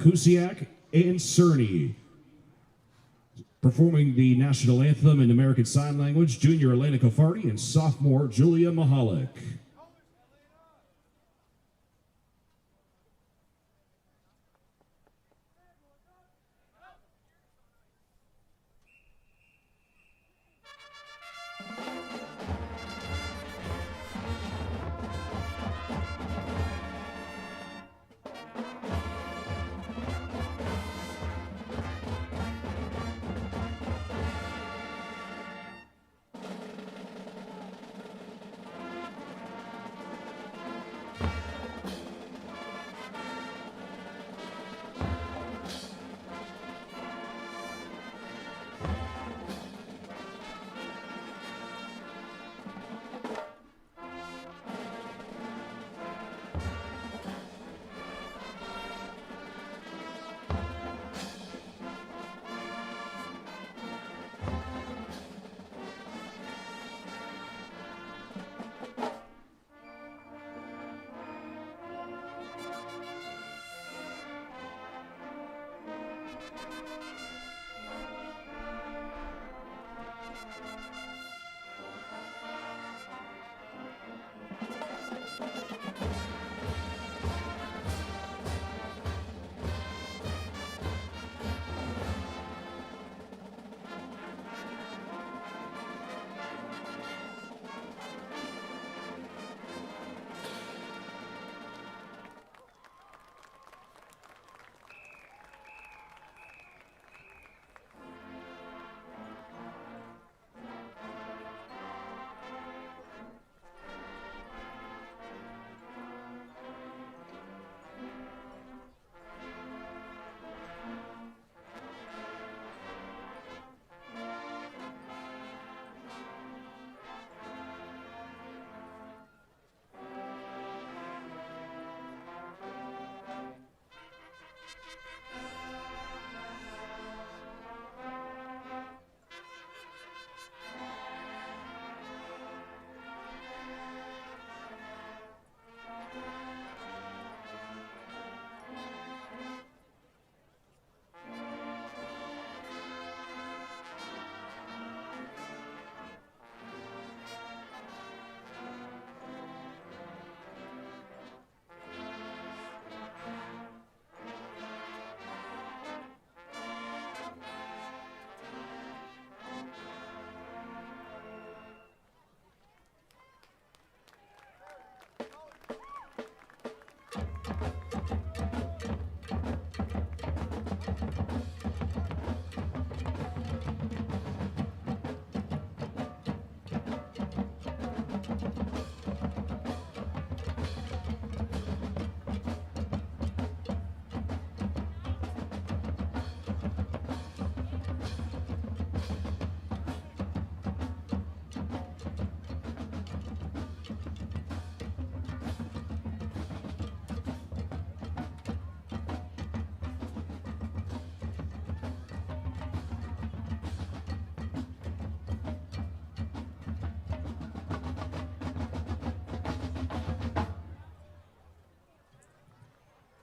Kusiak and Cerny. Performing the national anthem in American Sign Language, junior Elena Kafardi and sophomore Julia Mahalik.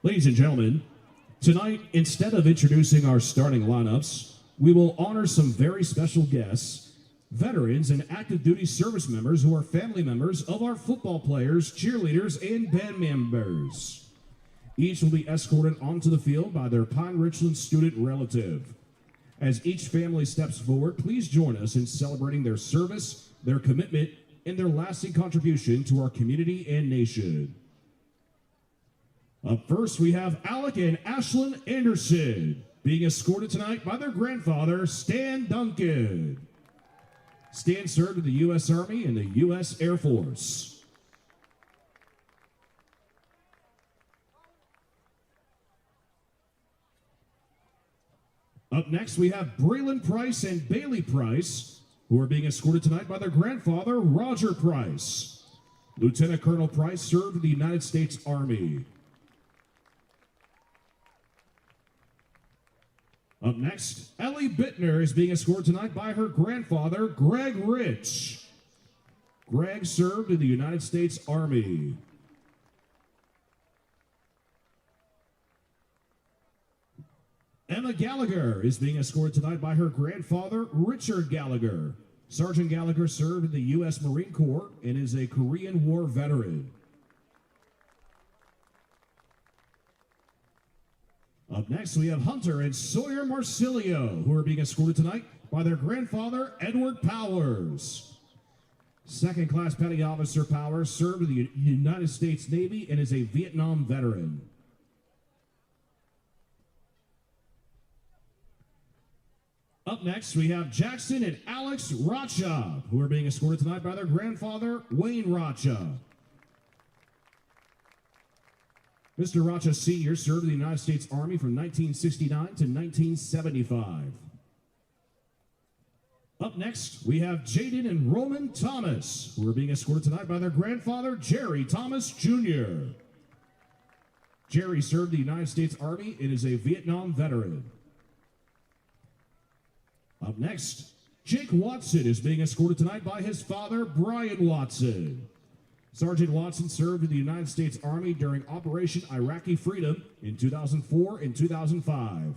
Ladies and gentlemen, tonight, instead of introducing our starting lineups, we will honor some very special guests, veterans and active duty service members who are family members of our football players, cheerleaders, and band members. Each will be escorted onto the field by their Pine-Richland student relative. As each family steps forward, please join us in celebrating their service, their commitment, and their lasting contribution to our community and nation. Up first, we have Alec and Ashlyn Anderson, being escorted tonight by their grandfather, Stan Duncan. Stan served in the U.S. Army and the U.S. Air Force. Up next, we have Braylon Price and Bailey Price, who are being escorted tonight by their grandfather, Roger Price. Lieutenant Colonel Price served in the United States Army. Up next, Ellie Bittner is being escorted tonight by her grandfather, Greg Rich. Greg served in the United States Army. Emma Gallagher is being escorted tonight by her grandfather, Richard Gallagher. Sergeant Gallagher served in the U.S. Marine Corps and is a Korean War veteran. Up next, we have Hunter and Sawyer Marsilio, who are being escorted tonight by their grandfather, Edward Powers. Second-class Petty Officer Powers served in the United States Navy and is a Vietnam veteran. Up next, we have Jackson and Alex Rocha, who are being escorted tonight by their grandfather, Wayne Rocha. Mr. Rocha Sr. served in the United States Army from 1969 to 1975. Up next, we have Jaden and Roman Thomas, who are being escorted tonight by their grandfather, Jerry Thomas Jr. Jerry served in the United States Army and is a Vietnam veteran. Up next, Jake Watson is being escorted tonight by his father, Brian Watson. Sergeant Watson served in the United States Army during Operation Iraqi Freedom in 2004 and 2005.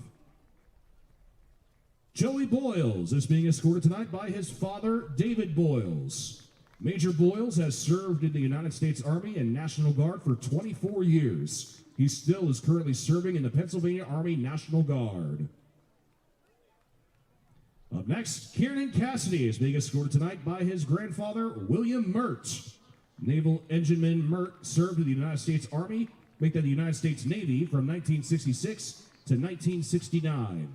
Joey Boyles is being escorted tonight by his father, David Boyles. Major Boyles has served in the United States Army and National Guard for 24 years. He still is currently serving in the Pennsylvania Army National Guard. Up next, Kieran Cassidy is being escorted tonight by his grandfather, William Mert. Naval Engineman Mert served in the United States Army, make that the United States Navy from 1966 to 1969.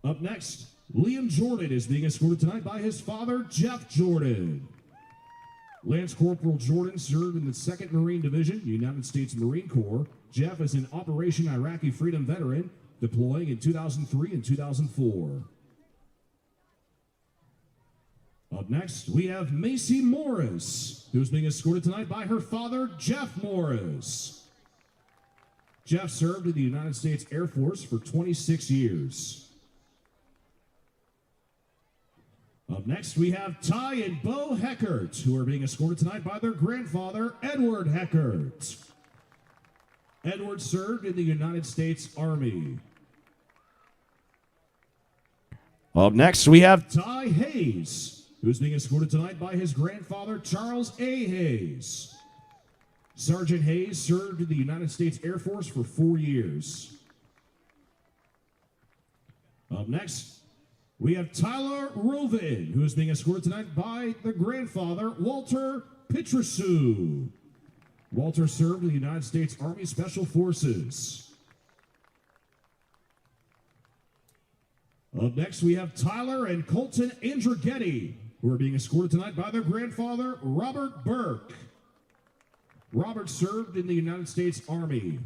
Up next, Liam Jordan is being escorted tonight by his father, Jeff Jordan. Lance Corporal Jordan served in the 2nd Marine Division, United States Marine Corps. Jeff is an Operation Iraqi Freedom veteran, deploying in 2003 and 2004. Up next, we have Macy Morris, who's being escorted tonight by her father, Jeff Morris. Jeff served in the United States Air Force for 26 years. Up next, we have Ty and Bo Heckert, who are being escorted tonight by their grandfather, Edward Heckert. Edward served in the United States Army. Up next, we have Ty Hayes, who's being escorted tonight by his grandfather, Charles A. Hayes. Sergeant Hayes served in the United States Air Force for 4 years. Up next, we have Tyler Rovin, who is being escorted tonight by the grandfather, Walter Pitrusu. Walter served in the United States Army Special Forces. Up next, we have Tyler and Colton Andrighetti, who are being escorted tonight by their grandfather, Robert Burke. Robert served in the United States Army.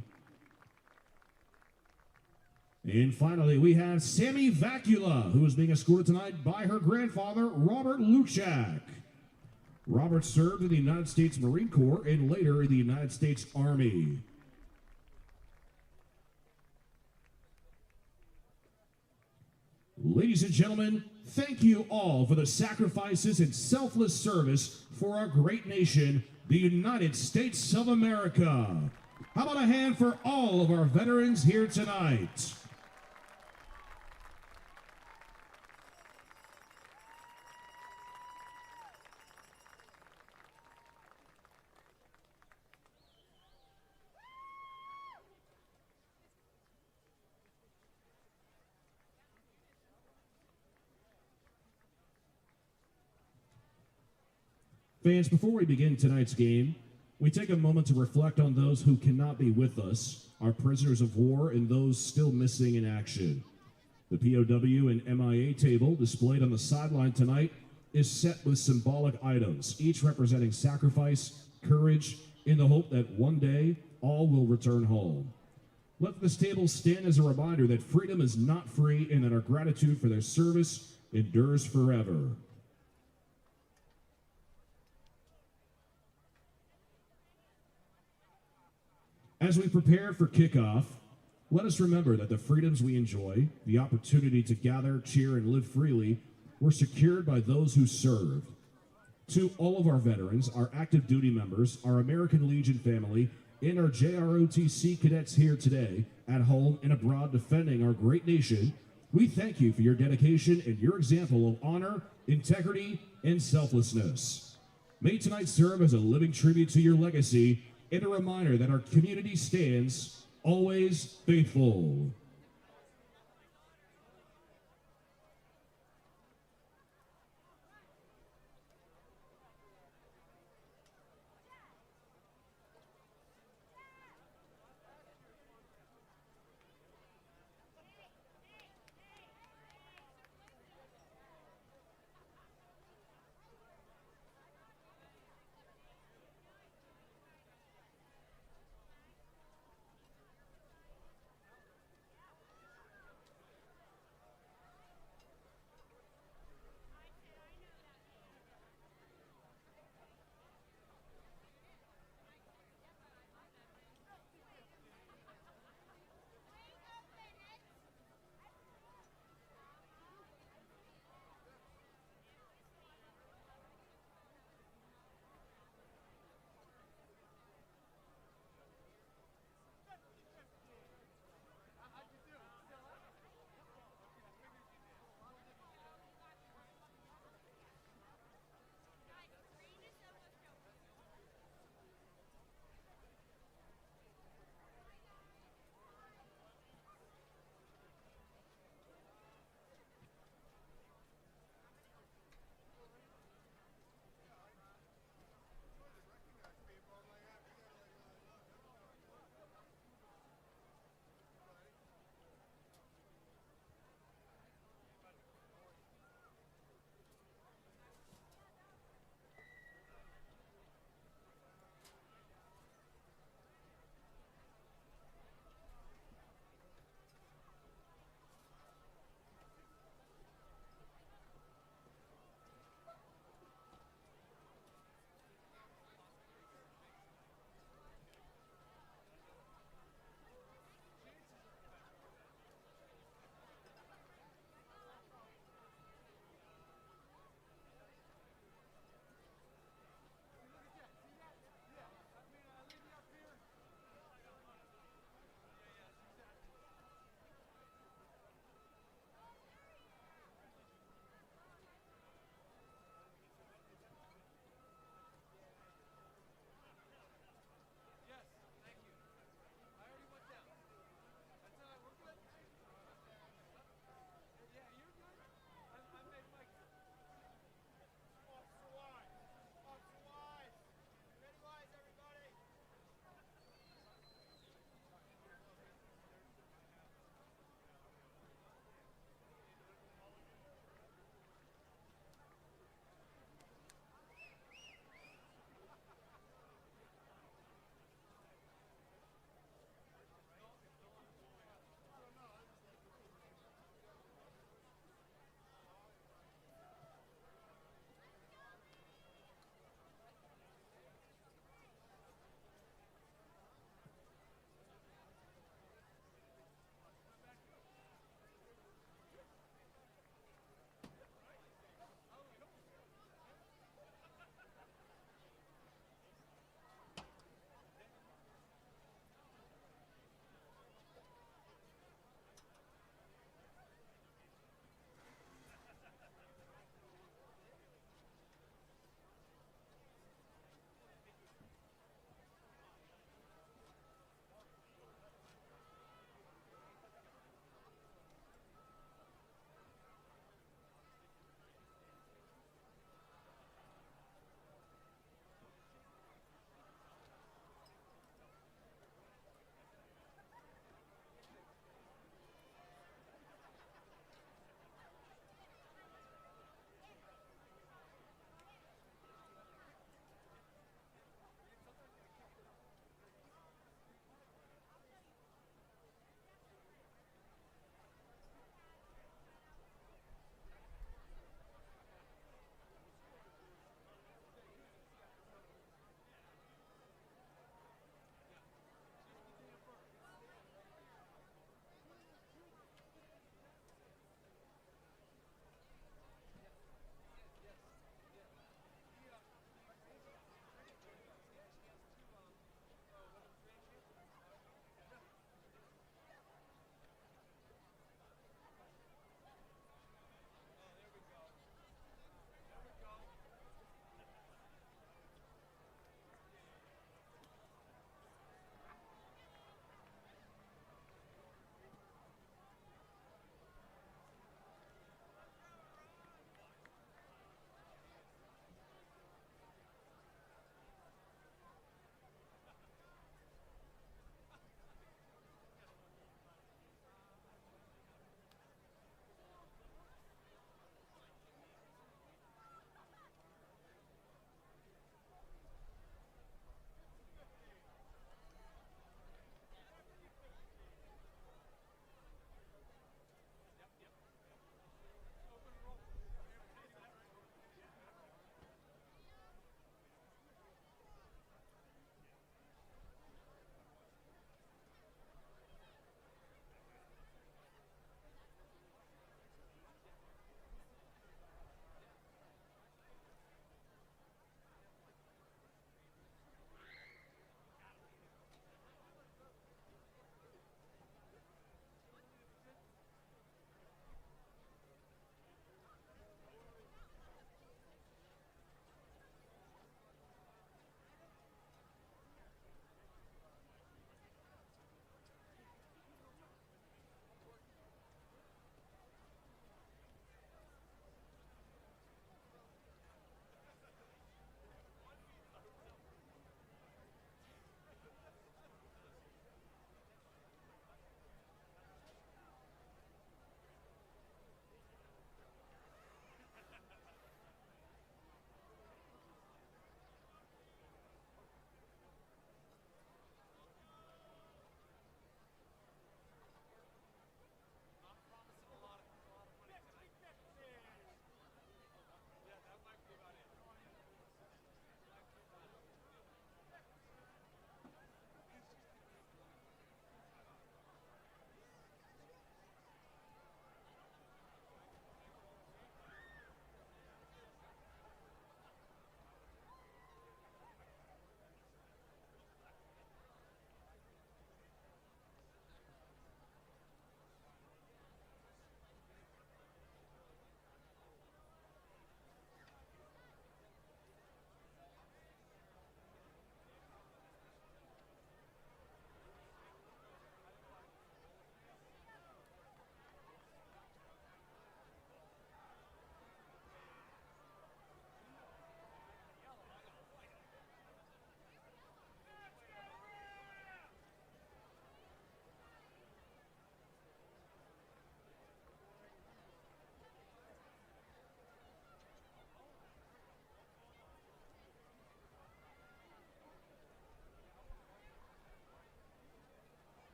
And finally, we have Sammy Vacula, who is being escorted tonight by her grandfather, Robert Luchak. Robert served in the United States Marine Corps and later in the United States Army. Ladies and gentlemen, thank you all for the sacrifices and selfless service for our great nation, the United States of America. How about a hand for all of our veterans here tonight? Fans, before we begin tonight's game, we take a moment to reflect on those who cannot be with us, our prisoners of war, and those still missing in action. The POW and MIA table displayed on the sideline tonight is set with symbolic items, each representing sacrifice, courage, in the hope that one day all will return home. Let this table stand as a reminder that freedom is not free and that our gratitude for their service endures forever. As we prepare for kickoff, let us remember that the freedoms we enjoy, the opportunity to gather, cheer, and live freely, were secured by those who served. To all of our veterans, our active duty members, our American Legion family, and our JROTC cadets here today, at home and abroad defending our great nation, we thank you for your dedication and your example of honor, integrity, and selflessness. May tonight serve as a living tribute to your legacy and a reminder that our community stands always faithful.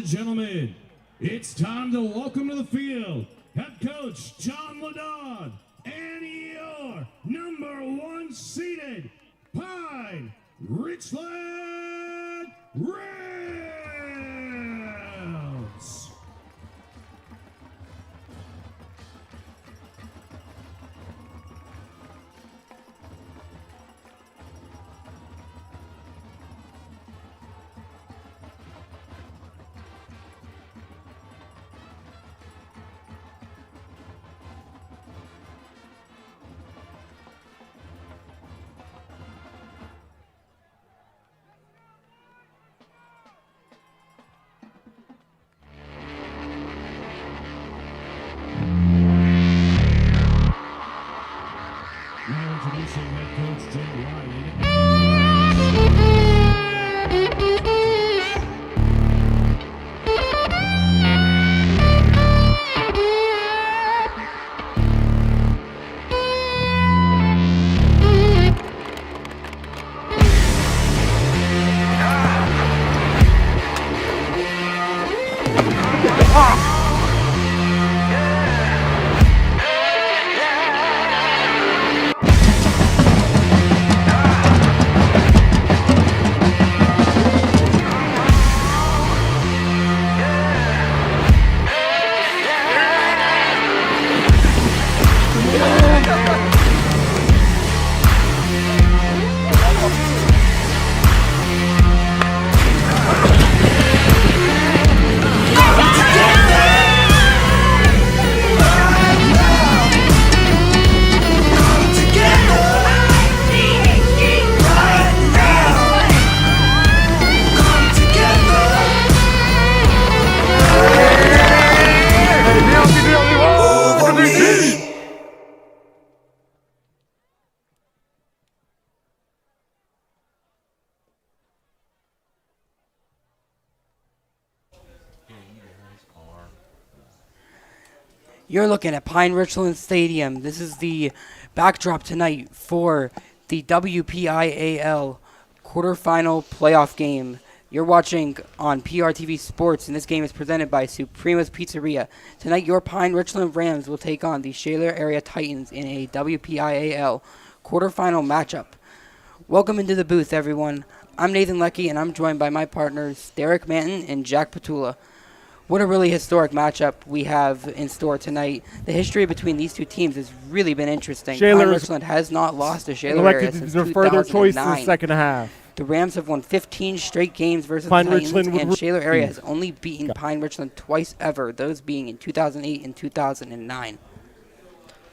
gentlemen, it's time to welcome to the field head coach John Ladon and your number 1 seeded Pine-Richland Rams. Now introducing head coach Jim Ryan. You're looking at Pine-Richland Stadium. This is the backdrop tonight for the WPIAL quarterfinal playoff game. You're watching on PRTV Sports, and this game is presented by Suprema's Pizzeria. Tonight, your Pine-Richland Rams will take on the Shaler area Titans in a WPIAL quarterfinal matchup. Welcome into the booth, everyone. I'm Nathan Leckie, and I'm joined by my partners, Derek Manton and Jack Petula. What a really historic matchup we have in store tonight. The history between these two teams has really been interesting. Pine-Richland has not lost to Shaler area since 2009. Further choice in the second half. The Rams have won 15 straight games versus the Titans, and Shaler area has only beaten Pine-Richland twice ever, those being in 2008 and 2009.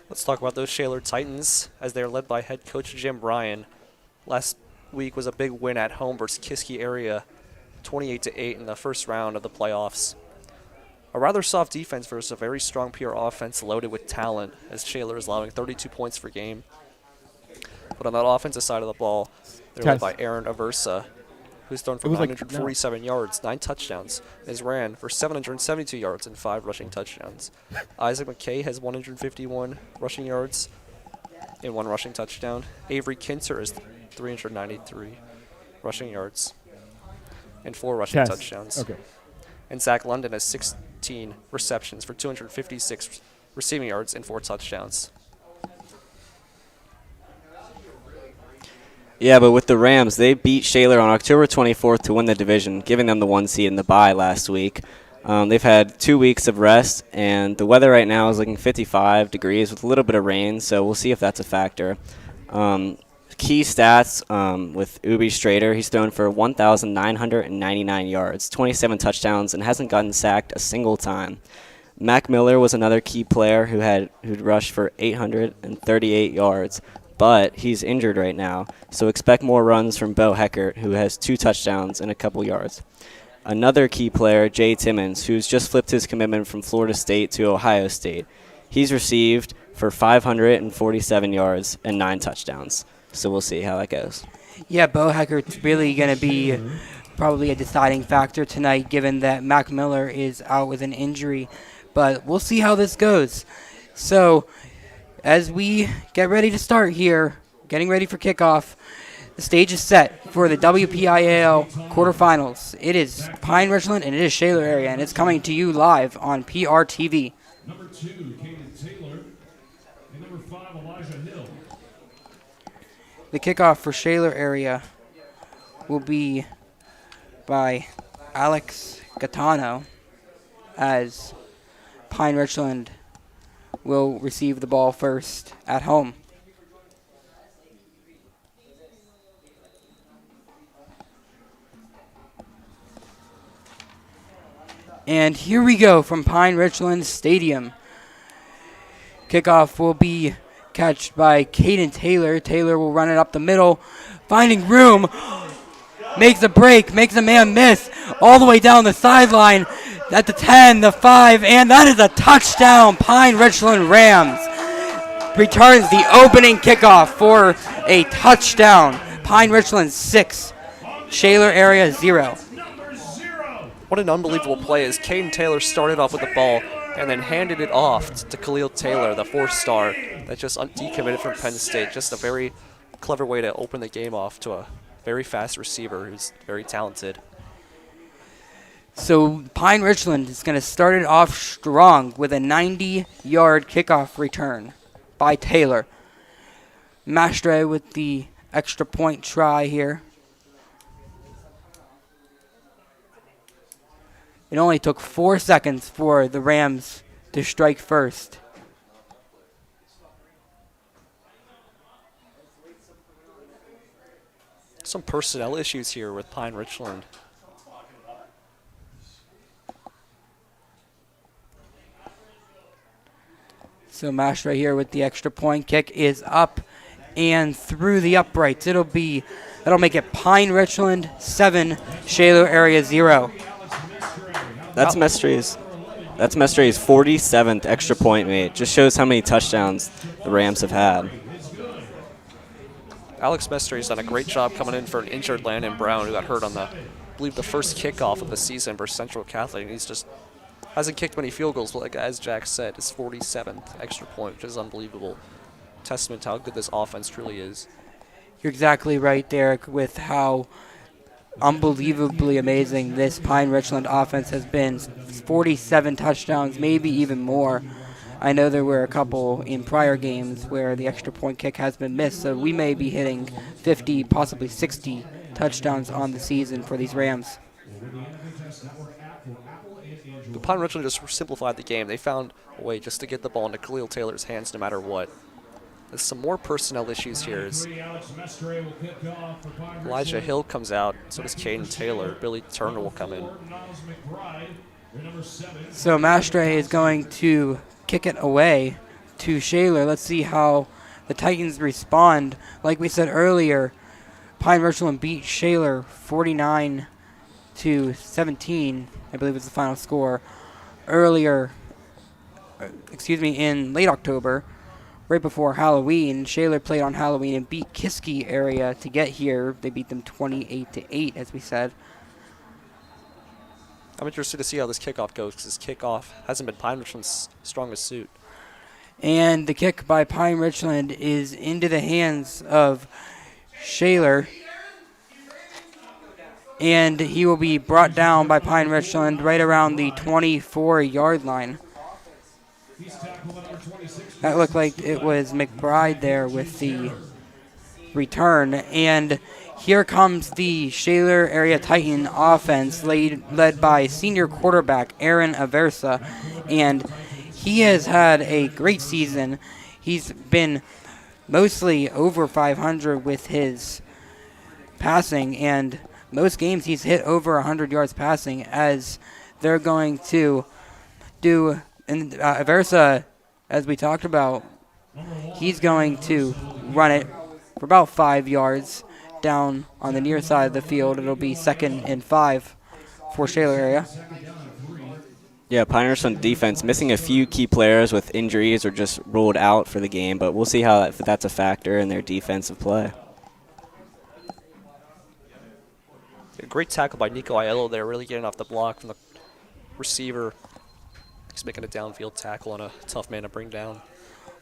Let's talk about those Shaler Titans, as they are led by head coach Jim Ryan. Last week was a big win at home versus Kiski area, 28-8 in the first round of the playoffs. A rather soft defense versus a very strong pure offense loaded with talent, as Shaler is allowing 32 points per game. But on that offensive side of the ball, they're led by Aaron Aversa, who's thrown for 947 yards, 9 touchdowns, and has ran for 772 yards and 5 rushing touchdowns. Isaac McKay has 151 rushing yards and 1 rushing touchdown. Avery Kinser has 393 rushing yards and 4 rushing touchdowns. Okay. And Zach London has 16 receptions for 256 receiving yards and 4 touchdowns. Yeah, but with the Rams, they beat Shaler on October 24th to win the division, giving them the 1 seed in the bye last week. They've had 2 weeks of rest, and the weather right now is looking 55 degrees with a little bit of rain, so we'll see if that's a factor. Key stats with Ubi Strader, he's thrown for 1,999 yards, 27 touchdowns, and hasn't gotten sacked a single time. Mac Miller was another key player who'd rushed for 838 yards, but he's injured right now, so expect more runs from Bo Heckert, who has 2 touchdowns and a couple yards. Another key player, Jay Timmons, who's just flipped his commitment from Florida State to Ohio State. He's received for 547 yards and 9 touchdowns. So we'll see how that goes. Yeah, Bo Heckert's really going to be probably a deciding factor tonight, given that Mac Miller is out with an injury. But we'll see how this goes. So as we get ready to start here, getting ready for kickoff, The stage is set for the WPIAL quarterfinals. It is Pine-Richland and it is Shaler area, and it's coming to you live on PRTV. Number 2, Caden Taylor. And number 5, Elijah Hill. The kickoff for Shaler area will be by Alex Gattano, as Pine-Richland will receive the ball first at home. And here we go from Pine-Richland Stadium. Kickoff will be catched by Caden Taylor. Taylor will run it up the middle, finding room, makes a break, makes a man miss, all the way down the sideline at the 10, the 5, and that is a touchdown. Pine-Richland Rams returns the opening kickoff for a touchdown. Pine-Richland 6, Shaler area 0. What an unbelievable play as Caden Taylor started off with the ball and then handed it off to Khalil Taylor, the 4-star that just decommitted from Penn State. Just a very clever way to open the game off to a very fast receiver who's very talented. So Pine-Richland is going to start it off strong with a 90-yard kickoff return by Taylor. Mastre with the extra point try here. It only took 4 seconds for the Rams to strike first. Some personnel issues here with Pine-Richland. So Mash right here with the extra point kick is up and through the uprights. That'll make it Pine-Richland 7, Shaler area 0. That's Mestre's 47th extra point made. Just shows how many touchdowns the Rams have had. Alex Mestre's done a great job coming in for an injured Landon Brown, who got hurt on I believe the first kickoff of the season versus Central Catholic, and he's just hasn't kicked many field goals, but like as Jack said, his 47th extra point, which is unbelievable. Testament to how good this offense truly is. You're exactly right, Derek, with how unbelievably amazing this Pine-Richland offense has been. 47 touchdowns, maybe even more. I know there were a couple in prior games where the extra point kick has been missed, so we may be hitting 50, possibly 60 touchdowns on the season for these Rams. But Pine-Richland just simplified the game. They found a way just to get the ball into Khalil Taylor's hands no matter what. There's some more personnel issues here. Elijah Hill comes out, so does Caden Taylor. Billy Turner will come in. So Mastre is going to kick it away to Shaler. Let's see how the Titans respond. Like we said earlier, Pine-Richland beat Shaler 49-17, I believe was the final score, in late October. Right before Halloween. Shaler played on Halloween and beat Kiski area to get here. They beat them 28-8, as we said. I'm interested to see how this kickoff goes, because this kickoff hasn't been Pine-Richland's strongest suit. And the kick by Pine-Richland is into the hands of Shaler. And he will be brought down by Pine-Richland right around the 24-yard line. That looked like it was McBride there with the return. And here comes the Shaler area Titan offense led by senior quarterback Aaron Aversa. And he has had a great season. He's been mostly over 500 with his passing. And most games he's hit over 100 yards passing, as they're going to do. And Aversa, as we talked about, he's going to run it for about 5 yards down on the near side of the field. It'll be 2nd and 5 for Shaler area. Yeah, Pine-Richland defense missing a few key players with injuries or just ruled out for the game, but we'll see how that's a factor in their defensive play. A great tackle by Nico Aiello there, really getting off the block from the receiver. He's making a downfield tackle on a tough man to bring down.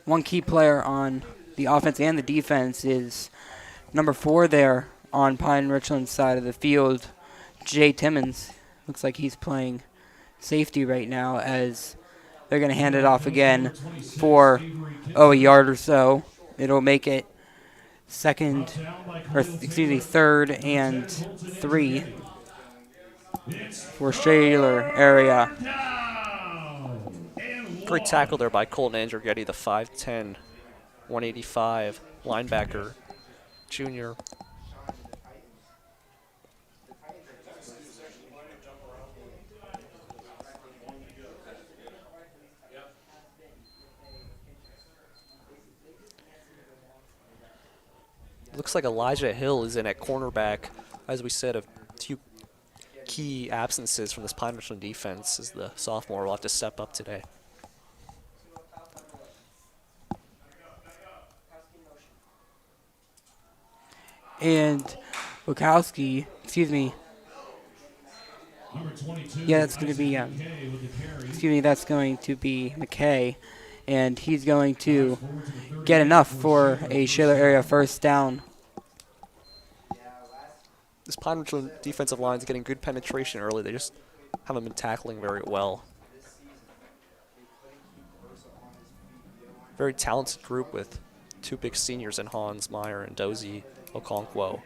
One key player on the offense and the defense is Number 4 there on Pine-Richland's side of the field, Jay Timmons. Looks like he's playing safety right now as they're going to hand it off again for, a yard or so. It'll make it third and 3 for Shaler area. Great tackle there by Colton Andrighetti, the 5'10", 185 linebacker, junior. Looks like Elijah Hill is in at cornerback. As we said, a few key absences from this Pine-Richland defense as the sophomore will have to step up today. And Wachowski, yeah, that's going to be, that's going to be McKay. And he's going to get enough for a Shaler area first down. This Pine-Richland defensive line is getting good penetration early. They just haven't been tackling very well. Very talented group with 2 big seniors in Hans Meyer and Dozie Okonkwo.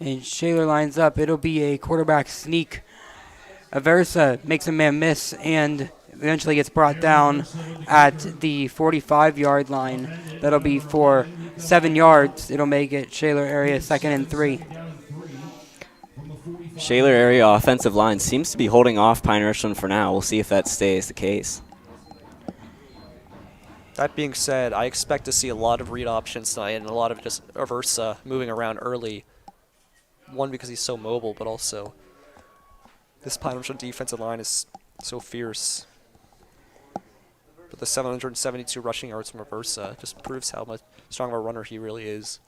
And Shaler lines up. It'll be a quarterback sneak. Aversa makes a man miss and eventually gets brought down at the 45-yard line. That'll be for 7 yards. It'll make it Shaler area 2nd and 3. Shaler area offensive line seems to be holding off Pine-Richland for now. We'll see if that stays the case. That being said, I expect to see a lot of read options tonight and a lot of just Aversa moving around early. One, because he's so mobile, but also this Pine-Richland defensive line is so fierce. But the 772 rushing yards from Aversa just proves how much strong of a runner he really is.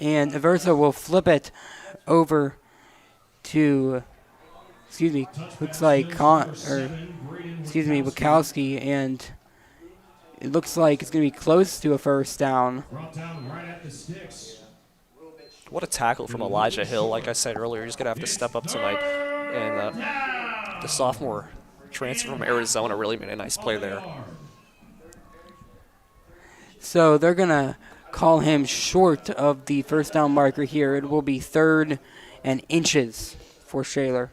And Aversa will flip it over to, looks like Wachowski, and it looks like it's going to be close to a first down. What a tackle from Elijah Hill. Like I said earlier, he's going to have to step up tonight. And the sophomore transfer from Arizona really made a nice play there. So they're going to call him short of the first down marker here. It will be 3rd and inches for Shaler.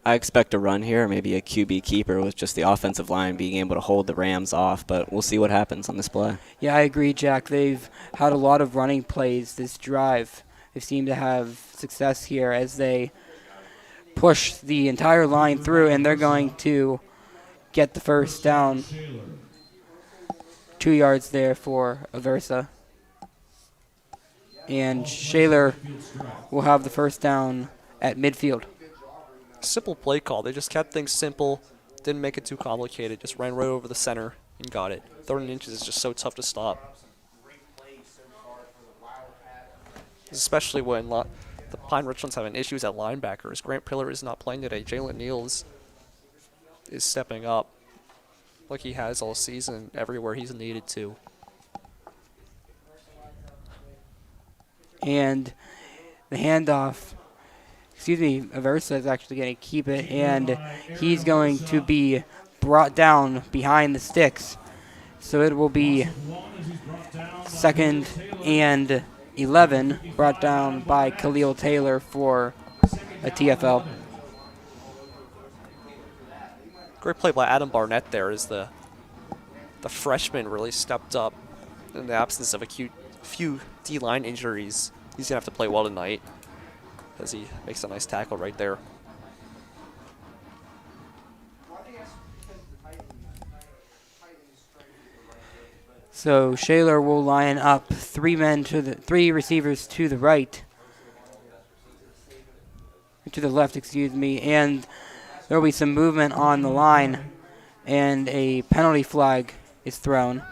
I expect a run here, maybe a QB keeper with just the offensive line being able to hold the Rams off, but we'll see what happens on this play. Yeah, I agree, Jack. They've had a lot of running plays this drive. They seem to have success here as they push the entire line through, and they're going to get the first down. 2 yards there for Aversa. And Shaler will have the first down at midfield. Simple play call. They just kept things simple, didn't make it too complicated, just ran right over the center and got it. 3rd and inches is just so tough to stop. Especially when the Pine-Richland's having issues at linebackers. Grant Pillar is not playing today. Jalen Neals is stepping up like he has all season everywhere he's needed to. And the handoff, Aversa is actually going to keep it, and he's going to be brought down behind the sticks. So it will be 2nd and 11, brought down by Khalil Taylor for a TFL. Great play by Adam Barnett there as the freshman really stepped up in the absence of a few D-line injuries. He's going to have to play well tonight as he makes a nice tackle right there. So Shaler will line up 3 receivers to the right, to the left, and there will be some movement on the line and a penalty flag is thrown.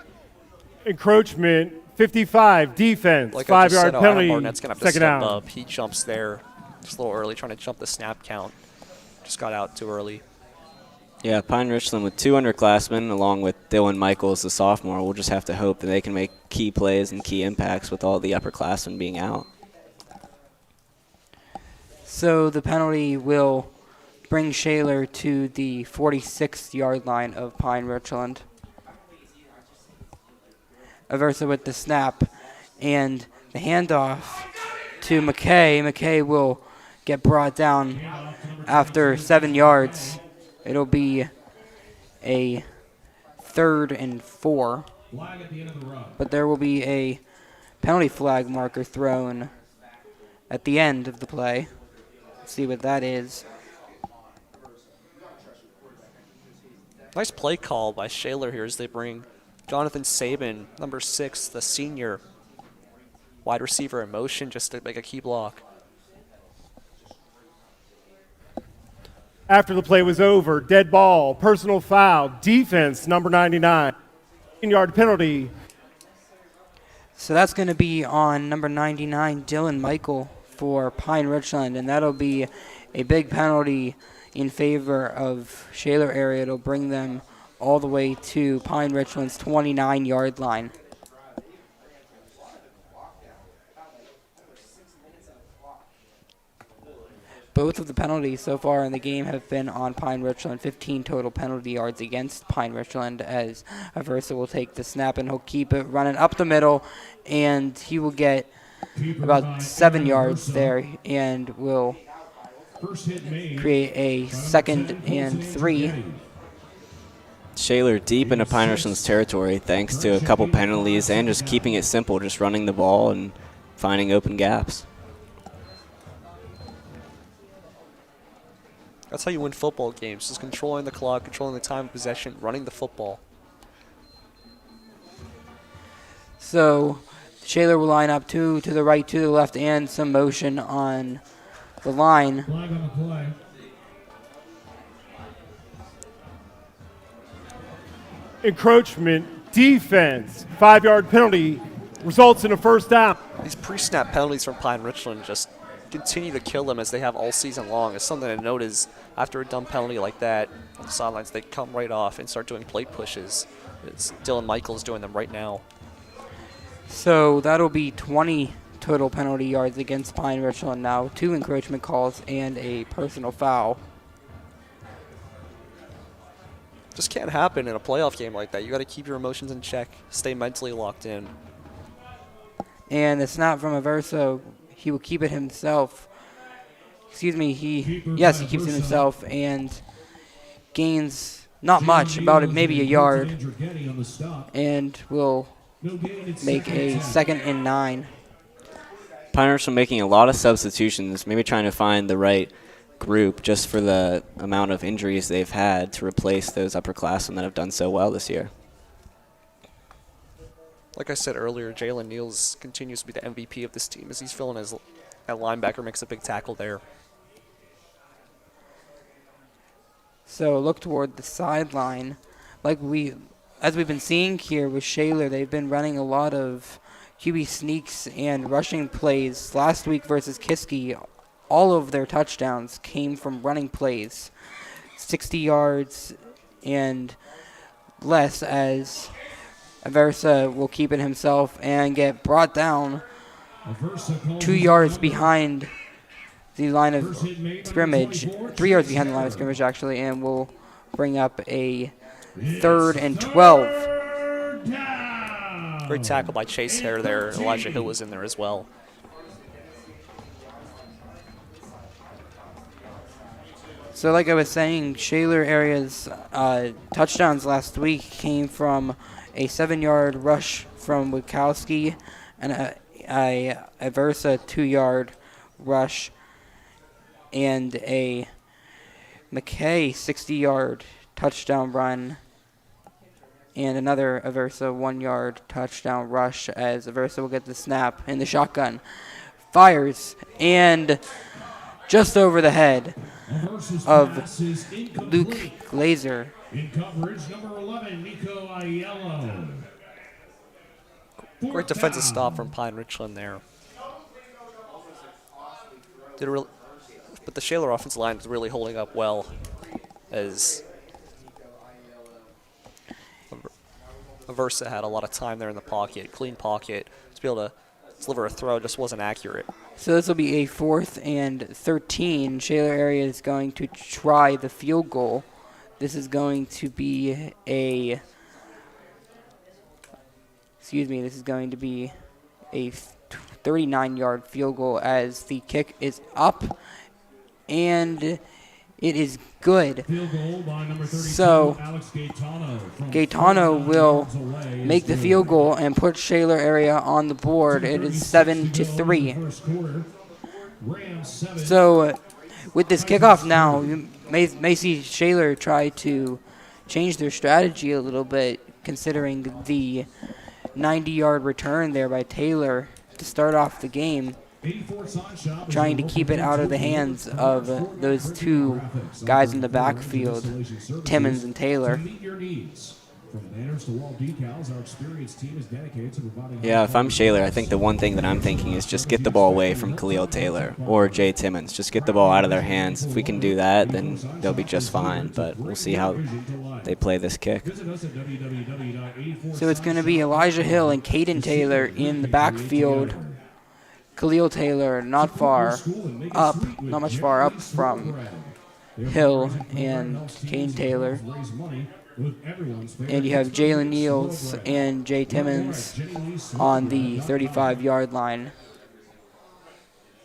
Encroachment, 55, defense, Like I just 5-yard said, penalty, Adam Barnett's going to have to second step down. up. He jumps there just a little early, trying to jump the snap count. Just got out too early. Yeah, Pine-Richland with 2 underclassmen, along with Dylan Michaels, the sophomore. We'll just have to hope that they can make key plays and key impacts with all the upperclassmen being out. So the penalty will bring Shaler to the 46-yard line of Pine-Richland. Aversa with the snap and the handoff to McKay. McKay will get brought down after 7 yards. It'll be a 3rd and 4. But there will be a penalty flag marker thrown at the end of the play. Let's see what that is. Nice play call by Shaler here as they bring Jonathan Sabin, number 6, the senior wide receiver in motion just to make a key block. After the play was over, dead ball, personal foul, defense, number 99, 15-yard penalty. So that's going to be on number 99, Dylan Michael, for Pine-Richland, and that'll be a big penalty in favor of Shaler area. It'll bring them all the way to Pine-Richland's 29-yard line. Both of the penalties so far in the game have been on Pine-Richland. 15 total penalty yards against Pine-Richland, as Aversa will take the snap and he'll keep it running up the middle, and he will get about 7 yards there and will create a 2nd and 3. Shaler deep into Pine-Richland's territory thanks to a couple penalties and just keeping it simple, just running the ball and finding open gaps. That's how you win football games, just controlling the clock, controlling the time of possession, running the football. So Shaler will line up 2 to the right, 2 to the left, and some motion on the line. Flag on the play. Encroachment, defense, 5-yard penalty, results in a first down. These pre-snap penalties from Pine-Richland just continue to kill them as they have all season long. It's something to note is after a dumb penalty like that on the sidelines, they come right off and start doing plate pushes. It's Dylan Michaels doing them right now. So that'll be 20 total penalty yards against Pine-Richland now, 2 encroachment calls and a personal foul. Just can't happen in a playoff game like that. You got to keep your emotions in check, stay mentally locked in. And the snap from Aversa, he will keep it himself. Excuse me, he keeps it himself and gains not much, about maybe a yard, and will make a 2nd and 9. Pine-Richland making a lot of substitutions, maybe trying to find the right group just for the amount of injuries they've had to replace those upperclassmen that have done so well this year. Like I said earlier, Jalen Neals continues to be the MVP of this team as he's filling his at linebacker, makes a big tackle there. So look toward the sideline. As we've been seeing here with Shaler, they've been running a lot of QB sneaks and rushing plays. Last week versus Kiski, all of their touchdowns came from running plays. 60 yards and less, as Aversa will keep it himself and get brought down 2 yards behind the line of scrimmage, 3 yards behind the line of scrimmage actually, and will bring up a 3rd and 12. Great tackle by Chase Hare there. Elijah Hill was in there as well. So like I was saying, Shaler area's touchdowns last week came from a 7-yard rush from Wachowski and a Aversa 2-yard rush and a McKay 60-yard touchdown run and another Aversa 1-yard touchdown rush, as Aversa will get the snap in the shotgun. Fires and just over the head of Luke Glazer In coverage, number 11, Nico Aiello. Great defensive stop from Pine-Richland there. But the Shaler offensive line is really holding up well as Aversa had a lot of time there in the pocket, clean pocket, to be able to deliver a throw, just wasn't accurate. So this will be a 4th and 13. Shaler area is going to try the field goal. This is going to be a 39-yard field goal as the kick is up, and it is good. Field goal by number 32, So Alex Gaetano will make the field goal and put Shaler area on the board. It is 7-3. So with this kickoff now, you may see Shaler try to change their strategy a little bit, considering the 90-yard return there by Taylor to start off the game, trying to keep it out of the hands of those two guys in the backfield, Timmons and Taylor. Yeah, if I'm Shaler, I think the one thing that I'm thinking is just get the ball away from Khalil Taylor or Jay Timmons. Just get the ball out of their hands. If we can do that, then they'll be just fine. But we'll see how they play this kick. So it's going to be Elijah Hill and Caden Taylor in the backfield. Khalil Taylor not much far up from Hill and Caden Taylor. And you have Jalen Niels and Jay Timmons on the 35-yard line.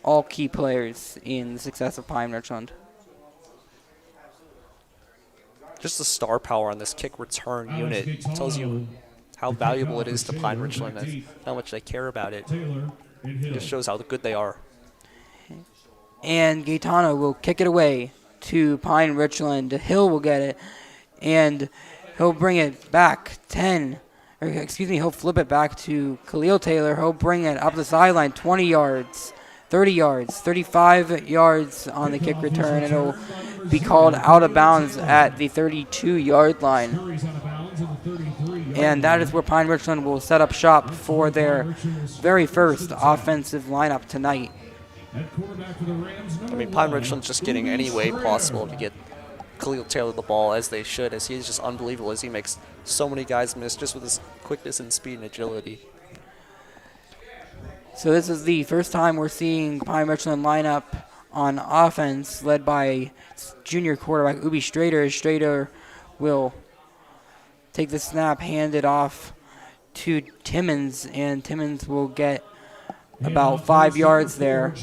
All key players in the success of Pine-Richland. Just the star power on this kick return unit tells you how valuable it is to Pine-Richland and how much they care about it. It just shows how good they are. And Gaetano will kick it away to Pine-Richland. Hill will get it, and he'll bring it back he'll flip it back to Khalil Taylor. He'll bring it up the sideline 20 yards, 30 yards, 35 yards on the kick return, and it'll be called out of bounds at the 32-yard line. And that is where Pine-Richland will set up shop for their very first offensive lineup tonight. I mean, Pine-Richland's just getting any way possible to get Khalil Taylor the ball, as they should, as he is just unbelievable, as he makes so many guys miss just with his quickness and speed and agility. So this is the first time we're seeing Pine-Richland line up on offense, led by junior quarterback Ubi Strader. Strader will take the snap, hand it off to Timmons, and Timmons will get about 5 yards there.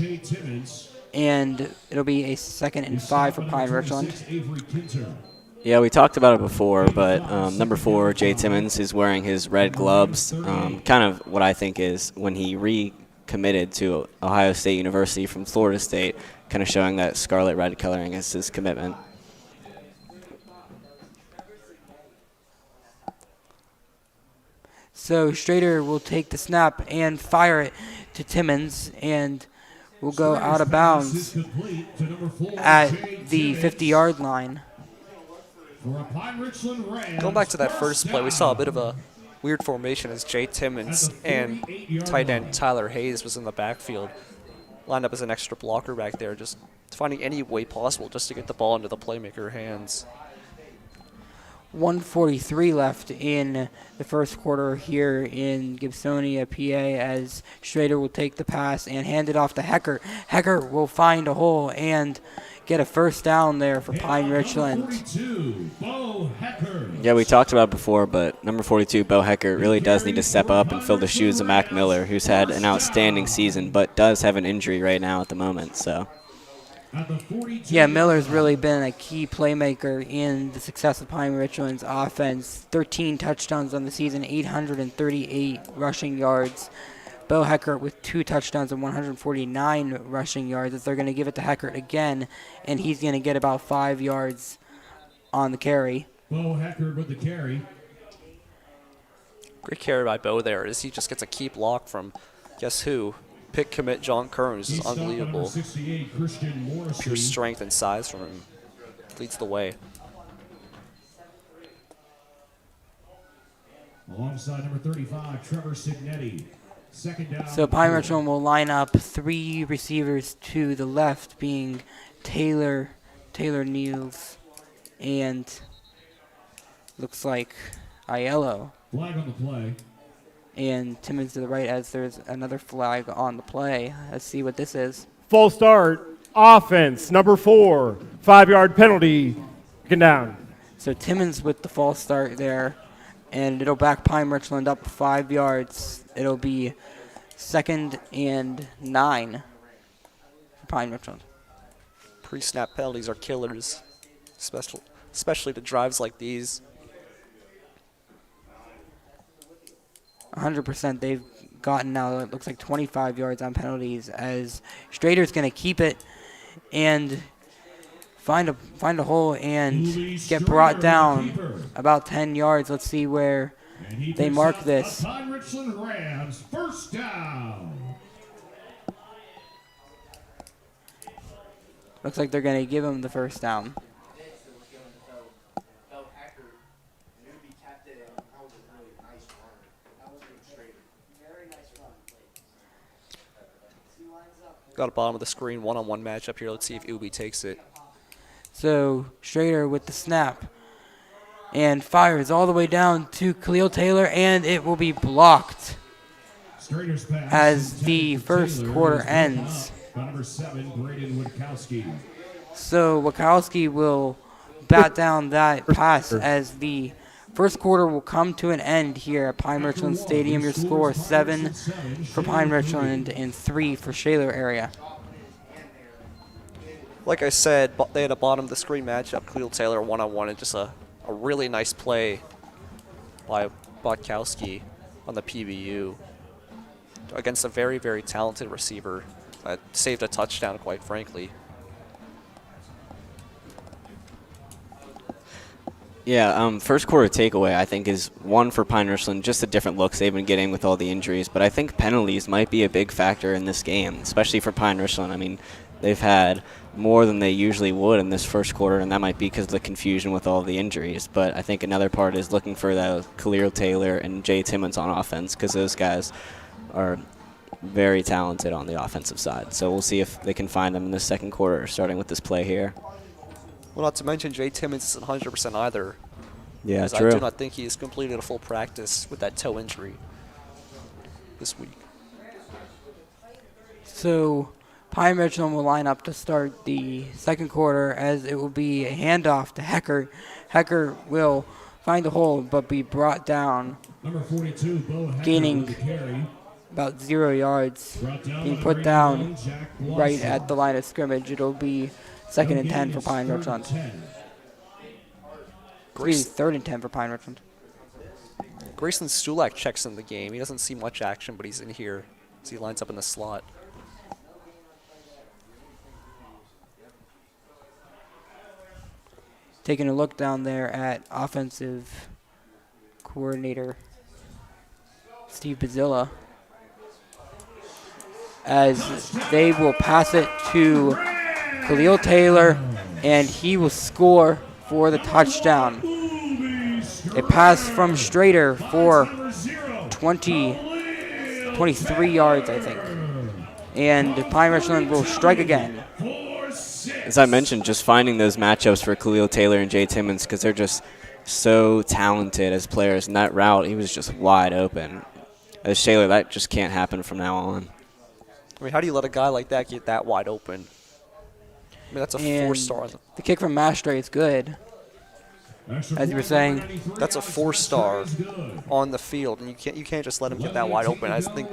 And it'll be a 2nd and 5 for Pine-Richland. Yeah, we talked about it before, but number 4, Jay Timmons, is wearing his red gloves. Kind of what I think is when he recommitted to Ohio State University from Florida State, kind of showing that scarlet red coloring as his commitment. So Strader will take the snap and fire it to Timmons, and will go out of bounds at the 50-yard line. Going back to that first play, we saw a bit of a weird formation as Jay Timmons and tight end Tyler Hayes was in the backfield, lined up as an extra blocker back there, just finding any way possible just to get the ball into the playmaker hands. 1:43 left in the first quarter here in Gibsonia, PA, as Strader will take the pass and hand it off to Hecker. Hecker will find a hole and get a first down there for Pine-Richland. Yeah, we talked about it before, but number 42, Bo Hecker, really does need to step up and fill the shoes of Mac Miller, who's had an outstanding season, but does have an injury right now at the moment. So. Yeah, Miller's really been a key playmaker in the success of Pine-Richland's offense. 13 touchdowns on the season, 838 rushing yards. Bo Heckert with 2 touchdowns and 149 rushing yards. They're going to give it to Heckert again, and he's going to get about 5 yards on the carry. Bo Heckert with the carry. Great carry by Bo there, as he just gets a key block from guess who? Pick commit John Kearns is unbelievable. Pure strength and size from him leads the way. Alongside number 35, Trevor Signetti. Second down. So Pine-Richland will line up 3 receivers to the left, being Taylor Niels, and looks like Aiello. Flag on the play. And Timmons to the right, as there's another flag on the play. Let's see what this is. Full start. Offense, number 4. 5-yard penalty. Taken down. So Timmons with the false start there, and it'll back Pine-Richland up 5 yards. It'll be 2nd and 9 for Pine-Richland. Pre-snap penalties are killers, especially to drives like these. 100% they've gotten now, it looks like 25 yards on penalties, as Strader's going to keep it and find a hole and get brought down about 10 yards. Let's see where they mark this. Pine-Richland Rams, first down. Looks like they're going to give him the first down. Got a bottom of the screen one-on-one matchup here. Let's see if Ubi takes it. So Strader with the snap and fires all the way down to Khalil Taylor, and it will be blocked Strader's pass as the intended for first Taylor quarter is broken ends. up by number 7, Braden Witkowski. So Wachowski will bat down that pass as the first quarter will come to an end here at Pine-Richland Stadium. Your score 7 for Pine-Richland and 3 for Shaler area. Like I said, they had a bottom of the screen matchup. Khalil Taylor one-on-one, and just a really nice play by Botkowski on the PBU against a very, very talented receiver that saved a touchdown, quite frankly. Yeah, first quarter takeaway, I think, is one for Pine-Richland, just the different looks they've been getting with all the injuries. But I think penalties might be a big factor in this game, especially for Pine-Richland. I mean, they've had more than they usually would in this first quarter, and that might be because of the confusion with all the injuries. But I think another part is looking for that Khalil Taylor and Jay Timmons on offense, because those guys are very talented on the offensive side. So we'll see if they can find them in the second quarter, starting with this play here. Well, not to mention Jay Timmons isn't 100% either. Yeah, true. I do not think he has completed a full practice with that toe injury this week. So Pine-Richland will line up to start the second quarter, as it will be a handoff to Hecker. Hecker will find a hole but be brought down, Number 42, Bo Hecker gaining with the carry. about 0 yards, Brought down being by put number down 81, Jack right Blossom. at the line of scrimmage. It'll be 2nd and 10 for Pine-Richland. Third and 10 for Pine-Richland. Grayson Stulak checks in the game. He doesn't see much action, but he's in here as he lines up in the slot. Taking a look down there at offensive coordinator Steve Bazilla, as they will pass it to Khalil Taylor, and he will score for the touchdown. A pass from Strader for 23 yards, I think. And Pine-Richland will strike again. As I mentioned, just finding those matchups for Khalil Taylor and Jay Timmons, because they're just so talented as players. In that route, he was just wide open. As Shaler, that just can't happen from now on. I mean, how do you let a guy like that get that wide open? I mean, that's a And 4-star. the kick from Mastre is good. As you were saying, That's a 4-star on the field, and you can't just let him get that wide open. I think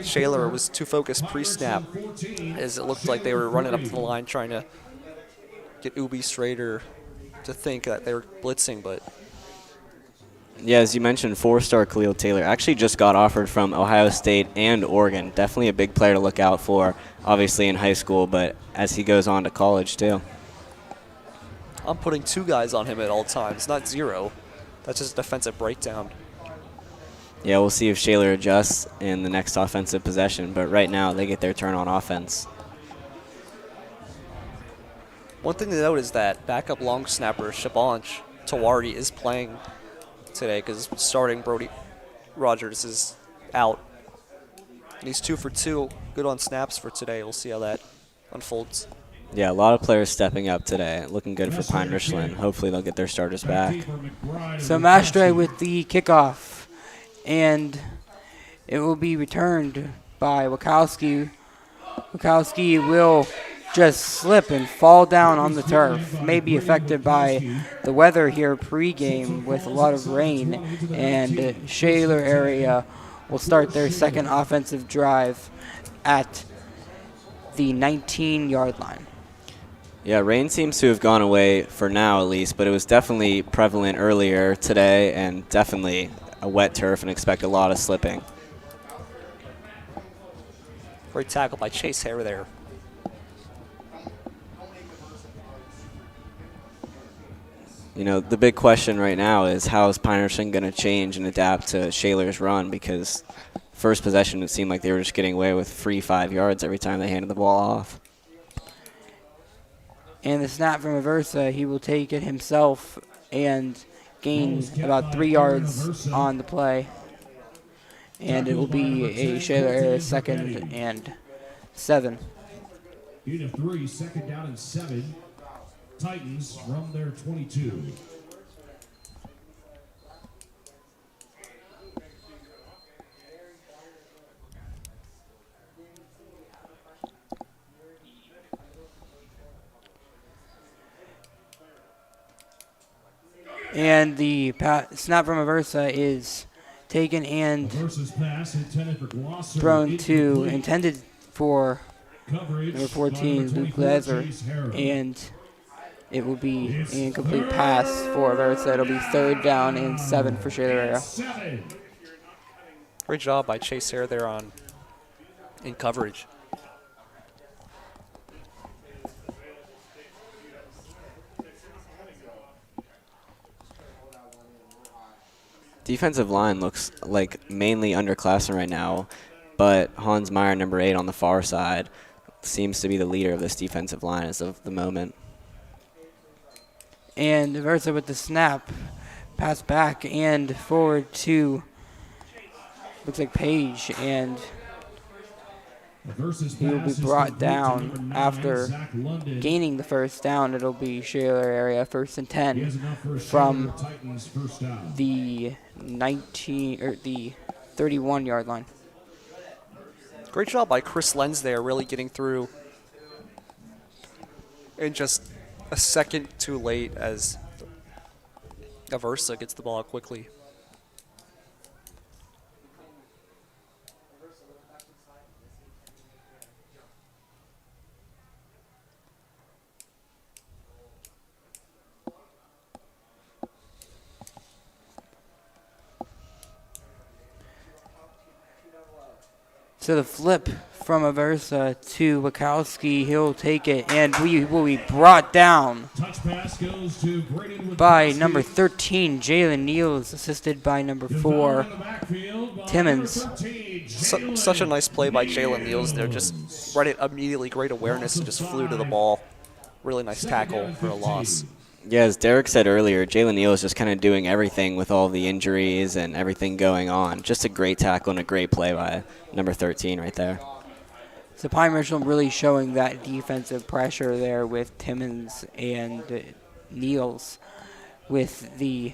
Shaler was too focused pre-snap, as it looked like they were running up to the line trying to get Ubi Strader to think that they were blitzing, but Yeah, as you mentioned, 4-star Khalil Taylor actually just got offered from Ohio State and Oregon. Definitely a big player to look out for, obviously in high school, but as he goes on to college too. I'm putting 2 guys on him at all times, not 0. That's just a defensive breakdown. Yeah, we'll see if Shaler adjusts in the next offensive possession, but right now they get their turn on offense. One thing to note is that backup long snapper Shabanch Tawardi is playing today, because starting Brody Rogers is out. And he's 2 for 2. Good on snaps for today. We'll see how that unfolds. Yeah, a lot of players stepping up today. Looking good for Pine-Richland. Hopefully they'll get their starters back. So Mastre with the kickoff, and it will be returned by Wachowski. Wachowski will just slip and fall down on the turf. May be affected by the weather here pregame with a lot of rain, and Shaler area will start their second offensive drive at the 19-yard line. Yeah, rain seems to have gone away for now at least, but it was definitely prevalent earlier today and definitely a wet turf and expect a lot of slipping. Great tackle by Chase Hare there. You know, the big question right now is how is Pine-Richland going to change and adapt to Shaler's run, because first possession it seemed like they were just getting away with free 5 yards every time they handed the ball off. And the snap from Aversa, he will take it himself and gain about 3 yards on the play. And it will be a Shaler area 2nd and 7. Gain of 3, 2nd down and 7. Titans from their 22. And the snap from Aversa is taken and thrown to, intended for number 14, Luke Leather, and it will be an incomplete pass for Aversa. It'll be 3rd down and 7 for Shaler area. Great job by Chase Hare there in coverage. Defensive line looks like mainly underclassmen right now, but Hans Meyer, number 8 on the far side, seems to be the leader of this defensive line as of the moment. And Aversa with the snap, pass back and forward to, looks like Page, and he will be brought down after gaining the 1st down. It'll be Shaler area 1st and 10 from the 31-yard line. Great job by Chris Lenz there, really getting through. And just a second too late as Aversa gets the ball out quickly. So the flip from Aversa to Wachowski, he'll take it, and we will be brought down by number 13, Jalen Niels, assisted by number 4, Timmons. Such a nice play by Jalen Niels there, just read it immediately, great awareness, and just flew to the ball. Really nice tackle for a loss. Yeah, as Derek said earlier, Jalen Neal is just kind of doing everything with all the injuries and everything going on. Just a great tackle and a great play by number 13 right there. So Pine-Richland really showing that defensive pressure there with Timmons and Niels with the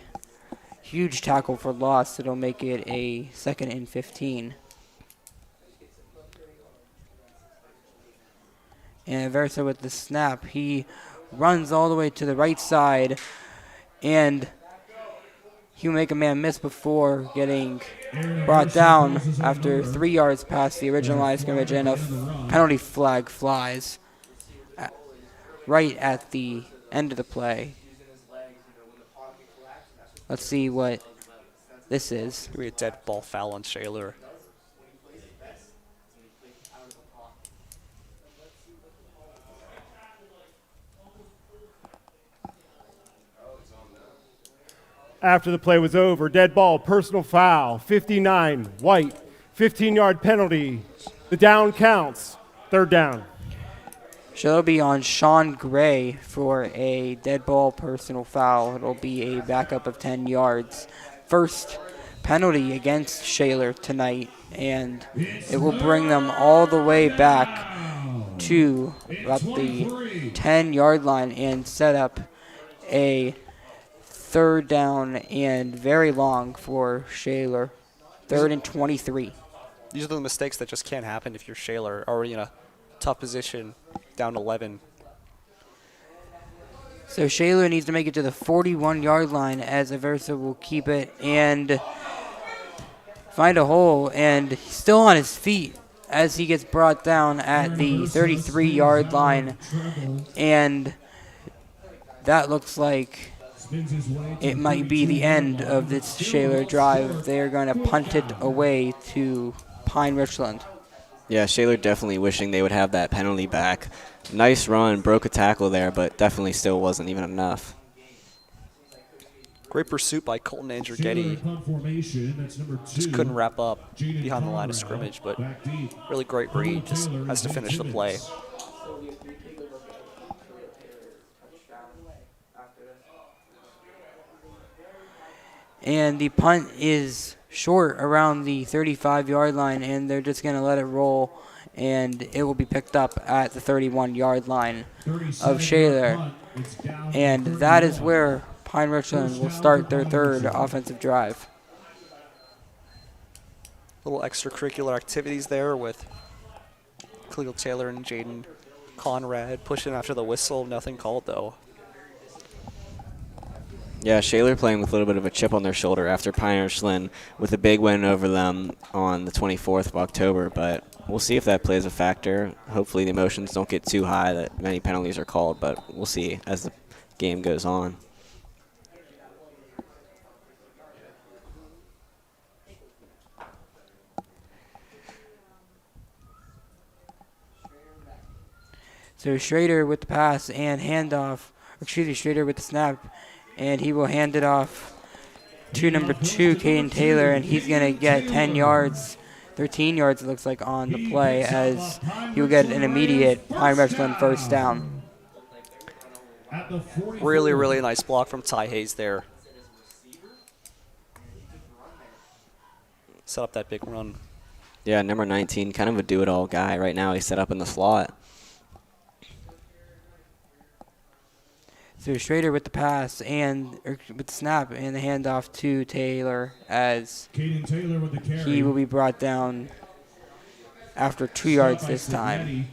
huge tackle for loss. It'll make it a 2nd and 15. And Aversa with the snap. He runs all the way to the right side, and he'll make a man miss before getting brought down after 3 yards past the original line of scrimmage, and a penalty flag flies right at the end of the play. Let's see what this is. Maybe a dead ball foul on Shaler. After the play was over, dead ball, personal foul, 59, White, 15-yard penalty. The down counts, 3rd down. So it'll be on Sean Gray for a dead ball personal foul. It'll be a backup of 10 yards. First penalty against Shaler tonight, and it will bring them all the way back to about the 10-yard line and set up a third down and very long for Shaler. Third and 23. These are the mistakes that just can't happen if you're Shaler, already in a tough position, down 11. So Shaler needs to make it to the 41-yard line as Aversa will keep it and find a hole, and he's still on his feet as he gets brought down at the 33-yard line, and that looks like it might be the end of this Shaler drive. They're going to punt it away to Pine-Richland. Yeah, Shaler definitely wishing they would have that penalty back. Nice run, broke a tackle there, but definitely still wasn't even enough. Great pursuit by Colton Andregetti. Just couldn't wrap up behind the line of scrimmage, but really great read. Just has to finish the play. And the punt is short around the 35-yard line, and they're just going to let it roll, and it will be picked up at the 31-yard line of Shaler. And that is where Pine-Richland will start their third offensive drive. Little extracurricular activities there with Khalil Taylor and Jaden Conrad pushing after the whistle. Nothing called, though. Yeah, Shaler playing with a little bit of a chip on their shoulder after Pine-Richland with a big win over them on the 24th of October, but we'll see if that plays a factor. Hopefully the emotions don't get too high that many penalties are called, but we'll see as the game goes on. So Schrader with the pass and handoff, Schrader with the snap, and he will hand it off to number 2, Caden Taylor, and he's going to get 10 yards, 13 yards it looks like on the play, as he will get an immediate Pine-Richland first down. Really, really nice block from Ty Hayes there. Set up that big run. Yeah, number 19, kind of a do-it-all guy. Right now he's set up in the slot. So Schrader with the pass and with the snap and the handoff to Taylor, as Taylor with the carry. he will be brought down after 2 yards this time.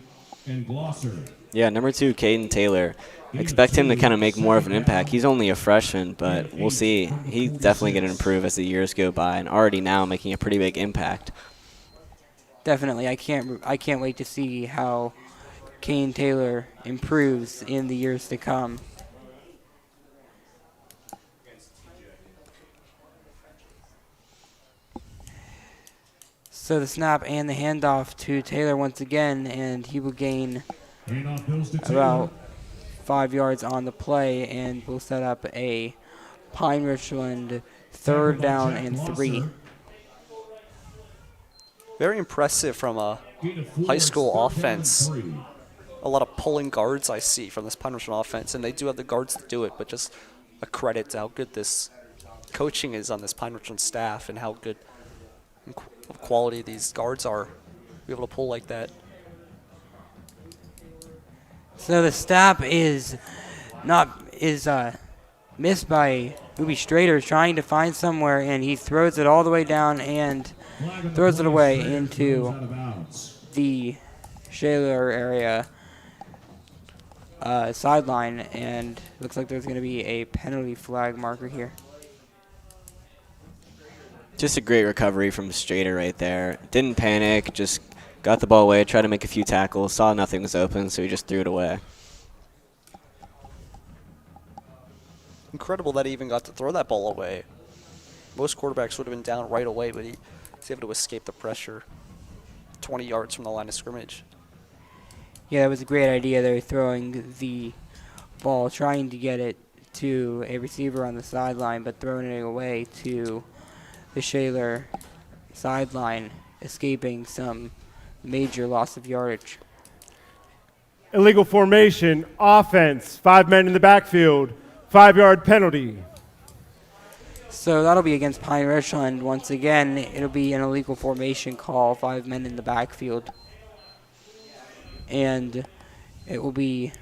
And Glosser. Yeah, number 2, Caden Taylor. Expect him to kind of make more of an impact. He's only a freshman, but we'll see. He's definitely going to improve as the years go by, and already now making a pretty big impact. Definitely, I can't wait to see how Caden Taylor improves in the years to come. So the snap and the handoff to Taylor once again, and he will gain about 5 yards on the play, and will set up a Pine-Richland third down and 3. Very impressive from a high school offense. A lot of pulling guards I see from this Pine-Richland offense, and they do have the guards to do it, but just a credit to how good this coaching is on this Pine-Richland staff and how good of quality these guards are to be able to pull like that. So the snap is missed by Ubi Strader, trying to find somewhere, and he throws it all the way down and throws it away into the Shaler area sideline, and looks like there's going to be a penalty flag marker here. Just a great recovery from Strader right there. Didn't panic, just got the ball away, tried to make a few tackles, saw nothing was open, so he just threw it away. Incredible that he even got to throw that ball away. Most quarterbacks would have been down right away, but he's able to escape the pressure 20 yards from the line of scrimmage. Yeah, that was a great idea there, throwing the ball, trying to get it to a receiver on the sideline, but throwing it away to the Shaler sideline, escaping some major loss of yardage. Illegal formation, offense, 5 men in the backfield, 5-yard penalty. So that'll be against Pine-Richland. Once again, it'll be an illegal formation call, 5 men in the backfield. And it will be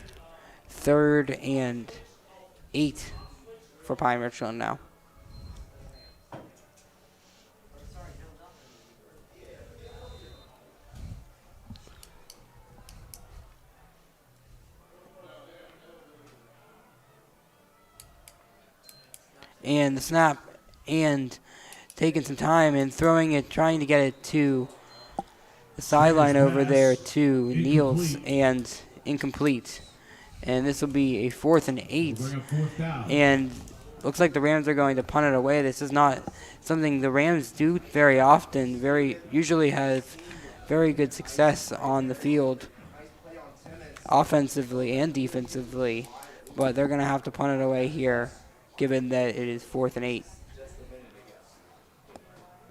3rd and 8 for Pine-Richland now. And the snap, and taking some time and throwing it, trying to get it to the sideline over there to Niels, and incomplete. And this will be a 4th and 8. And looks like the Rams are going to punt it away. This is not something the Rams do very often, usually have very good success on the field, offensively and defensively. But they're going to have to punt it away here, given that it is 4th and 8.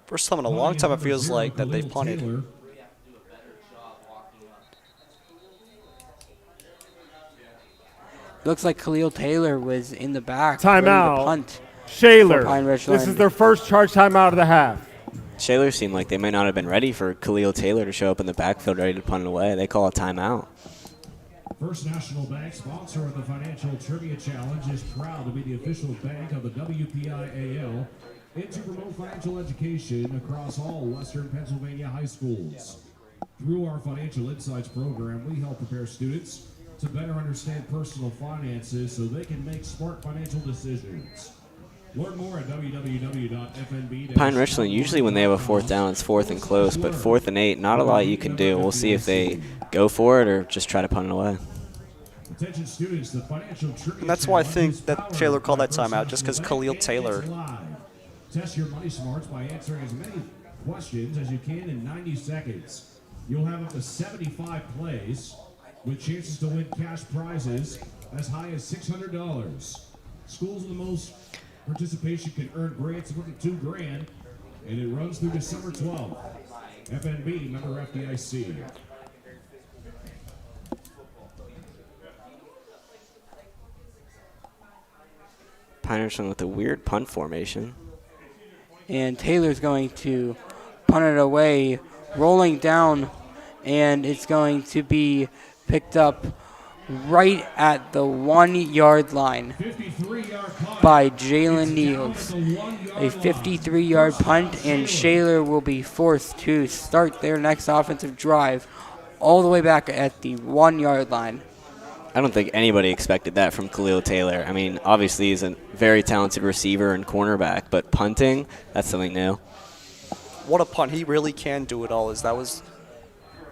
First time in a long time it feels like that they've punted. Looks like Khalil Taylor was in the back. Timeout. To punt Shaler. for Pine-Richland. This is their first charge timeout of the half. Shaler seemed like they might not have been ready for Khalil Taylor to show up in the backfield ready to punt it away. They call a timeout. First National Bank, sponsor of the Financial Trivia Challenge, is proud to be the official bank of the WPIAL and to promote financial education across all Western Pennsylvania high schools. Through our Financial Insights program, we help prepare students to better understand personal finances so they can make smart financial decisions. Learn more at www.fnb. Pine-Richland, usually when they have a 4th down, it's 4th and close, but 4th and 8, not a lot you can do. We'll see if they go for it or just try to punt it away. Attention students, the Financial Trivia And that's why I Challenge think is that powered Shaler called by that timeout, First just because National Khalil Bank, Taylor. and it's live. Test your money smarts by answering as many questions as you can in 90 seconds. You'll have up to 75 plays with chances to win cash prizes as high as $600. Schools with the most participation can earn grants of up to $2,000, and it runs through December 12th. FNB, member FDIC. Pine-Richland with a weird punt formation. And Taylor's going to punt it away, rolling down, and it's going to be picked up right at the 1-yard line by Jalen Niels. A 53-yard punt, and Shaler will be forced to start their next offensive drive all the way back at the 1-yard line. I don't think anybody expected that from Khalil Taylor. I mean, obviously he's a very talented receiver and cornerback, but punting, that's something new. What a punt. He really can do it all. That was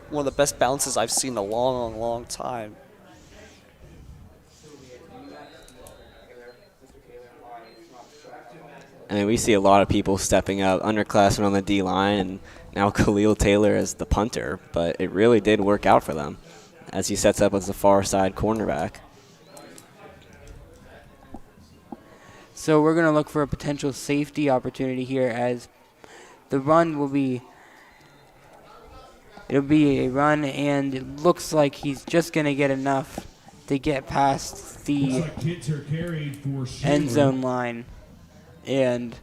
one of the best bounces I've seen in a long, long time. I mean, we see a lot of people stepping up, underclassmen on the D-line, and now Khalil Taylor as the punter, but it really did work out for them as he sets up as the far side cornerback. So we're going to look for a potential safety opportunity here, as the run will be, it'll be a run, and it looks like he's just going to get enough to get past the end zone line. And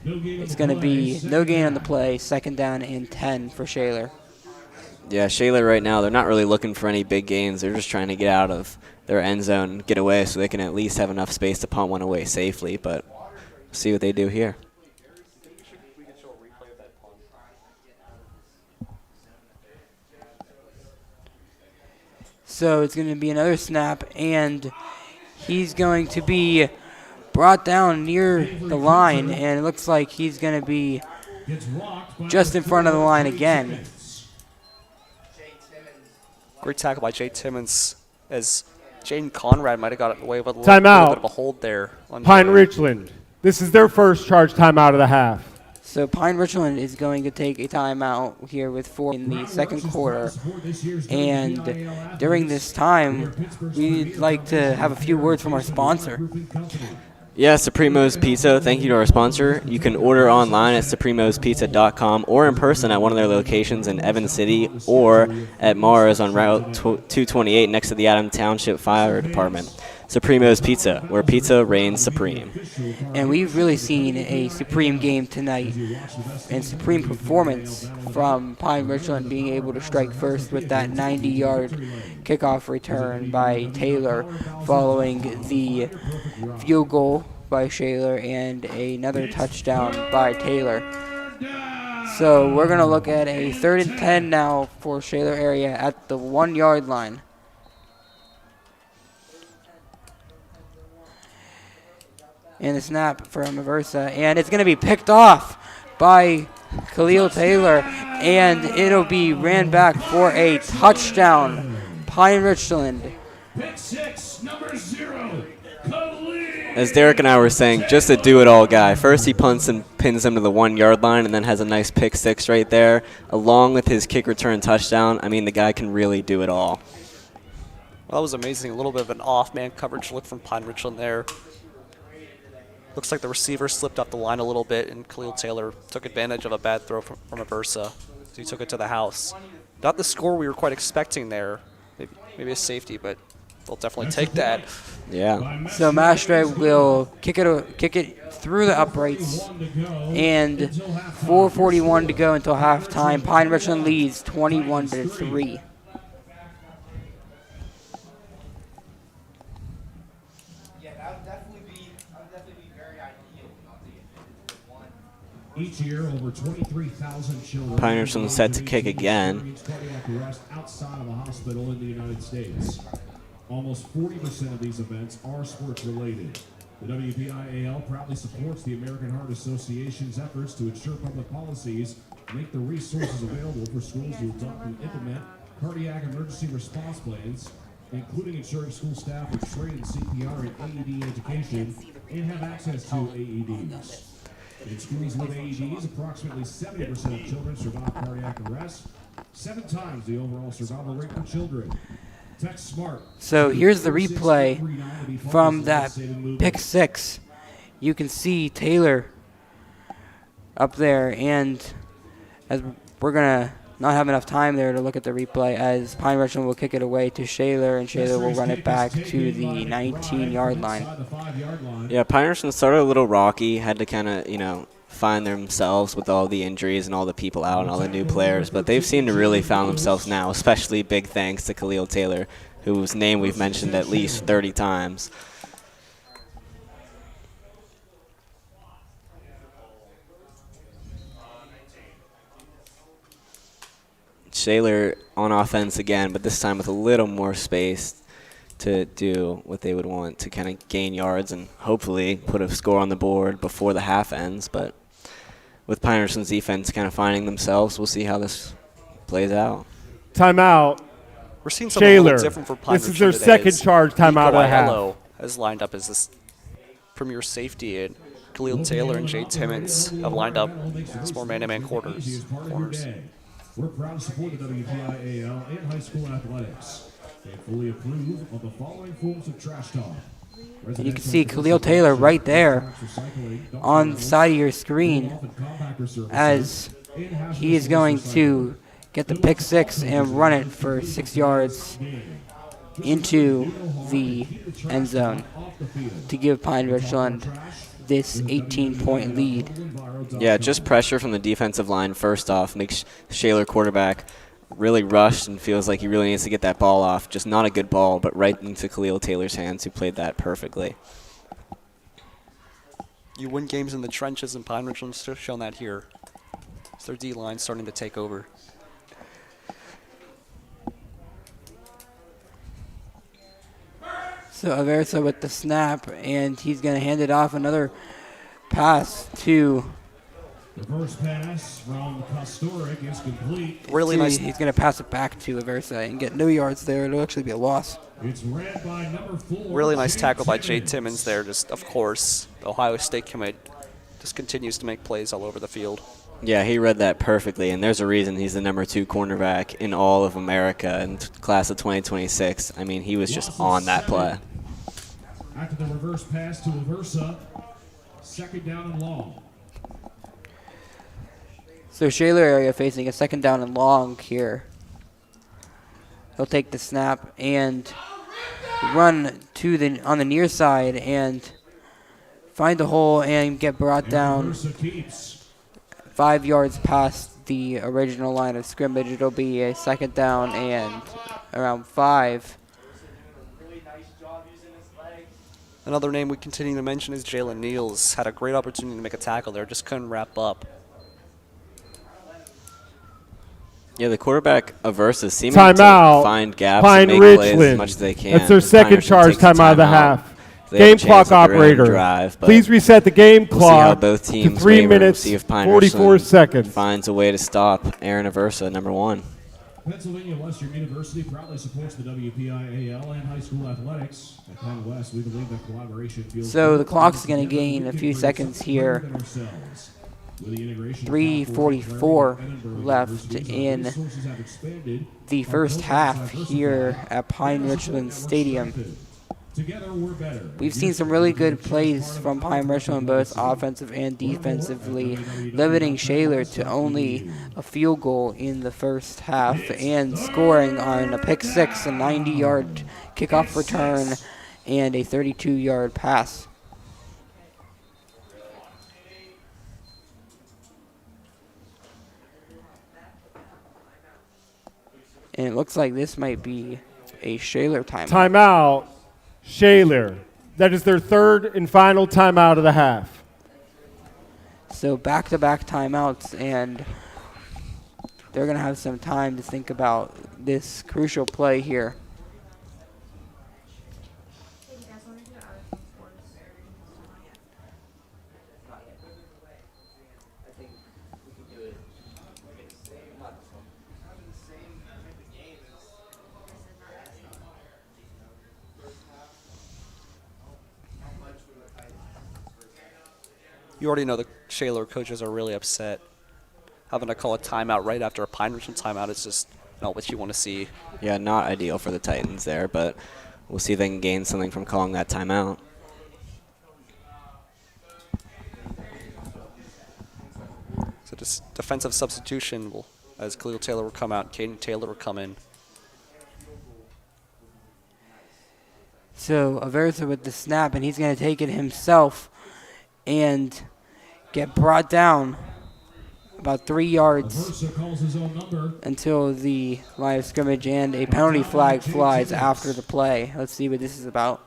it's going to be no gain on the play, 2nd down and 10 for Shaler. Yeah, Shaler right now, they're not really looking for any big gains. They're just trying to get out of their end zone and get away so they can at least have enough space to punt one away safely. But see what they do here. So it's going to be another snap, and he's going to be brought down near the line, and it looks like he's going to be just in front of the line again. Great tackle by Jay Timmons, as Jaden Conrad might have got away with a little Timeout. bit of a hold there. On Pine-Richland. This is their first charge timeout of the half. So Pine-Richland is going to take a timeout here with 4 in the second quarter. And during this time, we'd like to have a few words from our sponsor. Yeah, Supremo's Pizza. Thank you to our sponsor. You can order online at supremospizza.com or in person at one of their locations in Evans City or at Mars on Route 228 next to the Adams Township Fire Department. Supremo's Pizza, where pizza reigns supreme. And we've really seen a supreme game tonight and supreme performance from Pine-Richland being able to strike first with that 90-yard kickoff return by Taylor following the field goal by Shaler and another touchdown by Taylor. So we're going to look at a 3rd and 10 now for Shaler area at the 1-yard line. And the snap from Aversa, and it's going to be picked off by Khalil Taylor, and it'll be ran back for a touchdown. Pine-Richland. Pick 6, number 0, Khalil. As Derek and I were saying, just a do-it-all guy. First he punts and pins him to the 1-yard line and then has a nice pick 6 right there, along with his kick return touchdown. I mean, the guy can really do it all. Well, that was amazing. A little bit of an off-man coverage look from Pine-Richland there. Looks like the receiver slipped off the line a little bit, and Khalil Taylor took advantage of a bad throw from Aversa. So he took it to the house. Not the score we were quite expecting there. Maybe a safety, but they'll definitely take that. Yeah. So Mastre will kick it through the uprights, and 4:41 to go until halftime. Pine-Richland leads 21-3. Each year, over 23,000 children Pine-Richland set to kick again. cardiac arrest outside of a hospital in the United States. Almost 40% of these events are sports related. The WPIAL proudly supports the American Heart Association's efforts to ensure public policies make the resources available for schools to adopt and implement cardiac emergency response plans, including ensuring school staff are trained in CPR and AED education and have access to AEDs. In schools with AEDs, approximately 70% of children survive cardiac arrest, 7 times the overall survival rate for children. Text SMART. So here's the replay from that pick 6. You can see Taylor up there, and as we're going to not have enough time there to look at the replay, as Pine-Richland will kick it away to Shaler, and Shaler will run it back to the 19-yard line. Yeah, Pine-Richland started a little rocky, had to kind of, find themselves with all the injuries and all the people out and all the new players, but they've seemed to really found themselves now, especially big thanks to Khalil Taylor, whose name we've mentioned at least 30 times. Shaler on offense again, but this time with a little more space to do what they would want to kind of gain yards and hopefully put a score on the board before the half ends. But with Pine-Richland's defense kind of finding themselves, we'll see how this plays out. Timeout. We're seeing something a Shaler. little different for Pine-Richland This is their today, second as charge timeout of the half. Nico Aiello has lined up as this premier safety, and Khalil Taylor and Jay Timmons have lined up as more man-to-man corners. We're proud to support the WPIAL and high school athletics. They fully approve of the following forms of trash talk. And you can see Khalil Taylor right there on the side of your screen as he is going to get the pick 6 and run it for 6 yards into the end zone to give Pine-Richland this 18-point lead. Yeah, just pressure from the defensive line first off makes Shaler quarterback really rushed and feels like he really needs to get that ball off. Just not a good ball, but right into Khalil Taylor's hands, who played that perfectly. You win games in the trenches, and Pine-Richland's shown that here. It's their D-line starting to take over. So Aversa with the snap, and he's going to hand it off. Another pass to... The first pass from Kostoric is complete. Really nice. He's going to pass it back to Aversa and get no yards there. It'll actually be a loss. It's ran by number 4. Really nice tackle by Jay Timmons there. Just, of course, the Ohio State commit just continues to make plays all over the field. Yeah, he read that perfectly, and there's a reason he's the number 2 cornerback in all of America in class of 2026. I mean, he was just on that play. After the reverse pass to Aversa, 2nd down and long. So Shaler area facing a 2nd down and long here. He'll take the snap, and run to on the near side and find the hole and get brought down Versa keeps. 5 yards past the original line of scrimmage. It'll be a second down and around 5. Another name we continue to mention is Jalen Niels. Had a great opportunity to make a tackle there, just couldn't wrap up. Yeah, the quarterback Aversa seeming Timeout. to find gaps and make plays as much as they can. That's their second charge Pine-Richland takes timeout of the half. They have a Game chance clock with their own operator. drive, but Please reset the game we'll see how clock both to teams 3 waver. We'll minutes, see if 44 Pine-Richland seconds. finds a way to stop Aaron Aversa, number 1. Pennsylvania Western University proudly supports the WPIAL and high school athletics. At Penn West, we believe that collaboration feels So the good. clock's going to Together, gain we a can few create seconds something here. better than ourselves. With the integration of 3:44 top four left universities, our in resources have expanded. the Our first programs half diversified. here at Pine-Richland Network Stadium. strengthened. Together we're better. We've seen some really good plays from Pine-Richland, both offensive and defensively, limiting Shaler to only a field goal in the first half and scoring on a pick six, a 90-yard kickoff return, and a 32-yard pass. And it looks like this might be a Shaler timeout. Timeout, Shaler. That is their third and final timeout of the half. So back-to-back timeouts, and they're going to have some time to think about this crucial play here. You already know the Shaler coaches are really upset. Having to call a timeout right after a Pine-Richland timeout is just not what you want to see. Yeah, not ideal for the Titans there, but we'll see if they can gain something from calling that timeout. So this defensive substitution will, as Khalil Taylor will come out, Caden Taylor will come in. So Aversa with the snap, and he's going to take it himself and get brought down about 3 yards Aversa calls his own number. until the line of scrimmage, and a penalty flag flies after the play. Let's see what this is about.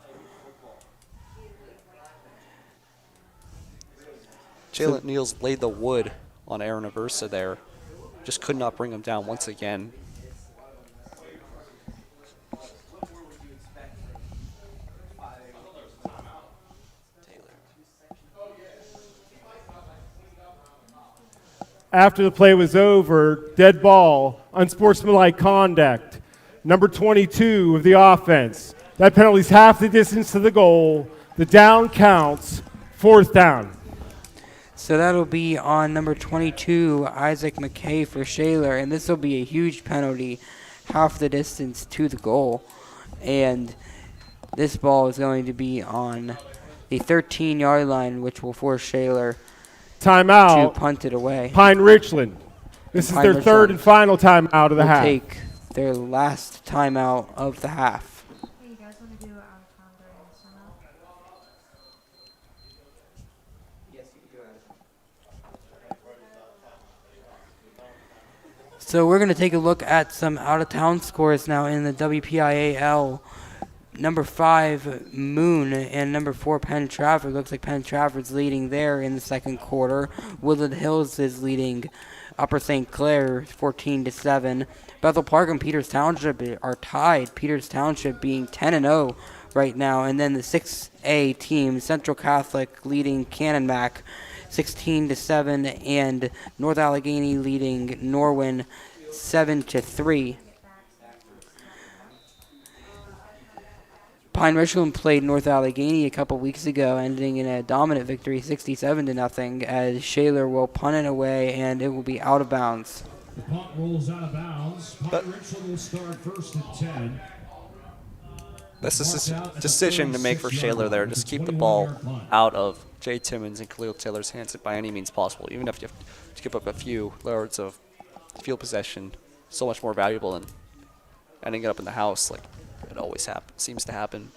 Jalen Niels laid the wood on Aaron Aversa there. Just could not bring him down once again. After the play was over, dead ball, unsportsmanlike conduct, number 22 of the offense. That penalty's half the distance to the goal. The down counts, 4th down. So that'll be on number 22, Isaac McKay for Shaler, and this will be a huge penalty, half the distance to the goal. And this ball is going to be on the 13-yard line, which will force Shaler to Timeout, punt it away. Pine-Richland. This is their Pine-Richland third and final timeout of the Will half. take their last timeout of the half. Hey, you guys want to do out of town during the summer? So we're going to take a look at some out-of-town scores now in the WPIAL. Number 5, Moon, and number 4, Penn Trafford. Looks like Penn Trafford's leading there in the second quarter. Woodland Hills is leading Upper St. Clair 14-7. Bethel Park and Peters Township are tied. Peters Township being 10-0 right now. And then the 6A team, Central Catholic, leading Cannonmack 16-7, and North Allegheny leading Norwin 7-3. Pine-Richland played North Allegheny a couple weeks ago, ending in a dominant victory 67-0, as Shaler will punt it away and it will be out of bounds. The punt rolls out of bounds. Pine-Richland will start first at 10. This is a decision to make for Shaler there. Just keep the ball out of Jay Timmons and Khalil Taylor's hands by any means possible. Even if you have to give up a few yards of field possession, so much more valuable than ending it up in the house like It always seems to happen.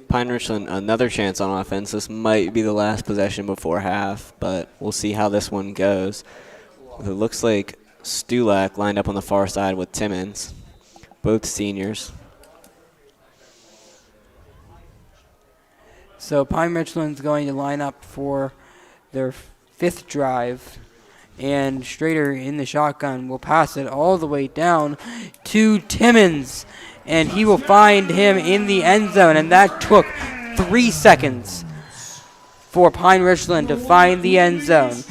Pine-Richland, another chance on offense. This might be the last possession before half, but we'll see how this one goes. It looks like Stulak lined up on the far side with Timmons, both seniors. So Pine-Richland's going to line up for their 5th drive. And Strader in the shotgun will pass it all the way down to Timmons. And he will find him in the end zone. And that took 3 seconds for Pine-Richland to find the end zone.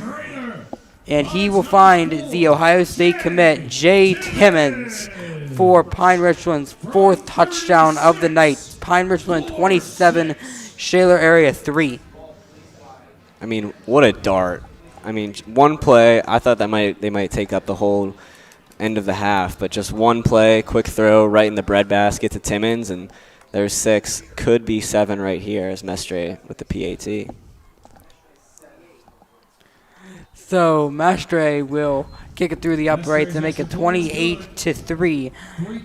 And he will find the Ohio State commit, Jay Timmons, for Pine-Richland's 4th touchdown of the night. Pine-Richland 27, Shaler area 3. I mean, what a dart. I mean, one play, I thought they might take up the whole end of the half, but just one play, quick throw right in the breadbasket to Timmons, and there's 6, could be 7 right here as Mestre with the PAT. So Mestre will kick it through the uprights and make it 28-3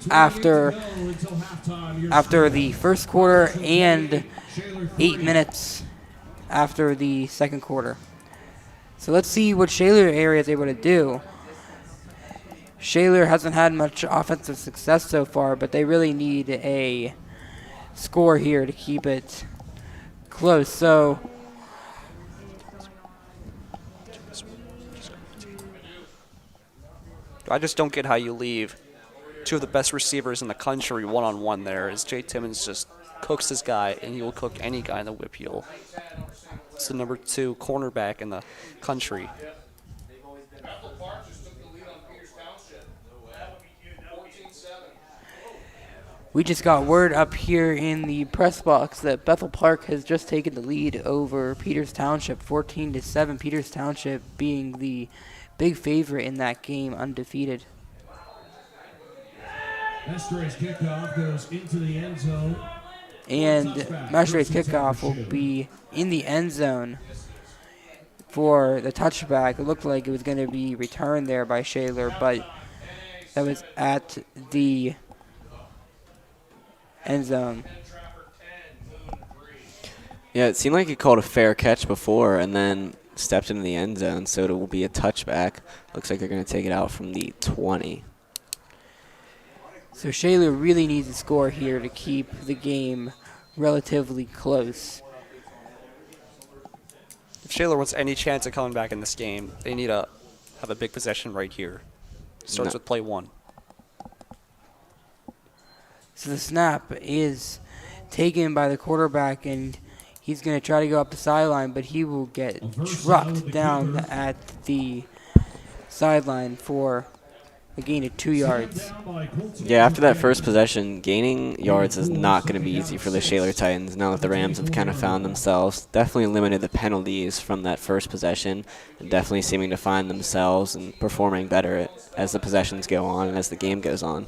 after the first quarter and 8 minutes after the second quarter. So let's see what Shaler area is able to do. Shaler hasn't had much offensive success so far, but they really need a score here to keep it close. So I just don't get how you leave 2 of the best receivers in the country one-on-one there, as Jay Timmons just cooks his guy, and he will cook any guy in the WPIAL. It's the number 2 cornerback in the country. we just got word up here in the press box that Bethel Park has just taken the lead over Peters Township, 14-7. Peters Township being the big favorite in that game, undefeated. Mestre's kickoff goes into the end zone. And Mestre's kickoff will be in the end zone for the touchback. It looked like it was going to be returned there by Shaler, but that was at the end zone. Yeah, it seemed like he called a fair catch before and then stepped into the end zone, so it will be a touchback. Looks like they're going to take it out from the 20. So Shaler really needs to score here to keep the game relatively close. If Shaler wants any chance of coming back in this game, they need to have a big possession right here. Starts with play 1. So the snap is taken by the quarterback, and he's going to try to go up the sideline, but he will get trucked down at the sideline for a gain of 2 yards. Yeah, after that first possession, gaining yards is not going to be easy for the Shaler Titans now that the Rams have kind of found themselves. Definitely limited the penalties from that first possession, and definitely seeming to find themselves and performing better as the possessions go on and as the game goes on.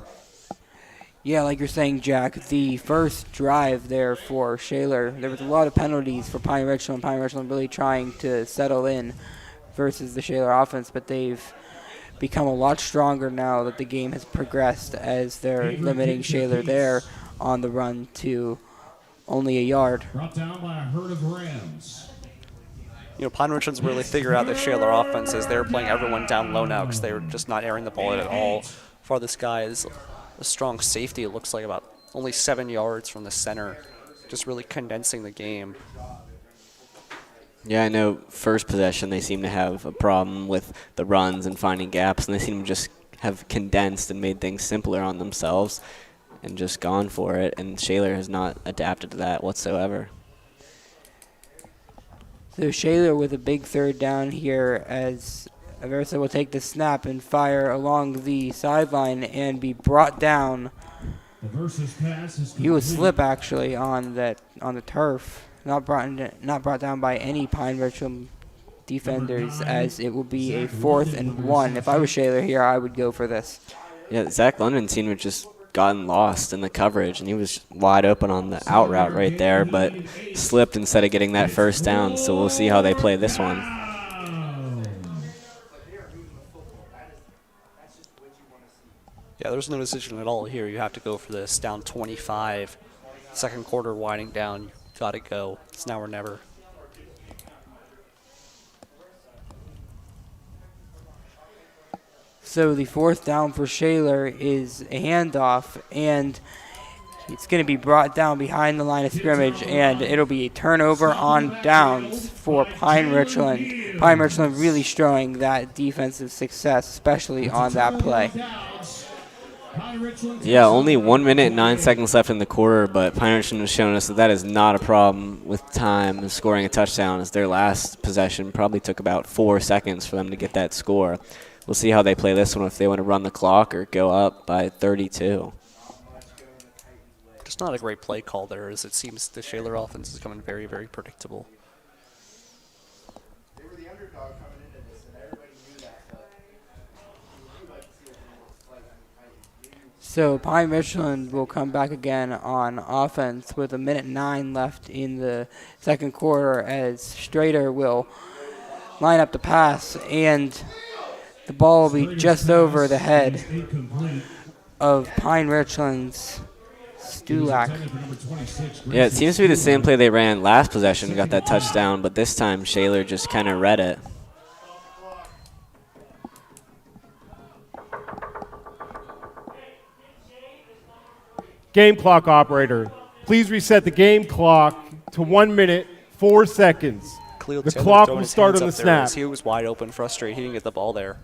Yeah, like you're saying, Jack, the first drive there for Shaler, there was a lot of penalties for Pine-Richland. Pine-Richland really trying to settle in versus the Shaler offense, but they've become a lot stronger now that the game has progressed, as they're limiting Shaler there on the run to only a yard. Brought down by a herd of Rams. You know, Pine-Richland's really figured out the Shaler offense as they're playing everyone down low now because they're just not airing the ball at all. For this guy is a strong safety. It looks like about only 7 yards from the center, just really condensing the game. Yeah, I know first possession they seem to have a problem with the runs and finding gaps, and they seem to just have condensed and made things simpler on themselves and just gone for it, and Shaler has not adapted to that whatsoever. So Shaler with a big third down here, as Aversa will take the snap and fire along the sideline and be brought down. He will slip actually on the turf. Not brought down by any Pine-Richland defenders, as it will be a 4th and 1. If I was Shaler here, I would go for this. Yeah, Zach London seemed to have just gotten lost in the coverage, and he was wide open on the out route right there, but slipped instead of getting that first down, so we'll see how they play this one. Yeah, there's no decision at all here. You have to go for this. Down 25. Second quarter winding down. Got to go. It's now or never. So the fourth down for Shaler is a handoff, and it's going to be brought down behind the line of scrimmage, and it'll be a turnover on downs for Pine-Richland. Pine-Richland really showing that defensive success, especially on that play. Yeah, only 1 minute and 9 seconds left in the quarter, but Pine-Richland has shown us that that is not a problem with time and scoring a touchdown, as their last possession probably took about 4 seconds for them to get that score. We'll see how they play this one, if they want to run the clock or go up by 32. Just not a great play call there, as it seems the Shaler offense is coming very, very predictable. They were the underdog coming into this, and everybody knew that. But you'd like to see what they look like. So Pine-Richland will come back again on offense with 1:09 left in the second quarter, as Strader will line up the pass, and the ball will be just over the head of Pine-Richland's Stulak. Yeah, it seems to be the same play they ran last possession, got that touchdown, but this time Shaler just kind of read it. Game clock operator, please reset the game clock to 1 minute, 4 seconds. Khalil The Taylor clock throwing will his start hands on up the there snap. as he was wide open, frustrated. He didn't get the ball there.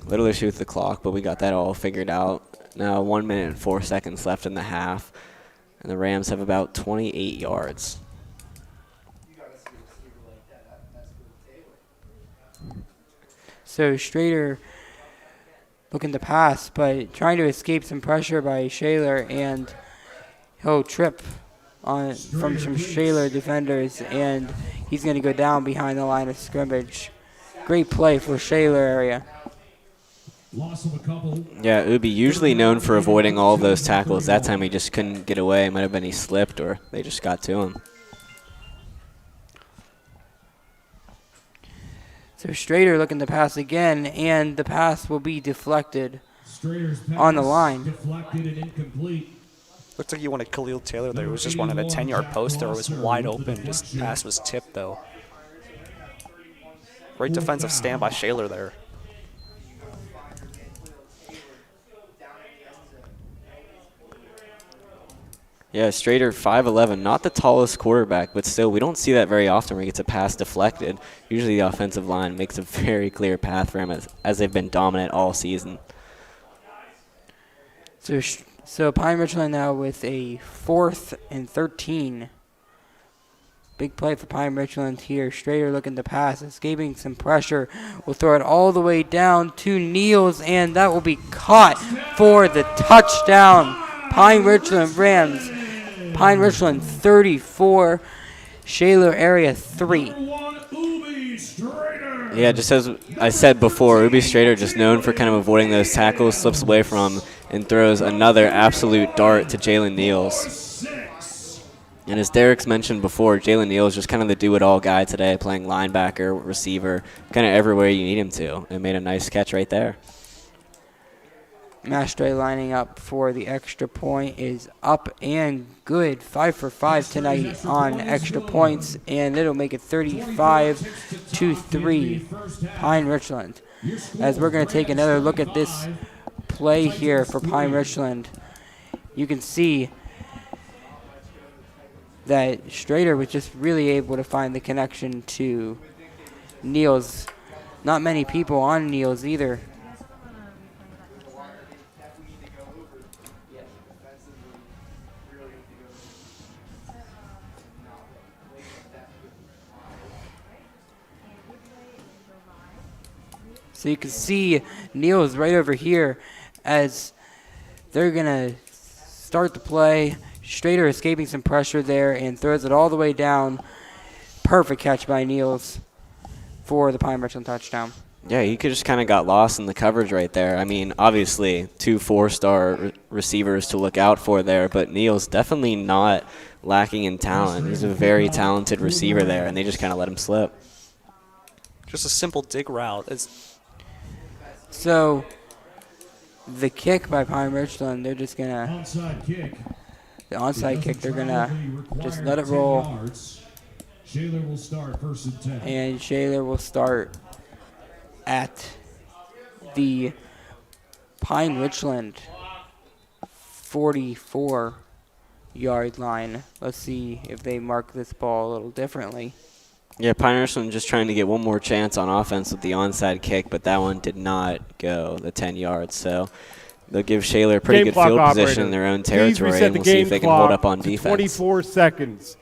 Little issue with the clock, but we got that all figured out. Now 1 minute and 4 seconds left in the half, and the Rams have about 28 yards. So Strader looking to pass, but trying to escape some pressure by Shaler, and he'll trip on from some Shaler defenders, and he's going to go down behind the line of scrimmage. Great play for Shaler area. Loss of a couple. Yeah, Ubi usually known for avoiding all of those tackles. That time he just couldn't get away. It might have been he slipped or they just got to him. So Strader looking to pass again, and the pass will be deflected Strader's pass on the line. deflected and incomplete. Looked like you wanted Khalil Taylor there. It was just one at a 10-yard post there. It was wide open. Just pass was tipped, though. Great defensive stand by Shaler there. Yeah, Strader 5'11", not the tallest quarterback, but still we don't see that very often where he gets a pass deflected. Usually the offensive line makes a very clear path for him as they've been dominant all season. So Pine-Richland now with a 4th and 13. Big play for Pine-Richland here. Strader looking to pass, escaping some pressure. Will throw it all the way down to Niels, and that will be caught for the touchdown. Pine-Richland Rams. Pine-Richland 34, Shaler area 3. Yeah, just as I said before, Ubi Strader just known for kind of avoiding those tackles, slips away from him, and throws another absolute dart to Jalen Niels. And as Derek's mentioned before, Jalen Niels just kind of the do-it-all guy today, playing linebacker, receiver, kind of everywhere you need him to, and made a nice catch right there. Mastre lining up for the extra point is up and good. 5 for 5 tonight on extra points, and it'll make it 35-3 Pine-Richland. As we're going to take another look at this play here for Pine-Richland, you can see that Strader was just really able to find the connection to Niels. Not many people on Niels either. So you can see Niels right over here as they're going to start the play. Strader escaping some pressure there and throws it all the way down. Perfect catch by Niels for the Pine-Richland touchdown. Yeah, he could just kind of got lost in the coverage right there. I mean, obviously, 2 4-star receivers to look out for there, but Niels definitely not lacking in talent. He's a very talented receiver there, and they just kind of let him slip. Just a simple dig route. So the kick by Pine-Richland, they're just gonna Onside kick. the onside kick. They're gonna just let it 10 roll, yards. Shaler will start 1st and 10. and Shaler will start at the Pine-Richland 44-yard line. Let's see if they mark this ball a little differently. Yeah, Pine-Richland just trying to get one more chance on offense with the onside kick, but that one did not go the 10 yards. So they'll give Shaler a pretty Game good clock field operator. position in their own Please territory, reset and the we'll see game if they can clock hold up on to defense. 24 seconds.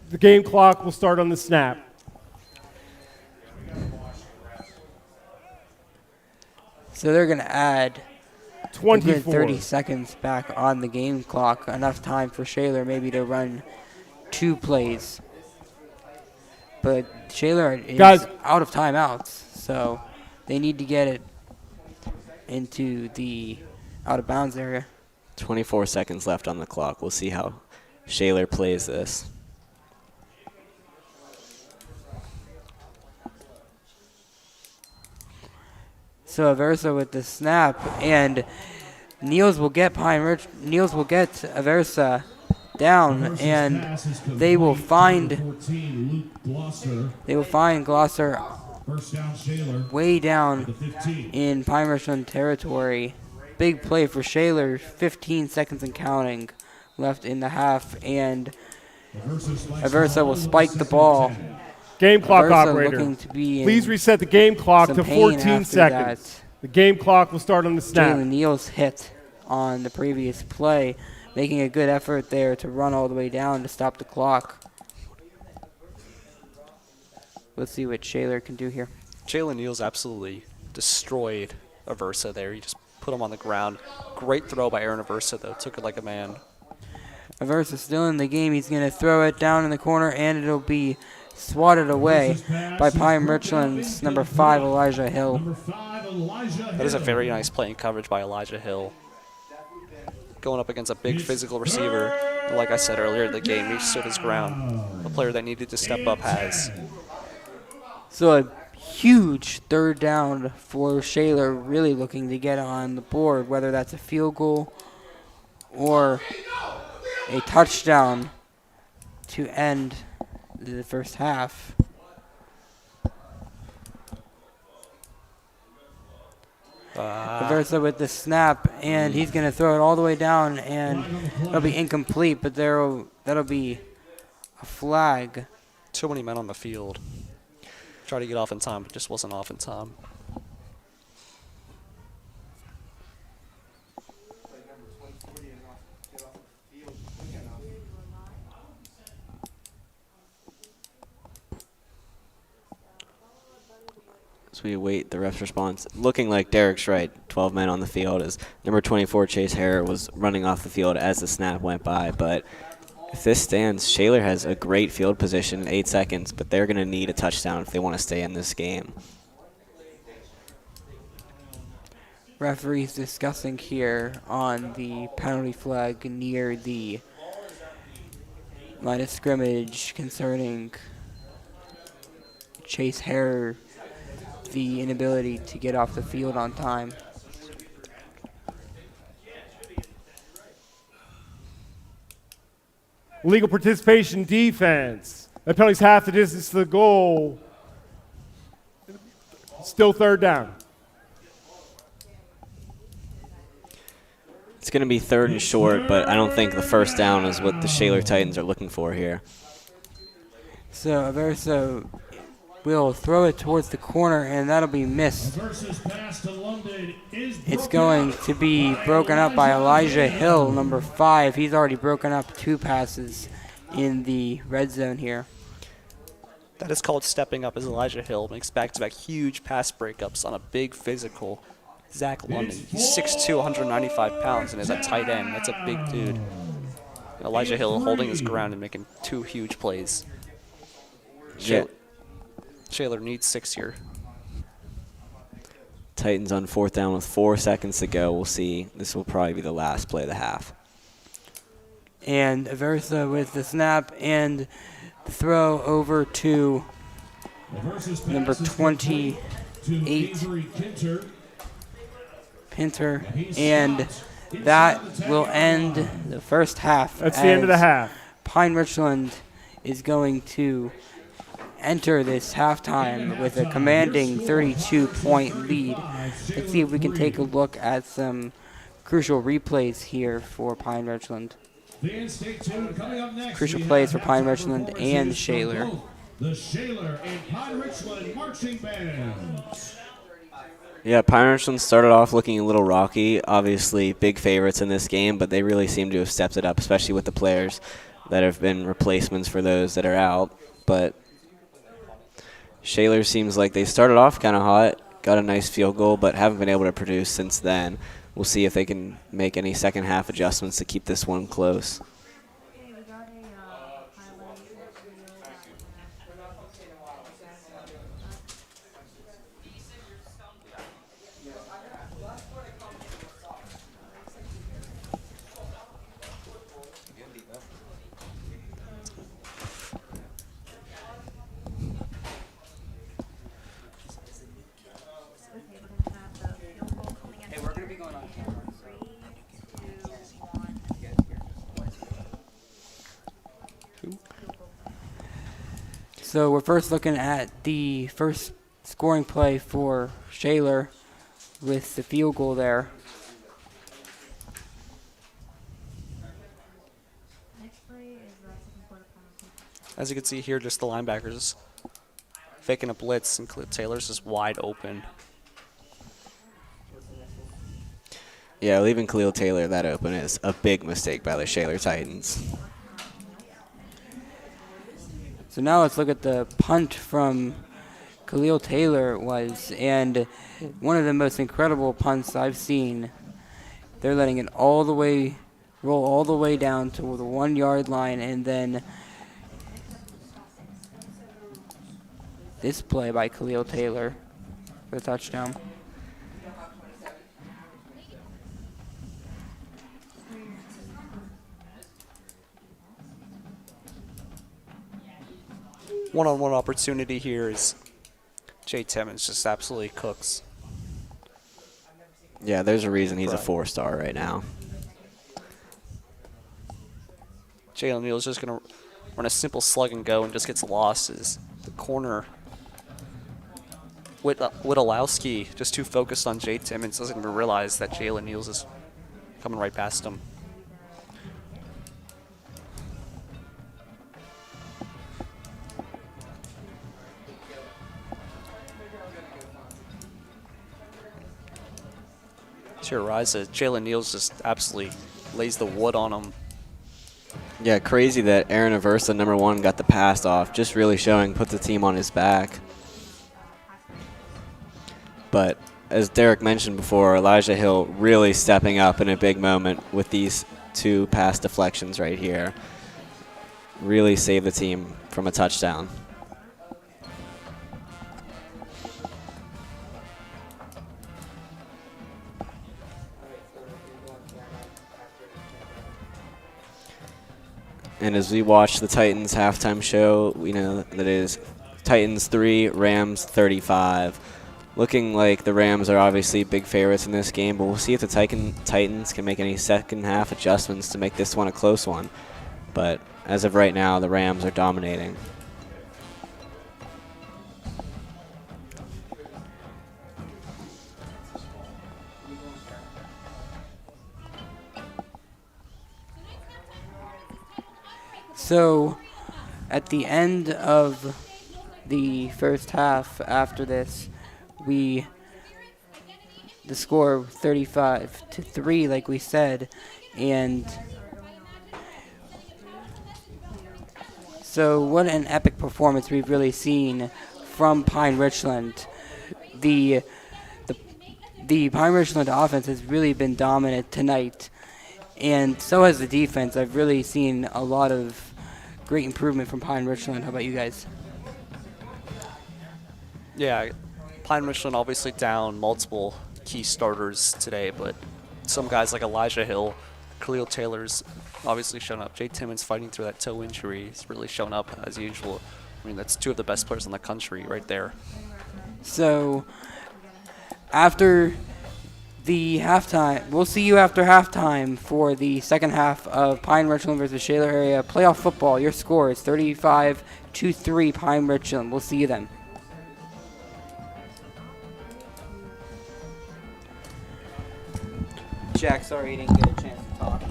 The game clock will start on the snap. So they're going to add a good 24. 30 seconds back on the game clock, enough time for Shaler maybe to run 2 plays. But Shaler is Guys. out of timeouts, so they need to get it into the out of bounds area. 24 seconds left on the clock. We'll see how Shaler plays this. So Aversa with the snap, and Niels will get Aversa down, and they will find Glosser First down, Shaler. way down The 15. in Pine-Richland territory. Big play for Shaler, 15 seconds and counting left in the half, and Aversa will spike the ball. Game clock Aversa operator. looking to be in Please reset the game clock some to pain 14 after seconds. that. The game clock will start on the snap. Jalen Niels hit on the previous play, making a good effort there to run all the way down to stop the clock. Let's see what Shaler can do here. Jalen Niels absolutely destroyed Aversa there. He just put him on the ground. Great throw by Aaron Aversa, though. Took it like a man. Aversa still in the game. He's going to throw it down in the corner, and it'll be swatted away by Pine-Richland's number 5, Elijah Hill. Number 5, Elijah That is a Hill. very nice play and coverage by Elijah Hill. Going up against a big physical receiver. And like I said earlier in the game, he stood his ground. A player that needed to step up has. So a huge 3rd down for Shaler, really looking to get on the board, whether that's a field goal or a touchdown to end the first half. Aversa with the snap, and he's going to throw it all the way down, and it'll be incomplete, but that'll be a flag. Too many men on the field. Tried to get off in time, but just wasn't off in time. So we await the ref's response. Looking like Derek's right, 12 men on the field as number 24, Chase Harrer, was running off the field as the snap went by. But if this stands, Shaler has a great field position in 8 seconds, but they're going to need a touchdown if they want to stay in this game. Referees discussing here on the penalty flag near the line of scrimmage concerning Chase Harrer, the inability to get off the field on time. Legal participation defense. That penalty's half the distance to the goal. Still 3rd down. It's going to be 3rd and short, but I don't think the first down is what the Shaler Titans are looking for here. So Aversa will throw it towards the corner, and that'll be missed. Aversa's pass to London is It's broken going up to be broken up by Elijah Hill, number 5. He's already broken up 2 passes in the red zone here. That is called stepping up as Elijah Hill makes back-to-back huge pass breakups on a big physical Zach London. He's 6'2", 195 pounds, and is a tight end. That's a big dude. Elijah Hill holding his ground and making 2 huge plays. Shaler needs 6 here. Titans on 4th down with 4 seconds to go. We'll see. This will probably be the last play of the half. And Aversa with the snap and the throw over to The versus pass number is complete 28, to Avery Kinter. Pinter, He's and stopped inside that the will 10-yard end line. the first half. That's the end of the as half. Pine-Richland is going to enter this halftime with a commanding 32-point lead. Let's see if we can take a look at some crucial replays here for Pine-Richland. Fans, stay tuned. Coming up next, Crucial we plays have for Pine-Richland halftime and performances from Shaler. both the Shaler and Pine-Richland marching bands. Yeah, Pine-Richland started off looking a little rocky. Obviously, big favorites in this game, but they really seem to have stepped it up, especially with the players that have been replacements for those that are out. But Shaler seems like they started off kind of hot, got a nice field goal, but haven't been able to produce since then. We'll see if they can make any second half adjustments to keep this one close. Okay, we got a highlight video that okay, we're gonna have the field goal coming in. Hey, we're gonna be going on camera. 3, 2, 1. So we're first looking at the first scoring play for Shaler with the field goal there. Next play is the second quarter penalty. As you can see here, just the linebackers faking a blitz, and Taylor's just wide open. Yeah, leaving Khalil Taylor that open is a big mistake by the Shaler Titans. So now let's look at the punt from Khalil Taylor and one of the most incredible punts I've seen. They're letting it roll all the way down to the 1 yard line, and then this play by Khalil Taylor for the touchdown. One-on-one opportunity here is Jay Timmons just absolutely cooks. Yeah, there's a reason he's a Right. 4-star right now. Jalen Neal's just going to run a simple slug and go and just gets lost as the corner. Whittlowski, just too focused on Jay Timmons, doesn't even realize that Jalen Neal's is coming right past him. Sure, Riza, Jalen Neal's just absolutely lays the wood on him. Yeah, crazy that Aaron Aversa, number 1, got the pass off. Just really showing, put the team on his back. But as Derek mentioned before, Elijah Hill really stepping up in a big moment with these 2 pass deflections right here. Really saved the team from a touchdown. And as we watch the Titans halftime show, we know that is Titans 3, Rams 35. Looking like the Rams are obviously big favorites in this game, but we'll see if the Titans can make any second half adjustments to make this one a close one. But as of right now, the Rams are dominating. So at the end of the first half after this, the score 35-3 like we said, and so what an epic performance we've really seen from Pine-Richland. The Pine-Richland offense has really been dominant tonight, and so has the defense. I've really seen a lot of great improvement from Pine-Richland. How about you guys? Yeah, Pine-Richland obviously down multiple key starters today, but some guys like Elijah Hill, Khalil Taylor's obviously shown up. Jay Timmons fighting through that toe injury. He's really shown up as usual. I mean, that's two of the best players in the country right there. So after the halftime, we'll see you after halftime for the second half of Pine-Richland versus Shaler area playoff football. Your score is 35-3 Pine-Richland. We'll see you then. Jack, sorry you didn't get a chance to talk.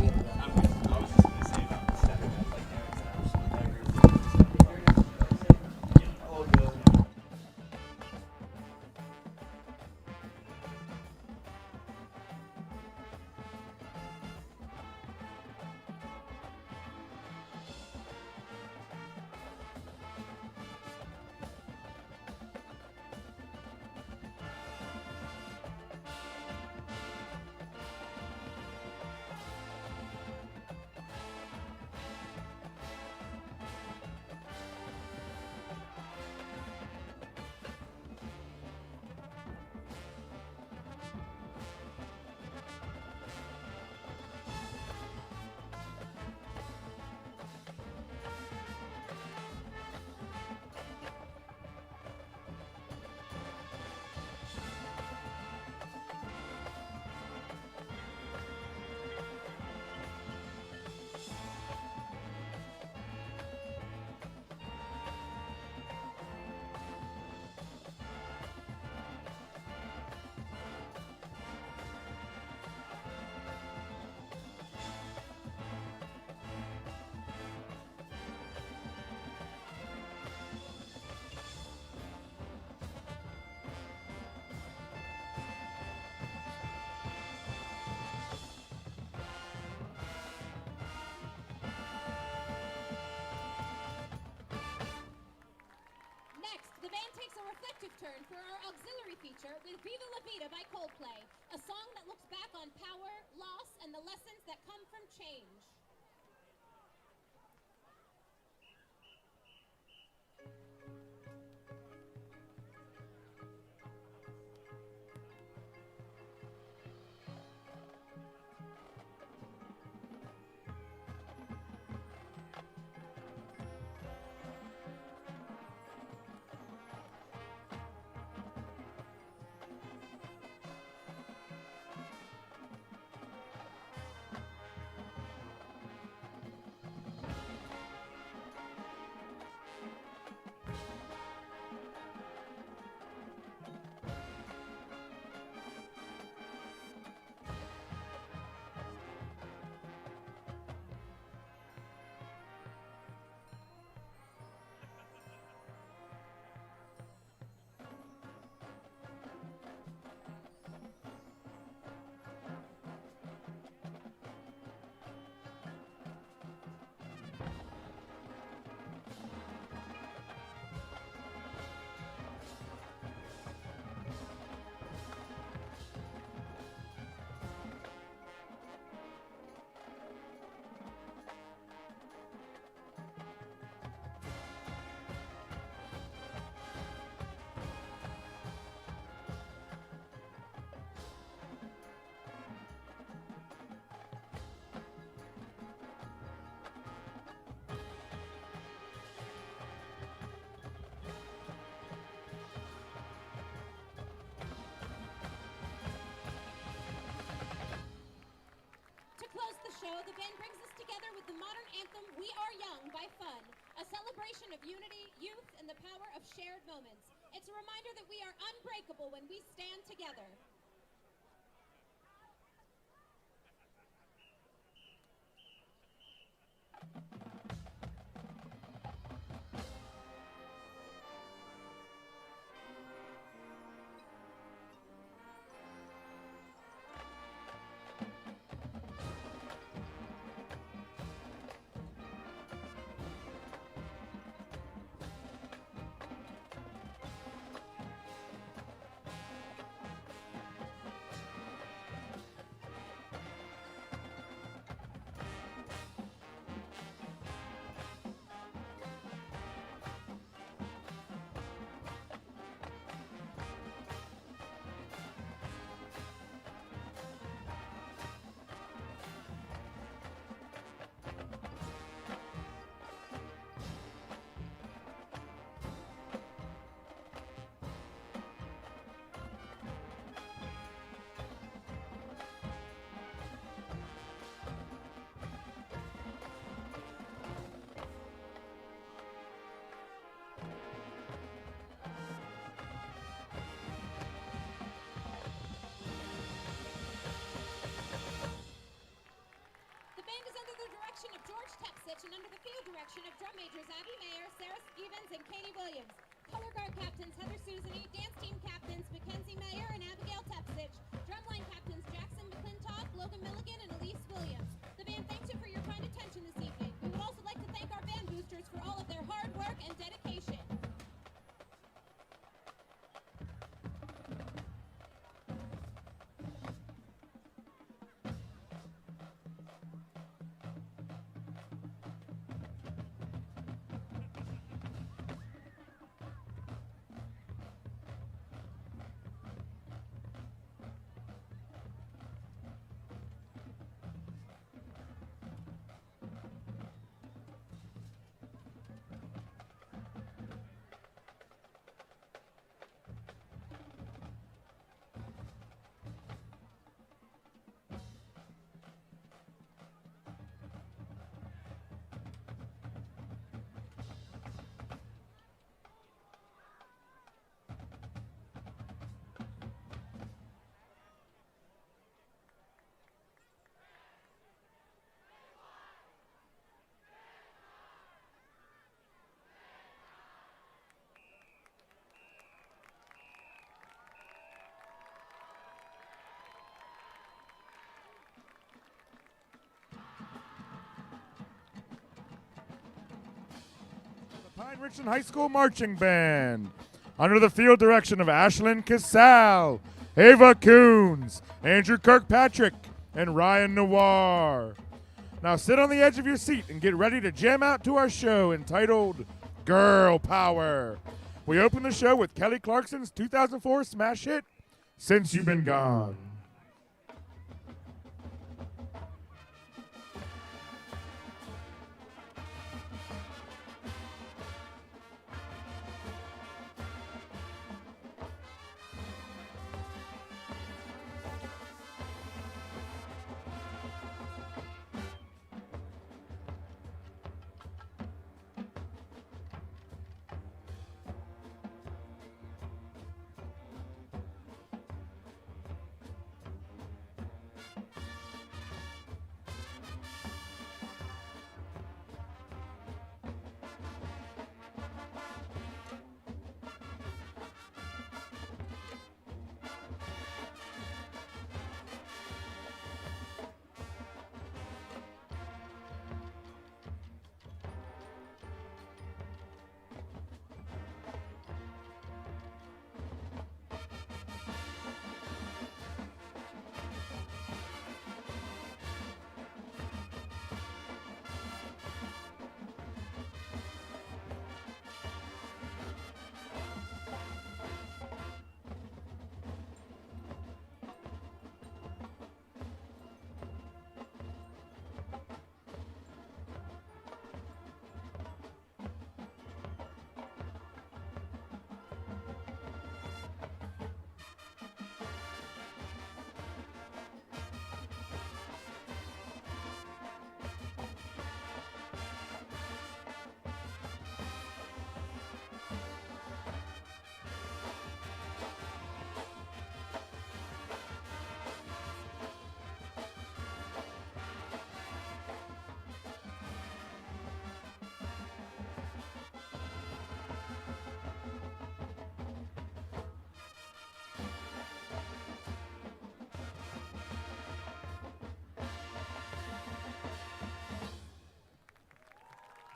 The band takes a reflective turn for our auxiliary feature with Viva La Vida by Coldplay, a song that looks back on power, loss, and the lessons that come from change. The band brings us together with the modern anthem, We Are Young by Fun, a celebration of unity, youth, and the power of shared moments. It's a reminder that we are unbreakable when we stand together. Tepsich and under the field direction of drum majors Abby Mayer, Sarah Stevens, and Katie Williams. Color guard captains Heather Susany, dance team captains Mackenzie Mayer and Abigail Tepsich. Drumline captains Jackson McClintock, Logan Milligan, and Elise Williams. The band thanks you for your kind attention this evening. We would also like to thank our band boosters for all of their hard work and dedication. Pine-Richland High School Marching Band, under the field direction of Ashlyn Casal, Ava Coons, Andrew Kirkpatrick, and Ryan Noir. Now sit on the edge of your seat and get ready to jam out to our show entitled Girl Power. We open the show with Kelly Clarkson's 2004 smash hit, Since You've Been Gone.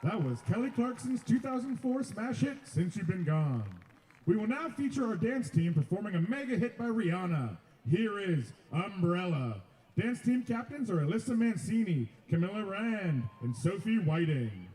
That was Kelly Clarkson's 2004 smash hit, Since You've Been Gone. We will now feature our dance team performing a mega hit by Rihanna. Here is Umbrella. Dance team captains are Alyssa Mancini, Camilla Rand, and Sophie Whiting.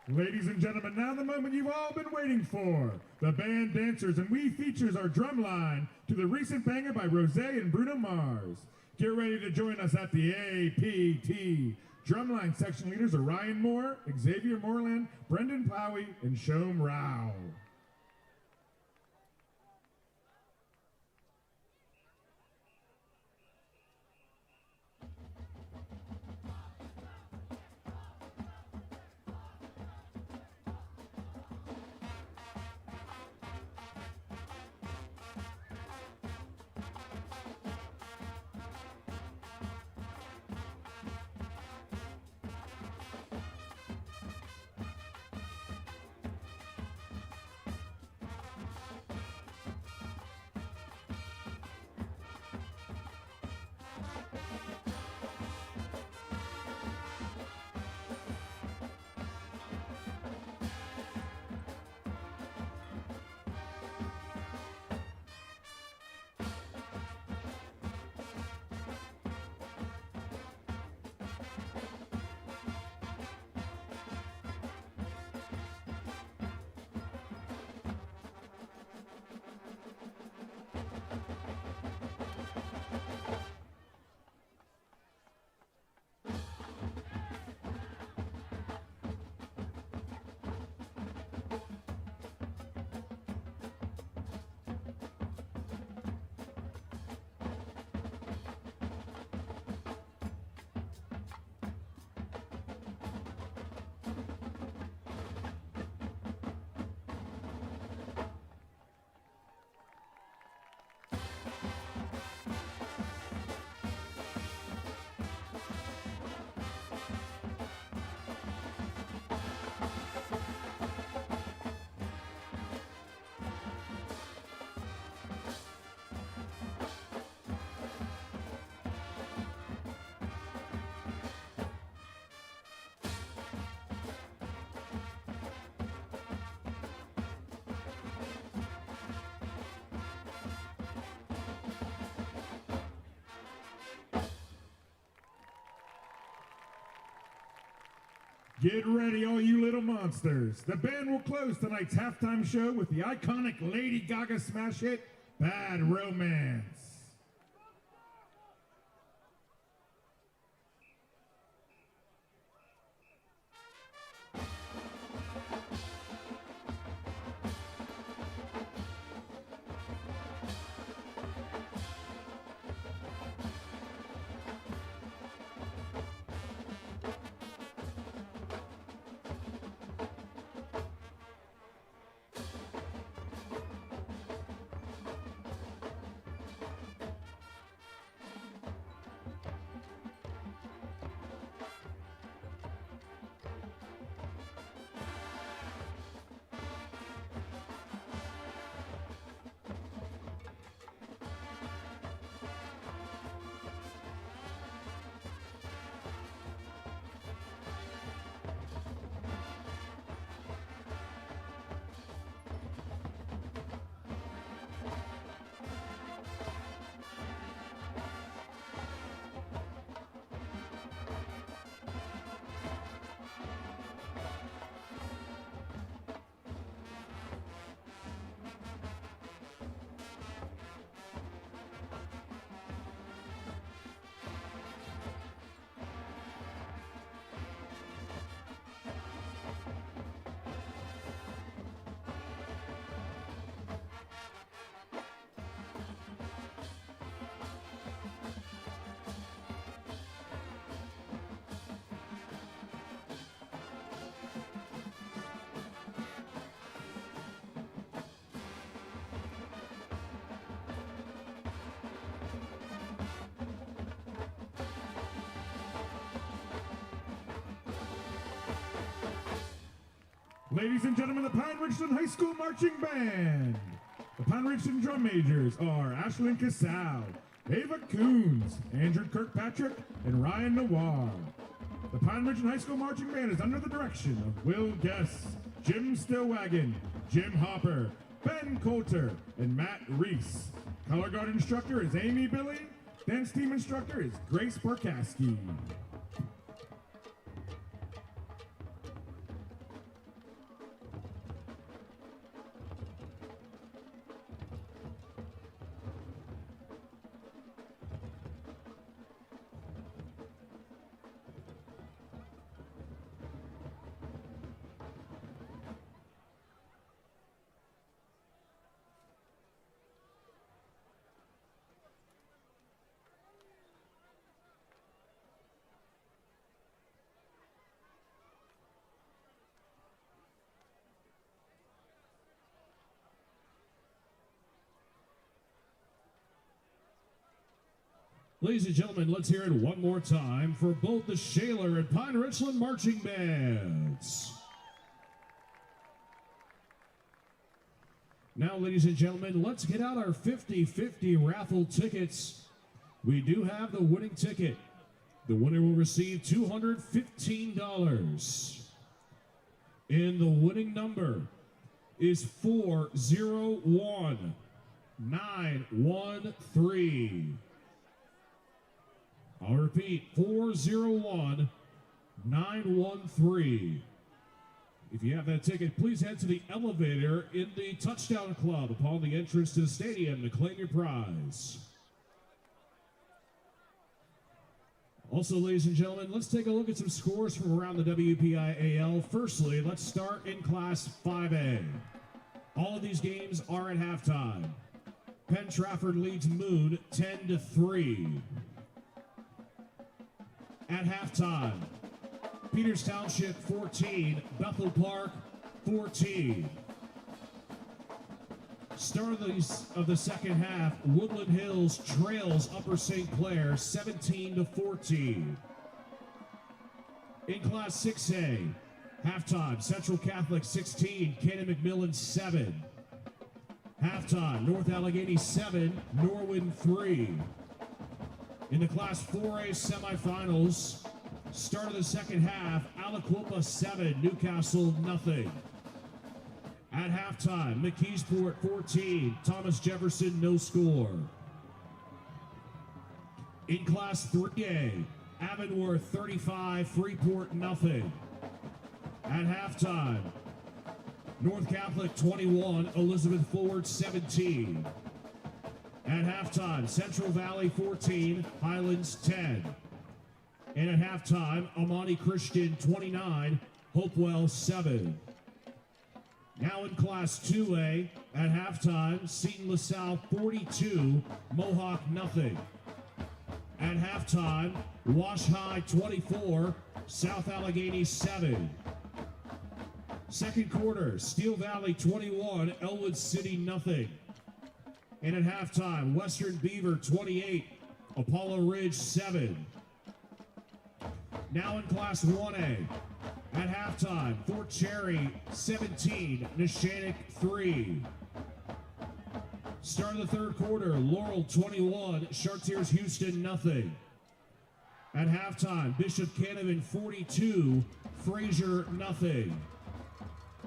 Ladies and gentlemen, now the moment you've all been waiting for. The band dancers and we features our drum line to the recent banger by Rose and Bruno Mars. Get ready to join us at the APT. Drumline section leaders are Ryan Moore, Xavier Moreland, Brendan Plowie, and Shom Rao. Get ready, all you little monsters. The band will close tonight's halftime show with the iconic Lady Gaga smash hit, Bad Romance. Ladies and gentlemen, the Pine-Richland High School Marching Band. The Pine-Richland drum majors are Ashlyn Casal, Ava Coons, Andrew Kirkpatrick, and Ryan Noir. The Pine-Richland High School Marching Band is under the direction of Will Guess, Jim Stillwagon, Jim Hopper, Ben Coulter, and Matt Reese. Color guard instructor is Amy Billy. Dance team instructor is Grace Barkaski. Ladies and gentlemen, let's hear it one more time for both the Shaler and Pine-Richland marching bands. Now, ladies and gentlemen, let's get out our 50-50 raffle tickets. We do have the winning ticket. The winner will receive $215. And the winning number is 401913. I'll repeat, 401913. If you have that ticket, please head to the elevator in the Touchdown Club upon the entrance to the stadium to claim your prize. Also, ladies and gentlemen, let's take a look at some scores from around the WPIAL. Firstly, let's start in Class 5A. All of these games are at halftime. Penn Trafford leads Moon 10-3. At halftime, Peters Township 14, Bethel Park 14. Start of the second half, Woodland Hills trails Upper St. Clair 17-14. In Class 6A, halftime, Central Catholic 16, Canaan McMillan 7. Halftime, North Allegheny 7, Norwin 3. In the Class 4A semifinals, start of the second half, Aliquippa 7, Newcastle nothing. At halftime, McKeesport 14, Thomas Jefferson no score. In Class 3A, Avonworth 35, Freeport nothing. At halftime, North Catholic 21, Elizabeth Ford 17. At halftime, Central Valley 14, Highlands 10. And at halftime, Amani Christian 29, Hopewell 7. Now in Class 2A, at halftime, Seton LaSalle 42, Mohawk nothing. At halftime, Wash High 24, South Allegheny 7. Second quarter, Steel Valley 21, Elwood City nothing. And at halftime, Western Beaver 28, Apollo Ridge 7. Now in Class 1A, at halftime, Fort Cherry 17, Neshannock 3. Start of the third quarter, Laurel 21, Chartiers Houston nothing. At halftime, Bishop Canavan 42, Fraser nothing.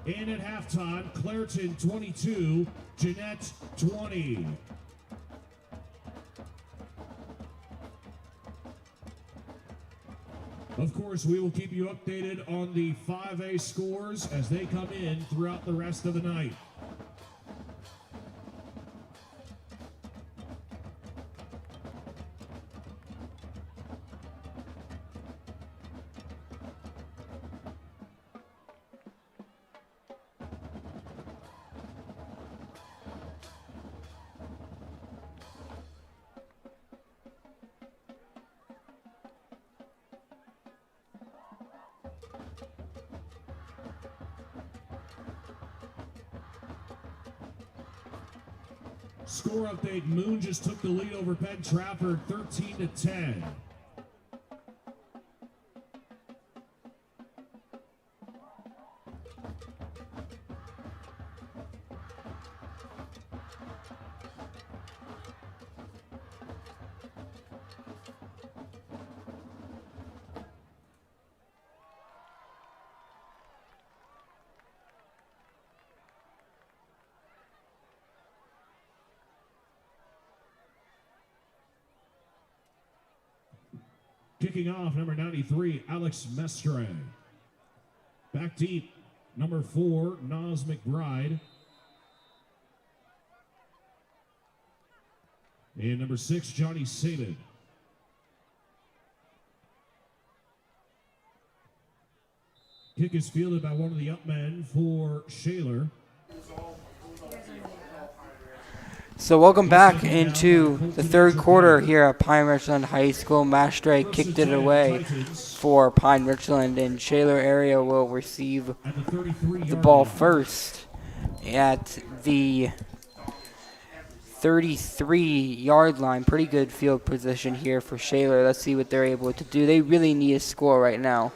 And at halftime, Clareton 22, Jeanette 20. Of course, we will keep you updated on the 5A scores as they come in throughout the rest of the night. Score update, Moon just took the lead over Penn Trafford 13-10. Kicking off, number 93, Alex Mestre. Back deep, number 4, Nas McBride. And number 6, Johnny Saban. Kick is fielded by one of the upmen for Shaler. So welcome back into the third quarter here at Pine-Richland High School. Mastre kicked it away for Pine-Richland, and Shaler area will receive the ball first at the 33-yard line. Pretty good field position here for Shaler. Let's see what they're able to do. They really need a score right now.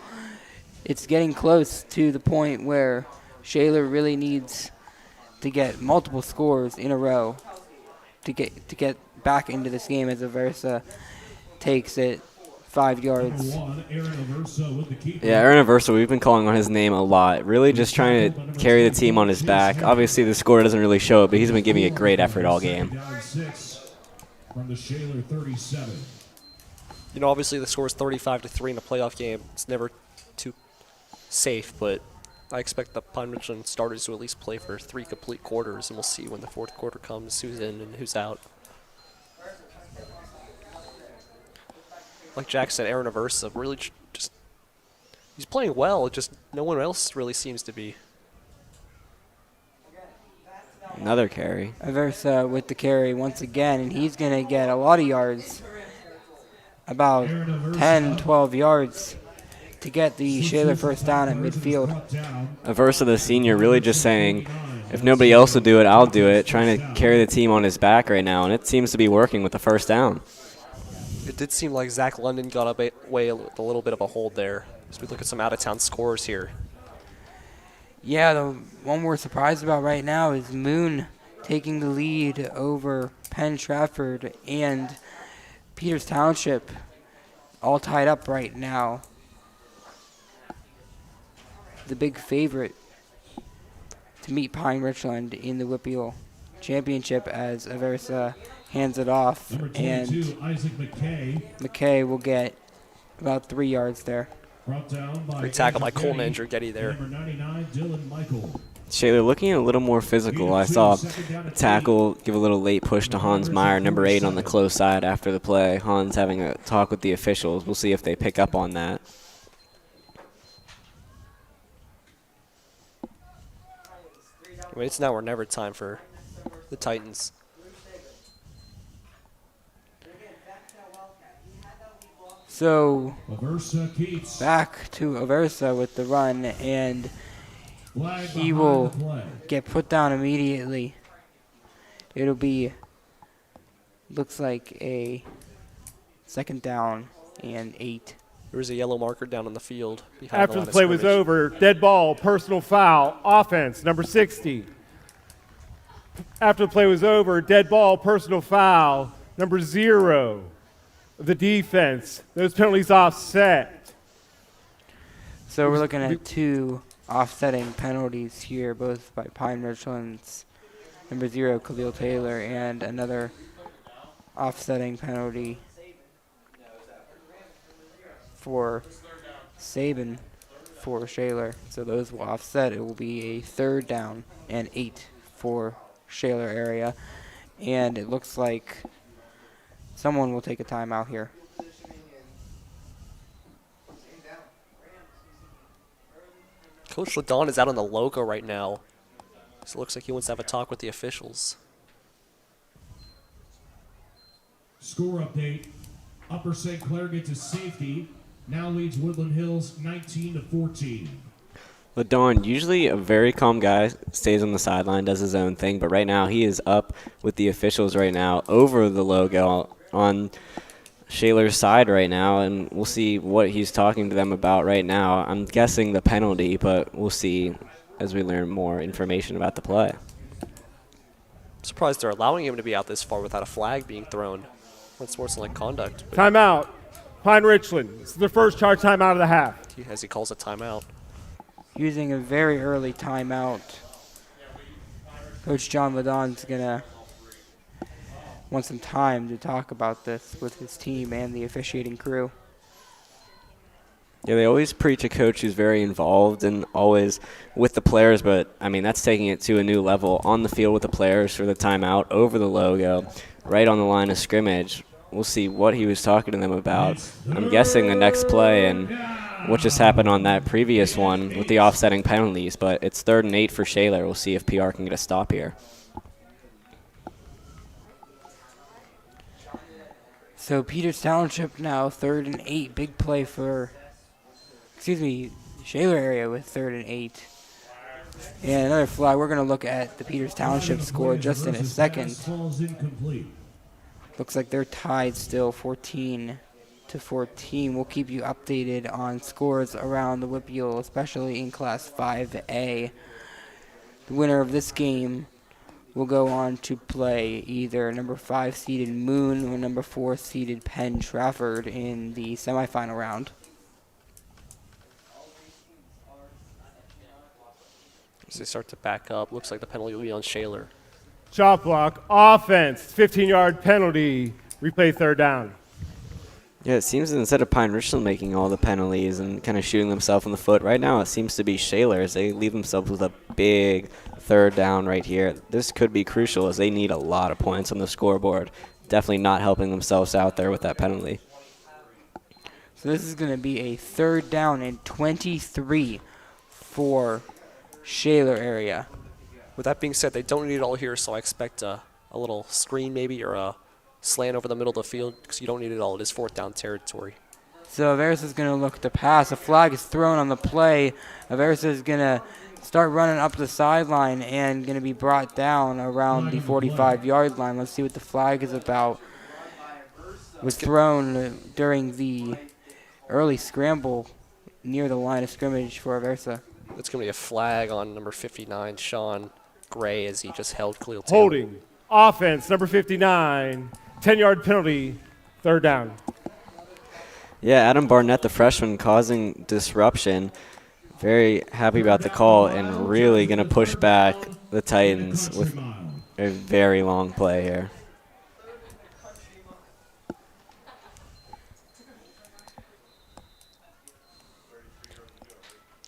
It's getting close to the point where Shaler really needs to get multiple scores in a row to get back into this game as Aversa takes it 5 yards. Yeah, Aaron Aversa, we've been calling on his name a lot. Really just trying to carry the team on his back. Obviously, the score doesn't really show it, but he's been giving a great effort all game. From the Shaler 37. You know, obviously the score is 35-3 in a playoff game. It's never too safe, but I expect the Pine-Richland starters to at least play for 3 complete quarters, and we'll see when the fourth quarter comes who's in and who's out. Like Jack said, Aaron Aversa really just he's playing well. Just no one else really seems to be. Another carry. Aversa with the carry once again, and he's going to get a lot of yards, about 10, 12 yards to get the Shaler first down at midfield. Aversa, the senior, really just saying, if nobody else will do it, I'll do it, trying to carry the team on his back right now, and it seems to be working with the first down. It did seem like Zach London got away with a little bit of a hold there. As we look at some out-of-town scores here. Yeah, the one we're surprised about right now is Moon taking the lead over Penn Trafford and Peters Township, all tied up right now. The big favorite to meet Pine-Richland in the WPIAL Championship as Aversa hands it off, and McKay will get about 3 yards there. Great tackle by Colton Andrew-Getty there. Shaler looking a little more physical. I saw a tackle give a little late push to Hans Meyer, number 8 on the close side after the play. Hans having a talk with the officials. We'll see if they pick up on that. I mean, it's now or never time for the Titans. So back to Aversa with the run, and he will get put down immediately. It'll be, looks like a second down and 8. There was a yellow marker down on the field. After the play was over, dead ball, personal foul, offense, number 60. After the play was over, dead ball, personal foul, number 0 of the defense. Those penalties offset. So we're looking at 2 offsetting penalties here, both by Pine-Richland's number 0, Khalil Taylor, and another offsetting penalty for Saban for Shaler. So those will offset. It will be a 3rd down and 8 for Shaler area. And it looks like someone will take a timeout here. Coach Ladon is out on the logo right now. So it looks like he wants to have a talk with the officials. Score update. Upper St. Clair gets a safety. Now leads Woodland Hills 19-14. Ladon, usually a very calm guy, stays on the sideline, does his own thing, but right now he is up with the officials right now over the logo on Shaler's side right now, and we'll see what he's talking to them about right now. I'm guessing the penalty, but we'll see as we learn more information about the play. I'm surprised they're allowing him to be out this far without a flag being thrown. That's sportsmanlike conduct. Timeout. Pine-Richland. This is their first charge timeout of the half. As he calls a timeout. Using a very early timeout. Coach John Ladon's going to want some time to talk about this with his team and the officiating crew. Yeah, they always preach a coach who's very involved and always with the players, but, I mean, that's taking it to a new level on the field with the players for the timeout, over the logo, right on the line of scrimmage. We'll see what he was talking to them about. I'm guessing the next play and what just happened on that previous one with the offsetting penalties, but it's 3rd and 8 for Shaler. We'll see if PR can get a stop here. So Peters Township now 3rd and 8. Big play for, Shaler area with 3rd and 8. And another flag. We're going to look at the Peters Township score just in a second. Falls incomplete. Looks like they're tied still, 14-14. We'll keep you updated on scores around the WPIAL, especially in Class 5A. The winner of this game will go on to play either number 5 seeded Moon or number 4 seeded Penn Trafford in the semifinal round. As they start to back up, looks like the penalty will be on Shaler. Shot block, offense, 15-yard penalty. Replay third down. Yeah, it seems that instead of Pine-Richland making all the penalties and kind of shooting themselves in the foot, right now it seems to be Shaler as they leave themselves with a big third down right here. This could be crucial as they need a lot of points on the scoreboard. Definitely not helping themselves out there with that penalty. So this is going to be a third down and 23 for Shaler area. With that being said, they don't need it all here, so I expect a little screen maybe or a slant over the middle of the field because you don't need it all. It is fourth down territory. So Aversa is going to look to pass. A flag is thrown on the play. Aversa is going to start running up the sideline and going to be brought down around the 45-yard line. Let's see what the flag is about. Was thrown during the early scramble near the line of scrimmage for Aversa. It's going to be a flag on number 59, Sean Gray, as he just held Khalil Taylor. Holding, offense, number 59, 10-yard penalty, third down. Yeah, Adam Barnett, the freshman, causing disruption. Very happy about the call and really going to push back the Titans with a very long play here.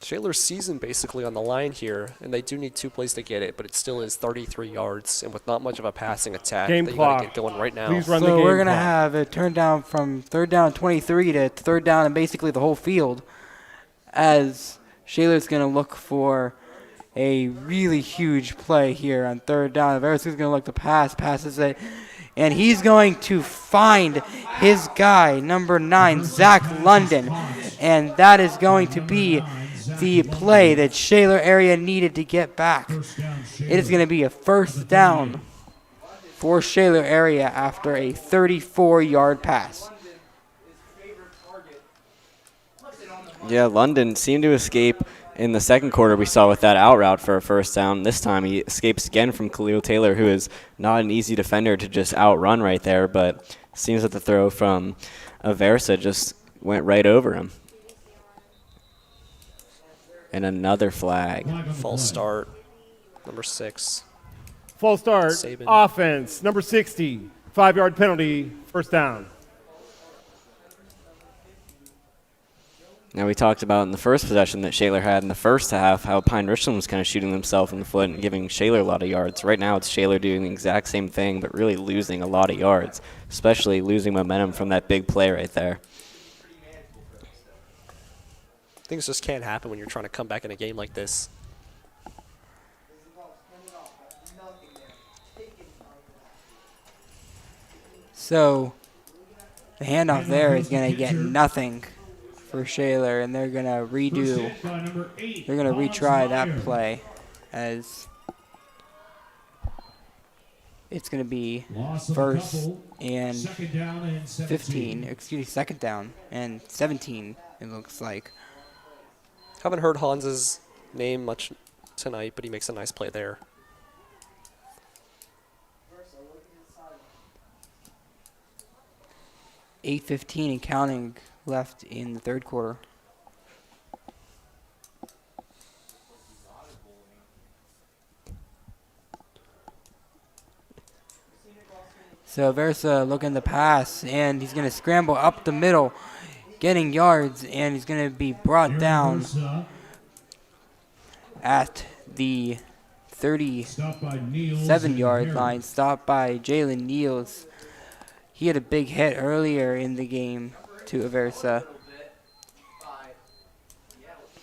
Shaler's season basically on the line here, and they do need 2 plays to get it, but it still is 33 yards, and with not much of a passing attack, Game they clock. got to get going right now. Please run the So game we're going to clock. have it turned down from third down 23 to third down and basically the whole field, as Shaler's going to look for a really huge play here on third down. Aversa is going to look to passes it, and he's going to find his guy, number 9, Zach London, and that is going to be the play that Shaler area needed to get back. It is going to be a first down for Shaler area after a 34-yard pass. Yeah, London seemed to escape in the second quarter. We saw with that out route for a first down. This time he escapes again from Khalil Taylor, who is not an easy defender to just outrun right there, but seems that the throw from Aversa just went right over him. And another flag. False start, number 6. False start, Saban. offense, number 60, 5-yard penalty, first down. Now, we talked about in the first possession that Shaler had in the first half how Pine-Richland was kind of shooting themselves in the foot and giving Shaler a lot of yards. Right now, it's Shaler doing the exact same thing, but really losing a lot of yards, especially losing momentum from that big play right there. Things just can't happen when you're trying to come back in a game like this. So the handoff there is going to get nothing for Shaler, and they're going to redo. They're going to retry that play as it's going to be first and 15. Excuse me, second down and 17. It looks like. Haven't heard Hans's name much tonight, but he makes a nice play there. .8:15 and counting left in the third quarter. So Versa looking to pass, and he's going to scramble up the middle, getting yards, and he's going to be brought down at the 37-yard line, stopped by Jalen Niels. He had a big hit earlier in the game to Aversa.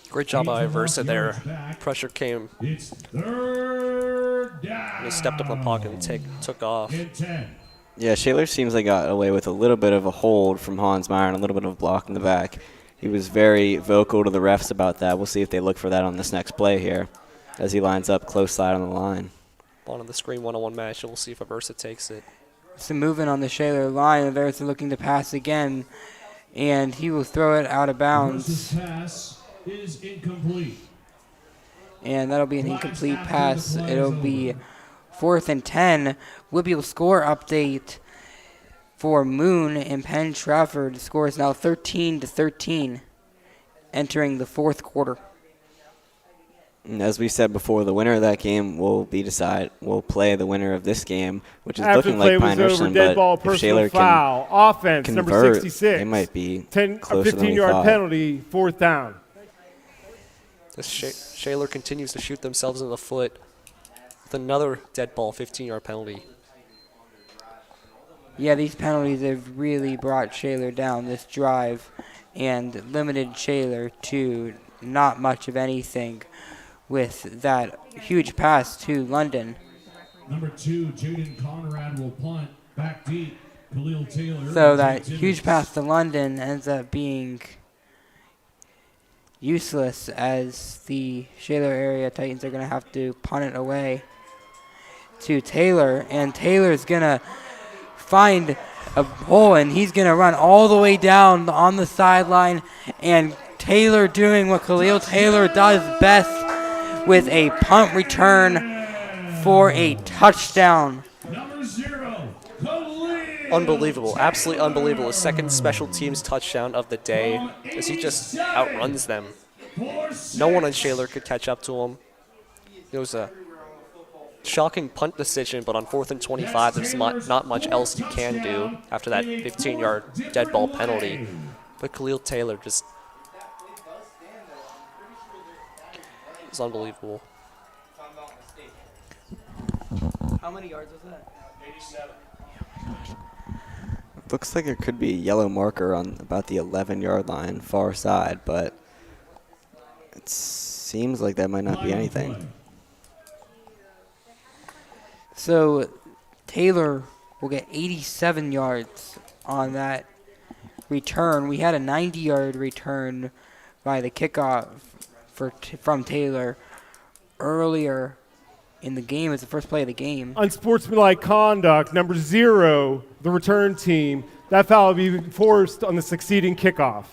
Great job by Versa there. Pressure came. It's third down. And he stepped up in the pocket and took off. Yeah, Shaler seems like got away with a little bit of a hold from Hans Meyer and a little bit of a block in the back. He was very vocal to the refs about that. We'll see if they look for that on this next play here. as he lines up close side on the line. Ball on the screen, one-on-one match, and we'll see if Aversa takes it. Some movement on the Shaler line. Aversa looking to pass again, and he will throw it out of bounds. Versus pass is incomplete. And that'll be an Flags incomplete after pass. the play It'll is be over. 4th and 10. WPIAL score update for Moon and Penn Trafford. The score is now 13-13, entering the 4th quarter. And as we said before, the winner of that game will play the winner of this game, which is After looking the play like was over, Pine-Richland. dead But ball, if personal Shaler can foul, offense, number convert, 66. they might be 10, a closer than we 15-yard thought. penalty, 4th down. The Shaler continues to shoot themselves in the foot with another dead ball 15-yard penalty. Yeah, these penalties have really brought Shaler down this drive and limited Shaler to not much of anything with that huge pass to London. Number 2, Jaden Conrad will punt back deep. Khalil Taylor. So that takes huge it. pass to London ends up being useless as the Shaler area Titans are going to have to punt it away to Taylor. And Taylor's going to find a hole, and he's going to run all the way down on the sideline. And Taylor doing what Khalil Taylor does best with a punt return for a touchdown. Number 0, Khalil. Unbelievable, absolutely unbelievable. His second special teams touchdown of the day as he just outruns them. No one on Shaler could catch up to him. It was a shocking punt decision, but on 4th and 25, there's not much else you can do after that 15-yard dead ball penalty. But Khalil Taylor just was unbelievable. How many yards was that? Looks like there could be a yellow marker on about the 11-yard line, far side, but it seems like that might not be anything. So Taylor will get 87 yards on that return. We had a 90-yard return by the kickoff from Taylor earlier in the game. It's the first play of the game. Unsportsmanlike conduct, number 0, the return team. That foul will be forced on the succeeding kickoff.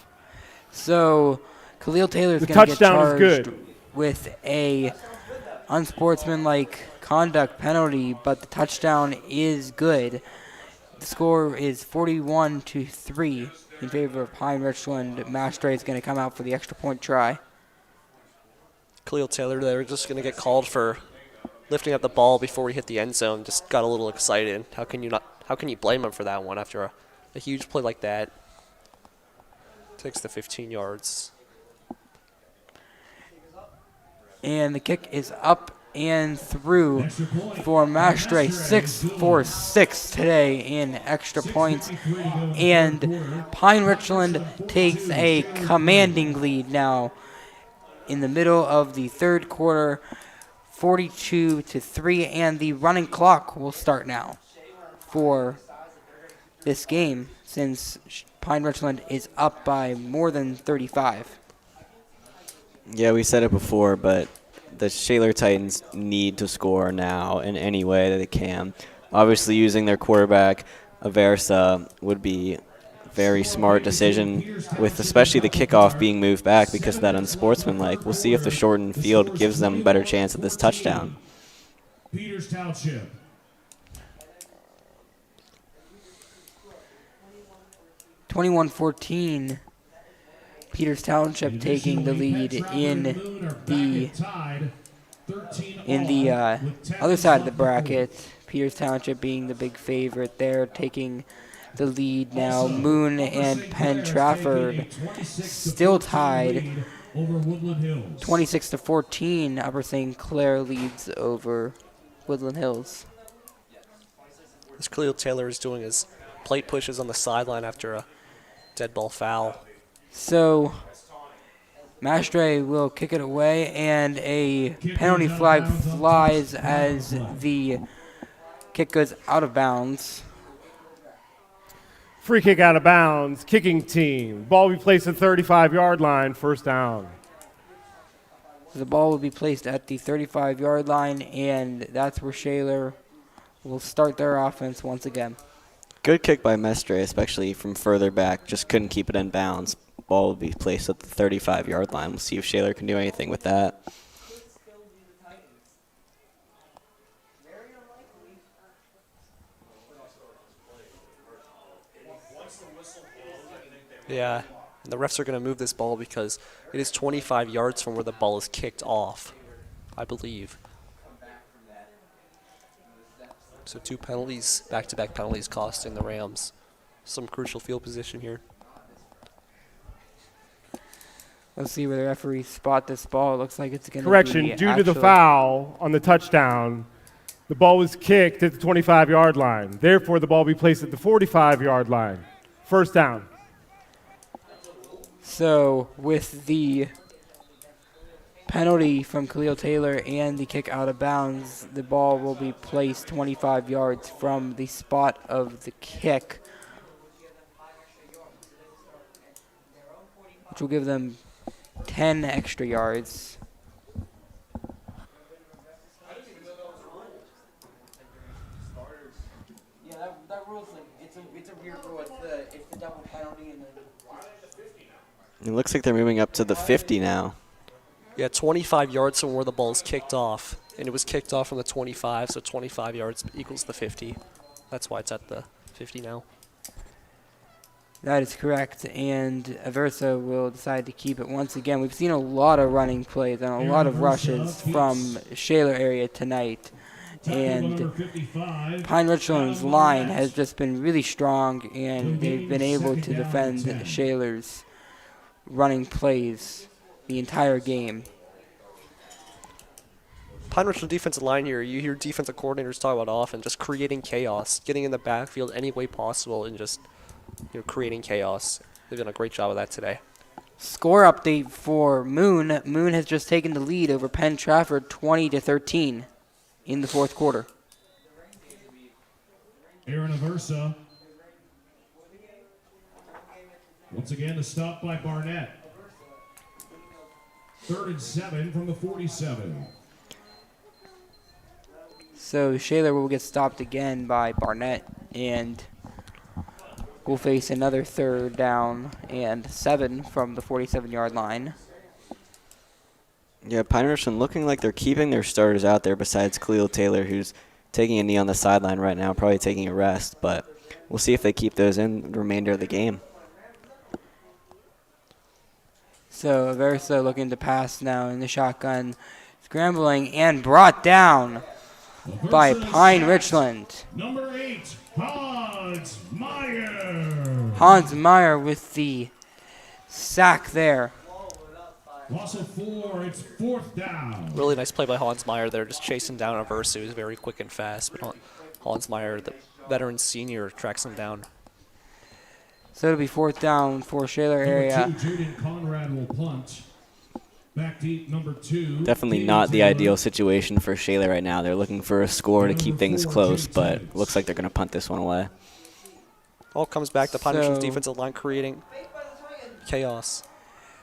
So Khalil Taylor is The going to get touchdown is charged good. with a unsportsmanlike conduct penalty, but the touchdown is good. The score is 41-3 in favor of Pine-Richland. Mastre is going to come out for the extra point try. Khalil Taylor, they're just going to get called for lifting up the ball before we hit the end zone. Just got a little excited. How can you blame him for that one after a huge play like that? Takes the 15 yards. And the kick is up and through for Mastre. 6-4-6 today in extra points. And Pine-Richland takes a commanding lead now in the middle of the 3rd quarter, 42-3, and the running clock will start now for this game since Pine-Richland is up by more than 35. Yeah, we said it before, but the Shaler Titans need to score now in any way that they can. Obviously, using their quarterback, Aversa, would be a very smart decision, with especially the kickoff being moved back because of that unsportsmanlike. We'll see if the shortened field gives them a better chance at this touchdown. Peters Township. (21-14). Peters Township taking the lead in the other side of the bracket. Peters Township being the big favorite there, taking the lead now. Moon and Penn Trafford still tied, 26-14. Upper St. Clair leads over Woodland Hills. As Khalil Taylor is doing his plate pushes on the sideline after a dead ball foul. So Mastre will kick it away, and a penalty flag flies as the kick goes out of bounds. Free kick out of bounds, kicking team. Ball will be placed at 35-yard line, 1st down. The ball will be placed at the 35-yard line, and that's where Shaler will start their offense once again. Good kick by Mestre, especially from further back. Just couldn't keep it in bounds. Ball will be placed at the 35-yard line. We'll see if Shaler can do anything with that. Yeah, and the refs are going to move this ball because it is 25 yards from where the ball is kicked off, I believe. So 2 penalties, back-to-back penalties costing the Rams some crucial field position here. Let's see where the referees spot this ball. It looks like it's going to Correction, be due to the foul on the touchdown, the ball was kicked at the 25-yard line. Therefore, the ball will be placed at the 45-yard line. First down. So with the penalty from Khalil Taylor and the kick out of bounds, the ball will be placed 25 yards from the spot of the kick, which will give them 10 extra yards. Yeah, that rule's like, it's a weird rule. It's the double penalty and It looks like they're moving up to the 50 now. Yeah, 25 yards from where the ball is kicked off, and it was kicked off from the 25, so 25 yards equals the 50. That's why it's at the 50 now. That is correct, and Aversa will decide to keep it once again. We've seen a lot of running plays and a lot of rushes from Shaler area tonight, and Pine-Richland's line has just been really strong, and they've been able to defend Shaler's running plays the entire game. Pine-Richland defensive line here, you hear defensive coordinators talk about often, just creating chaos, getting in the backfield any way possible, and just creating chaos. They've done a great job of that today. Score update for Moon. Moon has just taken the lead over Penn Trafford 20-13 in the fourth quarter. Aaron Aversa. Once again, the stop by Barnett. 3rd and 7 from the 47. So Shaler will get stopped again by Barnett, and will face another 3rd down and 7 from the 47-yard line. Yeah, Pine-Richland looking like they're keeping their starters out there besides Khalil Taylor, who's taking a knee on the sideline right now, probably taking a rest. But we'll see if they keep those in the remainder of the game. So Aversa looking to pass now in the shotgun, scrambling and brought down by Pine-Richland. Number 8, Hans Meyer. Hans Meyer with the sack there. Loss of 4, it's 4th down. Really nice play by Hans Meyer there, just chasing down Aversa, who's very quick and fast. But Hans Meyer, the veteran senior, tracks him down. So it'll be 4th down for Shaler area. Number 2, Jaden Conrad will punt. Back deep, number 2. Definitely not the ideal situation for Shaler right now. They're looking for a score to keep things close, but looks like they're going to punt this one away. All comes back to Pine-Richland's defensive line creating chaos.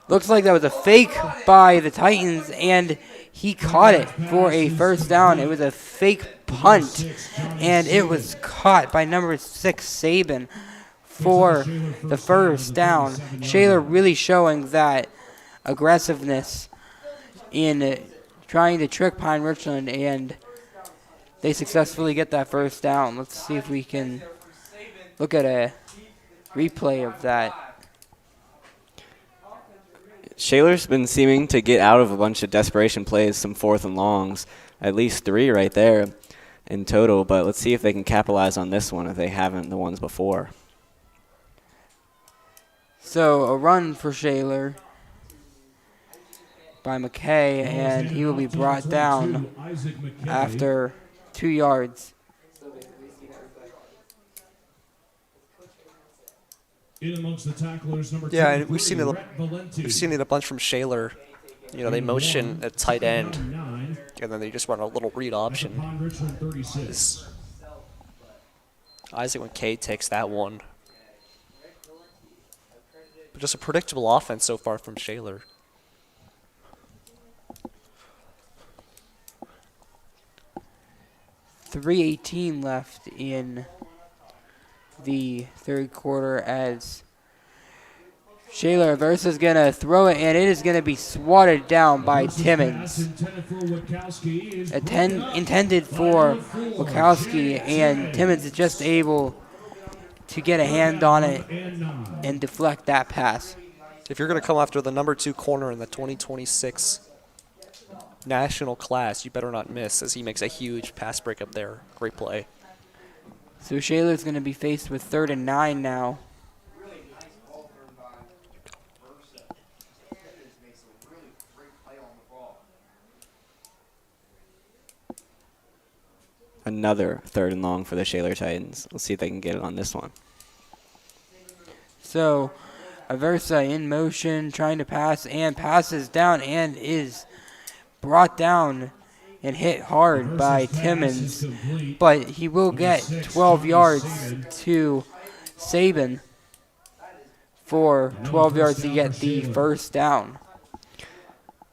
Looks like that was a fake by the Titans, and he caught it for a 1st down. It was a fake punt, and it was caught by number 6, Saban, for the 1st down. Shaler really showing that aggressiveness in trying to trick Pine-Richland, and they successfully get that 1st down. Let's see if we can look at a replay of that. Shaler's been seeming to get out of a bunch of desperation plays, some 4th and longs, at least 3 right there in total, but let's see if they can capitalize on this one if they haven't the ones before. So a run for Shaler by McKay, and he will be brought down after 2 yards. In amongst the tacklers, number 2. Yeah, and we've seen it a bunch from Shaler. They motion at tight end, and then they just run a little read option. Isaac McKay takes that one. But just a predictable offense so far from Shaler. 3:18 left in the third quarter as Shaler versus gonna throw it, and it is gonna be swatted down by Timmons. Intended for Wachowski, and Timmons is just able to get a hand on it and deflect that pass. If you're going to come after the number 2 corner in the 2026 national class, you better not miss, as he makes a huge pass break up there. Great play. So Shaler's going to be faced with 3rd and 9 now. Really nice ball thrown by Versa. Timmons makes a really great play on the ball. Another 3rd and long for the Shaler Titans. We'll see if they can get it on this one. So Aversa in motion, trying to pass, and passes down and is brought down and hit hard by Timmons. But he will get 12 yards to Saban for 12 yards to get the first down.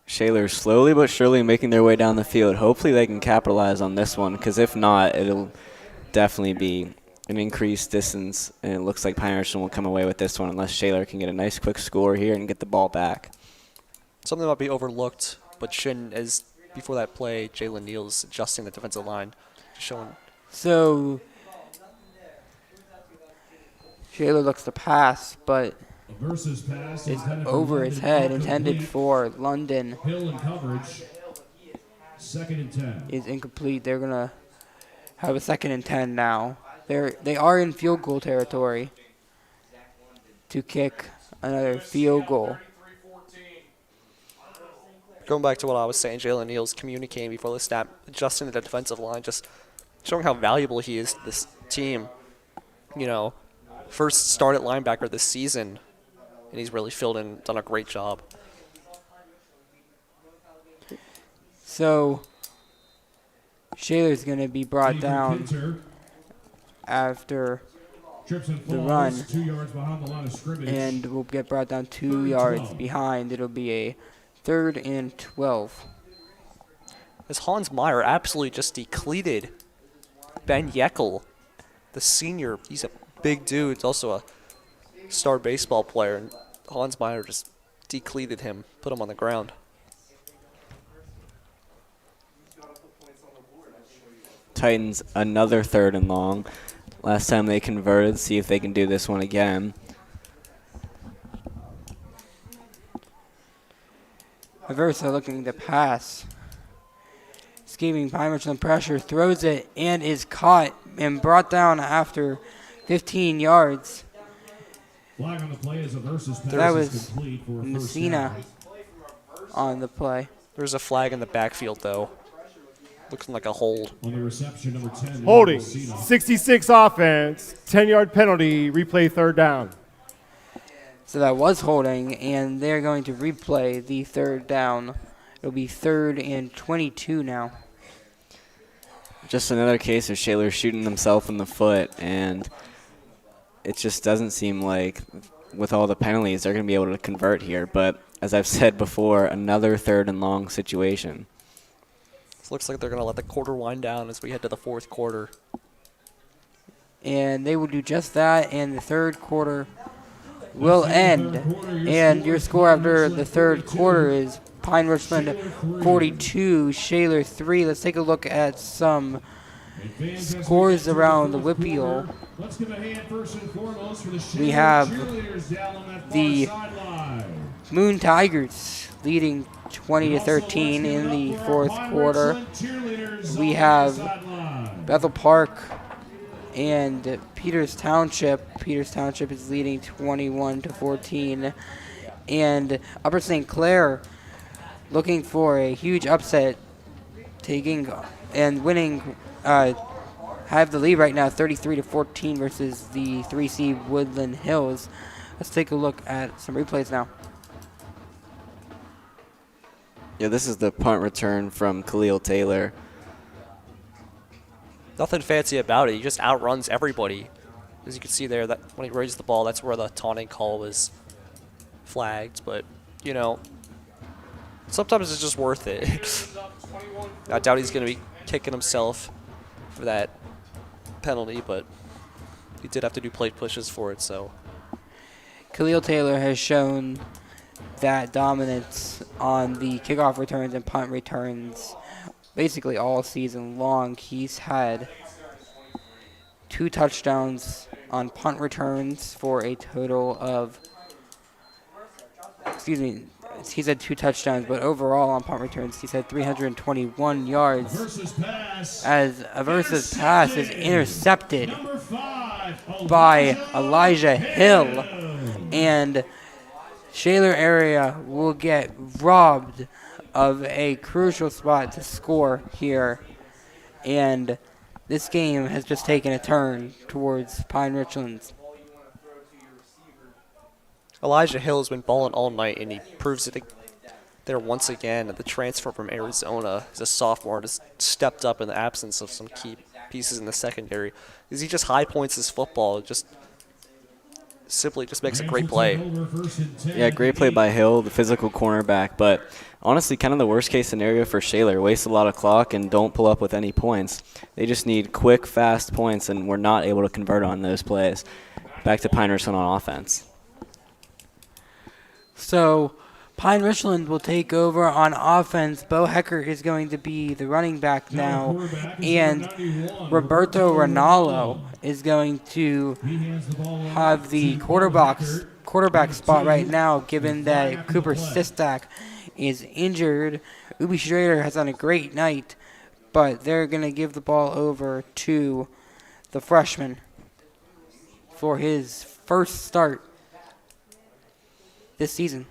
Shaler slowly but surely making their way down the field. Hopefully they can capitalize on this one, because if not, it'll definitely be an increased distance, and it looks like Pine-Richland will come away with this one unless Shaler can get a nice quick score here and get the ball back. Something that might be overlooked, but shouldn't, is before that play, Jalen Neal's adjusting the defensive line, showing. So Shaler looks to pass, but it's over his head, intended for London. Hill in coverage. 2nd and 10. Is incomplete. They're gonna have a 2nd and 10 now. They are in field goal territory to kick another field goal. Going back to what I was saying, Jalen Neal's communicating before the snap, adjusting the defensive line, just showing how valuable he is to this team. You know, first started linebacker this season, and he's really filled in, done a great job. So Shaler's going to be brought down after the run, 2 yards behind the line of scrimmage. and will get brought down 2 yards behind. It'll be a 3rd and 12. As Hans Meyer absolutely just decleated Ben Yeckel, the senior. He's a big dude. He's also a star baseball player, and Hans Meyer just decleated him, put him on the ground. Titans another 3rd and long. Last time they converted, see if they can do this one again. Aversa looking to pass. Escaping Pine-Richland pressure, throws it, and is caught and brought down after 15 yards. Flag on the play as Aversa's pass That is was complete for a first Messina down. on the play. There's a flag in the backfield, though. Looks like a hold. On the reception, number 10. Holding. Messina. 66 offense. 10-yard penalty. Replay 3rd down. So that was holding, and they're going to replay the 3rd down. It'll be 3rd and 22 now. Just another case of Shaler shooting himself in the foot, and it just doesn't seem like with all the penalties they're going to be able to convert here. But as I've said before, another 3rd and long situation. It looks like they're going to let the quarter wind down as we head to the 4th quarter. And they will do just that, and the 3rd quarter will end. And your score after the 3rd quarter is Pine-Richland 42, Shaler 3. Let's take a look at some scores around the WPIAL. Let's give a hand first and foremost for the We Shaler have cheerleaders down on that the far sideline. Moon Tigers leading 20-13 in the 4th quarter. We have Bethel Park and Peters Township. Peters Township is leading 21-14, and Upper St. Clair looking for a huge upset, taking and winning. Have the lead right now, 33-14 versus the 3C Woodland Hills. Let's take a look at some replays now. Yeah, this is the punt return from Khalil Taylor. Nothing fancy about it. He just outruns everybody. As you can see there, that when he raised the ball, that's where the taunting call was flagged. But, you know, sometimes it's just worth it. I doubt he's going to be kicking himself for that penalty, but he did have to do plate pushes for it, so. Khalil Taylor has shown that dominance on the kickoff returns and punt returns basically all season long. He's had 2 touchdowns on punt returns for a total of, he's had 2 touchdowns, but overall on punt returns, he's had 321 yards Versus pass. as a versus pass is intercepted Number 5, by Elijah Hill, and Shaler area will get robbed of a crucial spot to score here, and this game has just taken a turn towards Pine-Richland. Elijah Hill has been balling all night, and he proves it there once again. The transfer from Arizona is a sophomore, has stepped up in the absence of some key pieces in the secondary. Is he just high points his football? Just simply just makes a great play. Yeah, great play by Hill, the physical cornerback, but honestly kind of the worst case scenario for Shaler. Waste a lot of clock and don't pull up with any points. They just need quick, fast points, and we're not able to convert on those plays. Back to Pine-Richland on offense. So Pine-Richland will take over on offense. Bo Hecker is going to be the running back now, and Roberto Ronaldo is going to have the quarterback spot right now, given that Cooper Sistak is injured. Ubi Schrader has done a great night, but they're going to give the ball over to the freshman for his first start this season.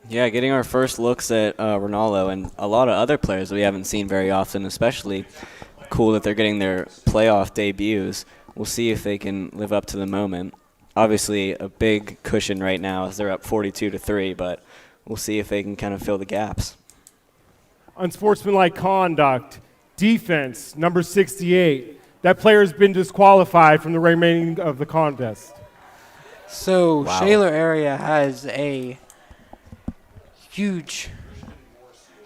Yeah, getting our first looks at Ronaldo and a lot of other players that we haven't seen very often, especially cool that they're getting their playoff debuts. We'll see if they can live up to the moment. Obviously, a big cushion right now as they're up 42-3, but we'll see if they can kind of fill the gaps. Unsportsmanlike conduct, defense, number 68. That player has been disqualified from the remaining of the contest. So Wow. Shaler area has a huge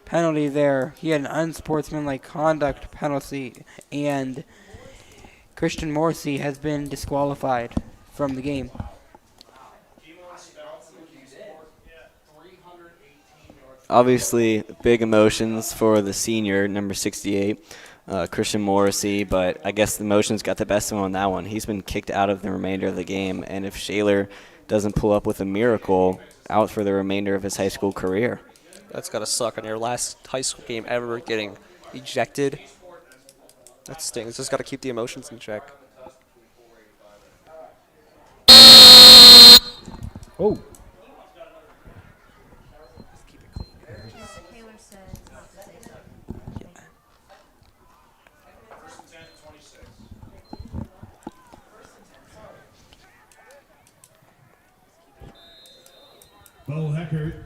penalty there. He had an unsportsmanlike conduct penalty, and Christian Morrissey has been disqualified from the game. Obviously, big emotions for the senior, number 68, Christian Morrissey, but I guess the emotions got the best of him on that one. He's been kicked out of the remainder of the game, and if Shaler doesn't pull up with a miracle, out for the remainder of his high school career. That's got to suck on your last high school game ever getting ejected. That stings. Just got to keep the emotions in check. Oh. Taylor said not to say so. Bo Hecker.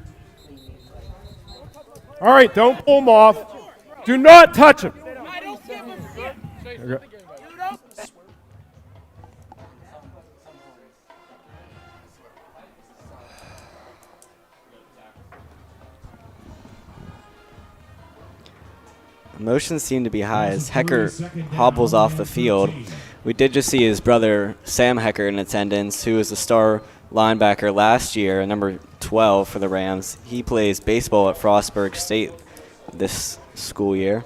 All right, don't pull him off. Do not touch him. Emotions seem to be high as Hecker hobbles off the field. We did just see his brother Sam Hecker in attendance, who was a star linebacker last year, number 12 for the Rams. He plays baseball at Frostburg State this school year.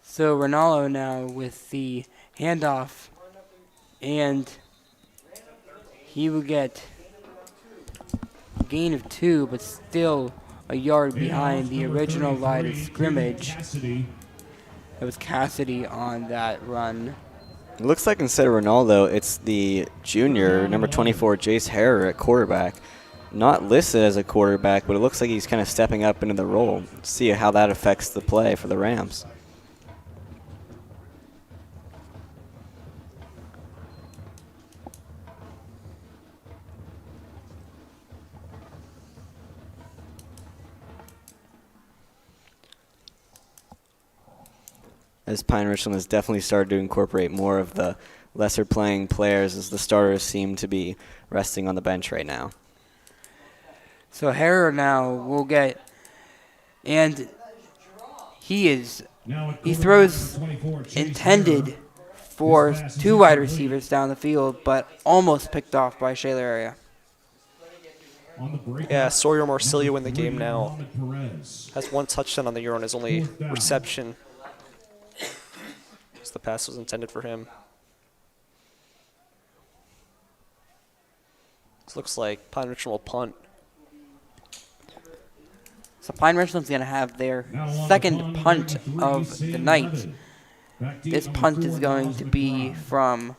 So Ronaldo now with the handoff, and he will get a gain of 2, but still a yard behind the original line of scrimmage. It was Cassidy on that run. It looks like instead of Ronaldo, it's the junior, number 24, Jace Harrer at quarterback. Not listed as a quarterback, but it looks like he's kind of stepping up into the role. See how that affects the play for the Rams. as Pine-Richland has definitely started to incorporate more of the lesser playing players as the starters seem to be resting on the bench right now. So Harrer now will get, and he throws intended for two wide receivers down the field, but almost picked off by Shaler area. Yeah, Sawyer Marsilio in the game now. Has one touchdown on the year on his only reception. The pass was intended for him. This looks like Pine-Richland will punt. So Pine-Richland's going to have their second punt of the night. This punt is going to be from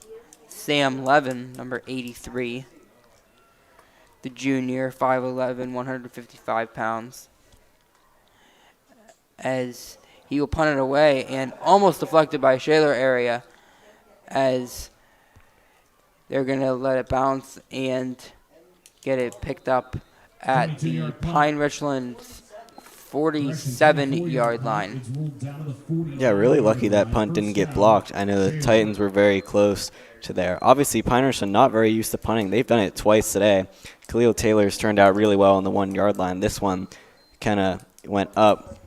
Sam Levin, number 83. The junior, 5'11", 155 pounds. As he will punt it away and almost deflected by Shaler area as they're going to let it bounce and get it picked up at the Pine-Richland 47-yard line. Yeah, really lucky that punt didn't get blocked. I know the Titans were very close to there. Obviously, Pine-Richland not very used to punting. They've done it twice today. Khalil Taylor's turned out really well on the 1-yard line. This one kind of went up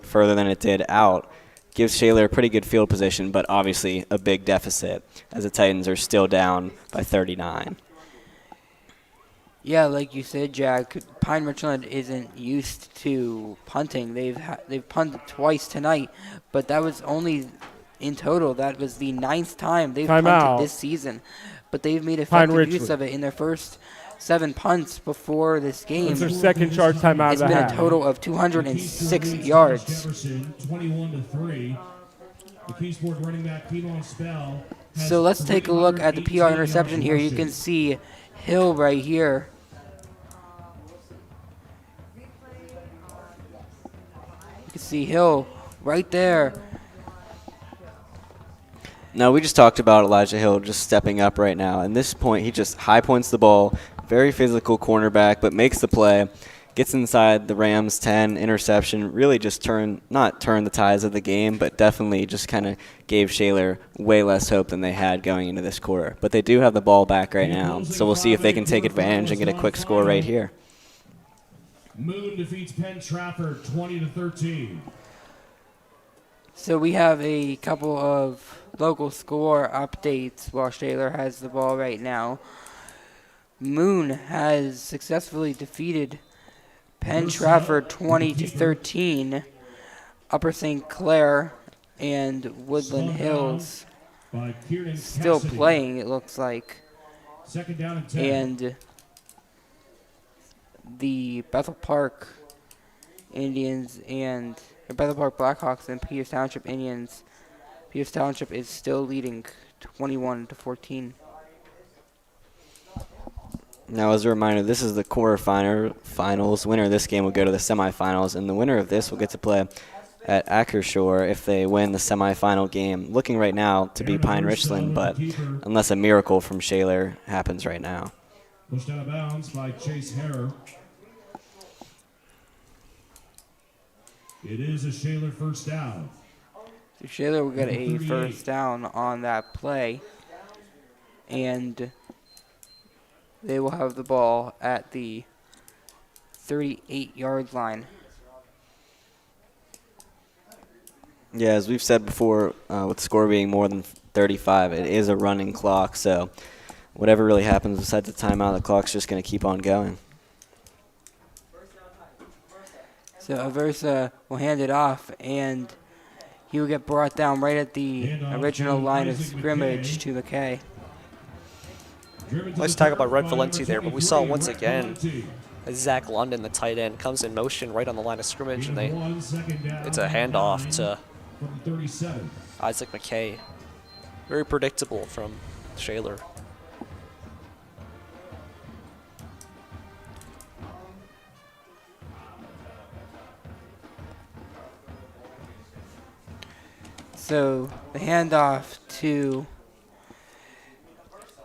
further than it did out. Gives Shaler a pretty good field position, but obviously a big deficit as the Titans are still down by 39. Yeah, like you said, Jack, Pine-Richland isn't used to punting. They've punted twice tonight, but that was only in total. That was the 9th time they've punted this season. But they've made effective use of it in their first 7 punts before this game. It's their second charge timeout It's been a total of 206 yards. So let's take a look at the PR interception here. You can see Hill right here. You can see Hill right there. Now, we just talked about Elijah Hill just stepping up right now. And this point, he just high points the ball. Very physical cornerback, but makes the play. Gets inside the Rams' 10, interception. Really just not turned the tides of the game, but definitely just kind of gave Shaler way less hope than they had going into this quarter. But they do have the ball back right now, so we'll see if they can take advantage and get a quick score right here. Moon defeats Penn Trafford 20-13. So we have a couple of local score updates while Shaler has the ball right now. Moon has successfully defeated Penn Trafford 20-13. Upper St. Clair and Woodland Hills still playing, it looks like. Second down and 10. And the Bethel Park Indians and Bethel Park Blackhawks and Peters Township Indians. Peters Township is still leading 21-14. Now, as a reminder, this is the quarterfinals. Winner of this game will go to the semifinals, and the winner of this will get to play at Ackershore if they win the semifinal game. Looking right now to be Pine-Richland, but unless a miracle from Shaler happens right now. Pushed out of bounds by Chase Harrer. It is a Shaler first down. So Shaler will get a first down on that play. And they will have the ball at the 38-yard line. Yeah, as we've said before, with the score being more than 35, it is a running clock. So whatever really happens besides the timeout, the clock's just going to keep on going. So Aversa will hand it off, and he will get brought down right at the original line of scrimmage to McKay. Let's talk about Red Valenti there, but we saw once again as Zach London, the tight end, comes in motion right on the line of scrimmage, and it's a handoff to Isaac McKay. Very predictable from Shaler. So the handoff to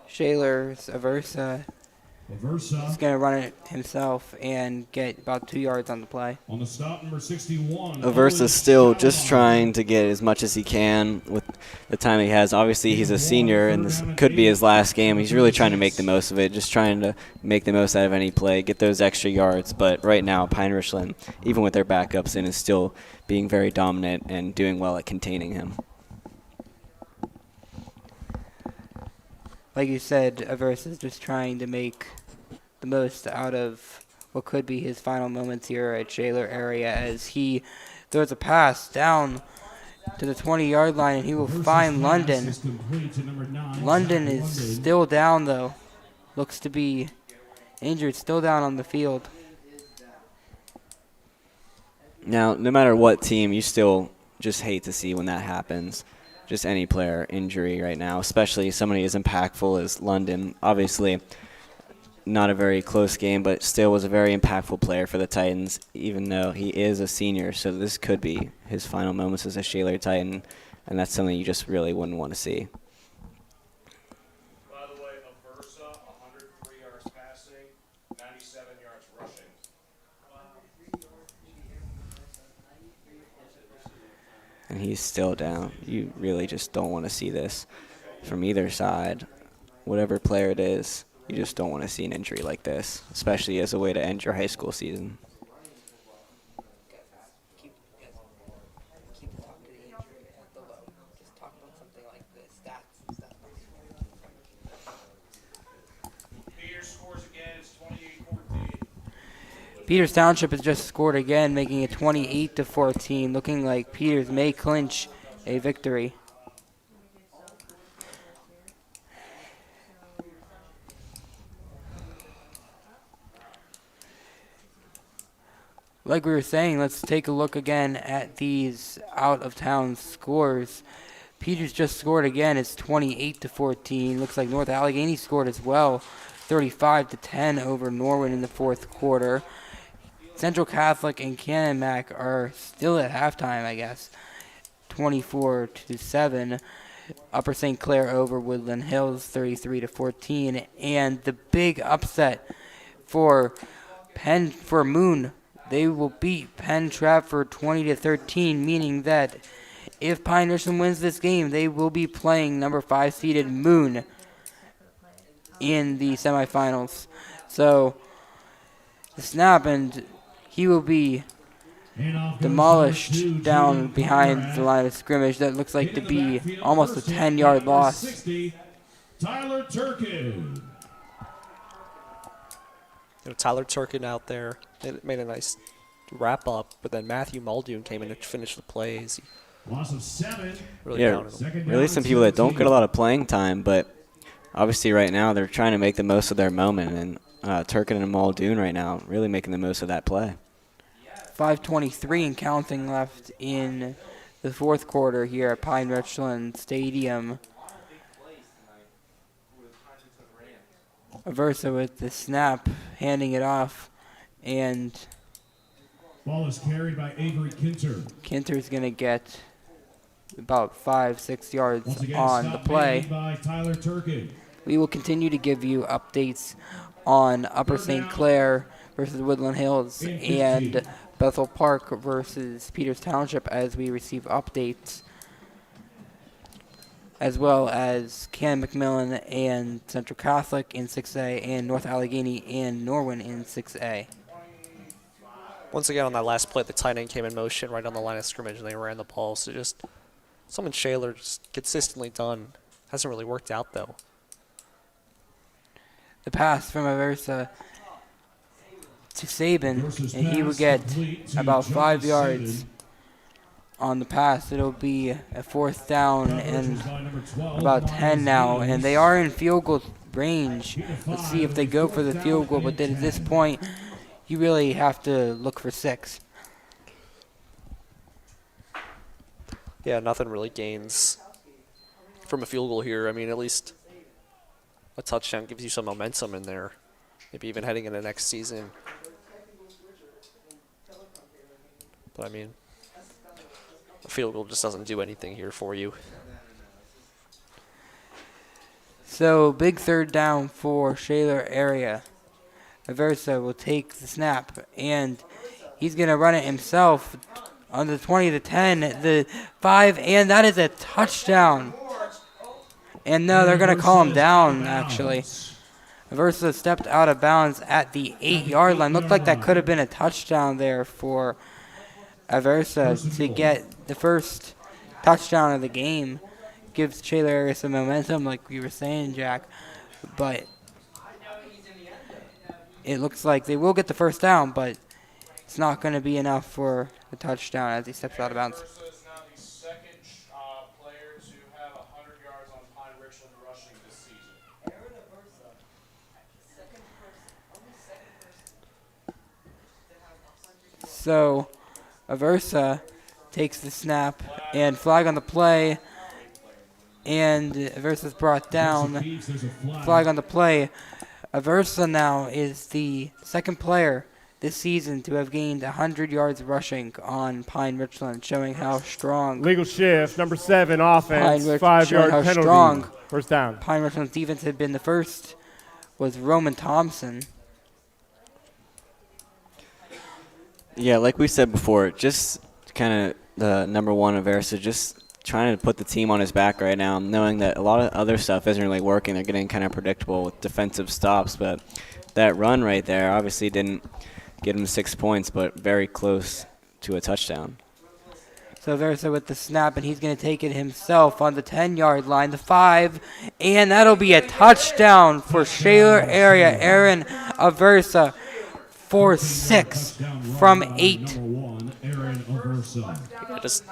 Shaler's Aversa Aversa He's going to run it himself and get about 2 yards on the play. on the stop, number 61. Aversa's still just trying to get as much as he can with the time he has. Obviously, he's a senior, and this could be his last game. He's really trying to make the most of it, just trying to make the most out of any play, get those extra yards. But right now, Pine-Richland, even with their backups in, is still being very dominant and doing well at containing him. Like you said, Aversa is just trying to make the most out of what could be his final moments here at Shaler area as he throws a pass down to the 20-yard line, and he will find London. London is still down, though. Looks to be injured, still down on the field. Now, no matter what team, you still just hate to see when that happens. Just any player injury right now, especially somebody as impactful as London. Obviously, not a very close game, but still was a very impactful player for the Titans, even though he is a senior. So this could be his final moments as a Shaler Titan, and that's something you just really wouldn't want to see. By the way, Aversa, 103 yards passing, 97 yards rushing. And he's still down. You really just don't want to see this from either side. Whatever player it is, you just don't want to see an injury like this, especially as a way to end your high school season. Peters scores again, it's 28-14. Peters Township has just scored again, making it 28-14, looking like Peters may clinch a victory. Like we were saying, let's take a look again at these out-of-town scores. Peters just scored again. It's 28-14. Looks like North Allegheny scored as well, 35-10 over Norwin in the fourth quarter. Central Catholic and Canon-Mac are still at halftime, I guess, 24-7. Upper St. Clair over Woodland Hills, 33-14, and the big upset for Moon. They will beat Penn Trafford 20-13, meaning that if Pine-Richland wins this game, they will be playing number 5 seeded Moon in the semifinals. So the snap, and he will be demolished down behind the line of scrimmage. That looks like to be almost a 10-yard loss. Tyler Turkin. Tyler Turkin out there made a nice wrap up, but then Matthew Muldoon came in to finish the plays. Loss of 7. Really Yeah, down him. really some people that don't get a lot of playing time, but obviously right now they're trying to make the most of their moment, and Turkin and Muldoon right now really making the most of that play. 5:23 and counting left in the fourth quarter here at Pine-Richland Stadium. Aversa with the snap, handing it off, and Ball is carried by Avery Kinter. Kinter's going to get about 5-6 yards Once again, on the stop play. made by Tyler Turkin. We will continue to give you updates on Upper St. Clair versus Woodland Hills and Bethel Park versus Peters Township as we receive updates, as well as Canon McMillan and Central Catholic in 6A and North Allegheny and Norwin in 6A. Once again, on that last play, the tight end came in motion right on the line of scrimmage, and they ran the ball. So just something Shaler just consistently done. Hasn't really worked out, though. The pass from Aversa to Sabin, and he will get about 5 yards on the pass. It'll be a fourth down and about 10 now, and they are in field goal range. Let's see if they go for the field goal, but then at this point, you really have to look for 6. Yeah, nothing really gains from a field goal here. I mean, at least a touchdown gives you some momentum in there, maybe even heading into next season. But, I mean, a field goal just doesn't do anything here for you. So, big third down for Shaler area. Aversa will take the snap, and he's going to run it himself on the 20, the 10, the 5, and that is a touchdown. And no, they're going to call him down, actually. Aversa stepped out of bounds at the 8-yard line. Looked like that could have been a touchdown there for Aversa to get the first touchdown of the game. Gives Shaler area some momentum, like we were saying, Jack. But it looks like they will get the first down, but it's not going to be enough for the touchdown as he steps out of bounds. Aversa is now the second player to have 100 yards on Pine-Richland rushing this season. So Aversa takes the snap and flag on the play, and Aversa's brought down. Flag on the play. Aversa now is the second player this season to have gained 100 yards rushing on Pine-Richland, showing how strong Legal shift, number 7, offense, Pine-Rich- 5-yard showing how penalty. strong First down. Pine-Richland's defense had been. The first was Roman Thompson. Yeah, like we said before, just kind of the number one of Aversa, just trying to put the team on his back right now, knowing that a lot of other stuff isn't really working. They're getting kind of predictable with defensive stops, but that run right there obviously didn't get him 6 points, but very close to a touchdown. So Aversa with the snap, and he's going to take it himself on the 10-yard line, the 5, and that'll be a touchdown for Shaler area. Aaron Aversa for 6 from 8. Yeah, just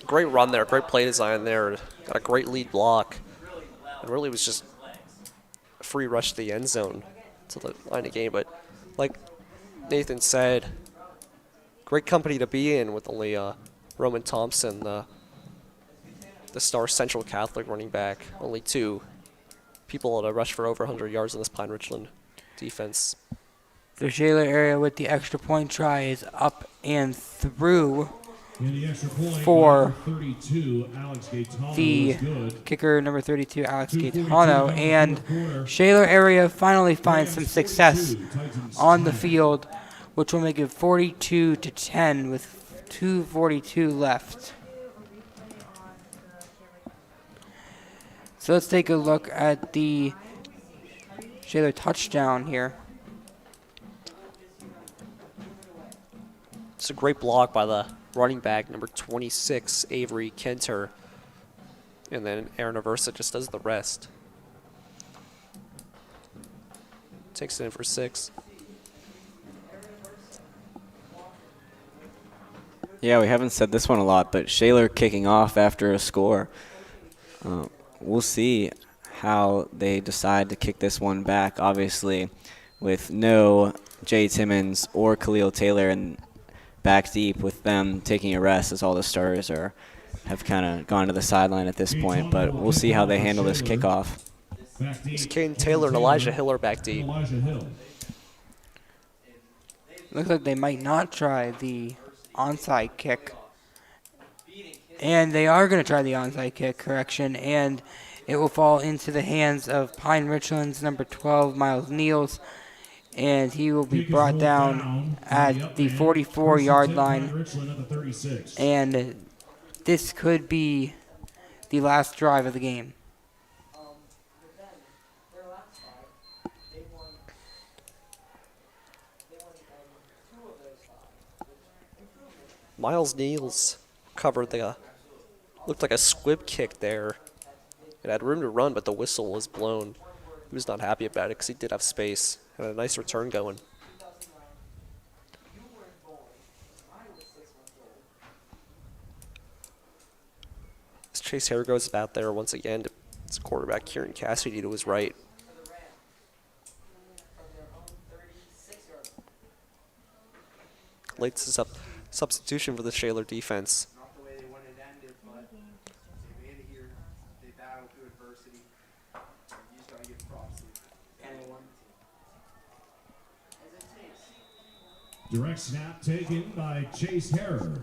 great run there, great play design there. Got a great lead block. It really was just a free rush to the end zone to the line of game. But like Nathan said, great company to be in with only Roman Thompson, the star Central Catholic running back. Only 2 people to rush for over 100 yards in this Pine-Richland defense. The Shaler area with the extra point try is up and through for the kicker, number 32, Alex Gaetano. And Shaler area finally finds some success on the field, which will make it 42-10 with 2:42 left. So let's take a look at the Shaler touchdown here. It's a great block by the running back, number 26, Avery Kenter. And then Aaron Aversa just does the rest. Takes it in for 6. Yeah, we haven't said this one a lot, but Shaler kicking off after a score. We'll see how they decide to kick this one back, obviously, with no Jay Timmons or Khalil Taylor and back deep, with them taking a rest as all the starters have kind of gone to the sideline at this point. But we'll see how they handle this kickoff. It's Caden Taylor and Elijah Hill are back deep. Looks like they might not try the onside kick. And they are going to try the onside kick, correction, and it will fall into the hands of Pine-Richland's number 12, Miles Neals, and he will be brought down at the 44-yard line. And this could be the last drive of the game. Miles Neals covered the, looked like a squib kick there. It had room to run, but the whistle was blown. He was not happy about it because he did have space. Had a nice return going. As Chase Hare goes about there once again, it's quarterback Kieran Cassidy to his right. Late substitution for the Shaler defense. Not the way they wanted it ended, but they made it here. They battled through adversity. You just gotta give props to anyone. Direct snap taken by Chase Harrer.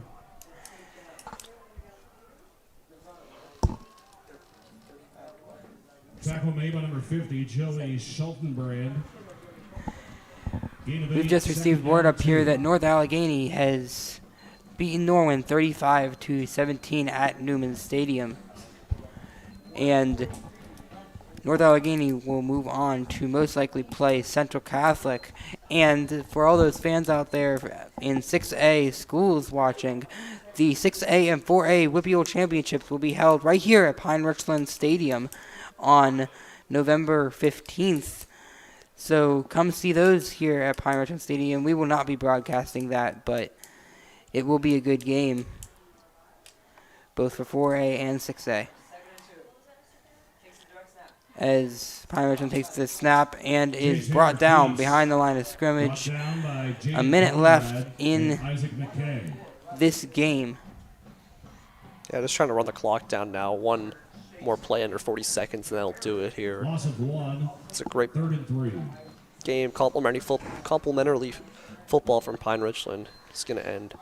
Tackle made by number 50, Joey Schultenbrand. We've just received word up here that North Allegheny has beaten Norwin 35-17 at Newman Stadium. And North Allegheny will move on to most likely play Central Catholic. And for all those fans out there in 6A schools watching, the 6A and 4A WPIAL championships will be held right here at Pine-Richland Stadium on November 15th. So come see those here at Pine-Richland Stadium. We will not be broadcasting that, but it will be a good game, both for 4A and 6A. As Pine-Richland takes the snap and is brought down behind the line of scrimmage. A minute left in this game. Yeah, just trying to run the clock down now. One more play under 40 seconds, and that'll do it here. Loss of 1. It's a great 3rd and 3. game. Complimentary football from Pine-Richland. It's going to end.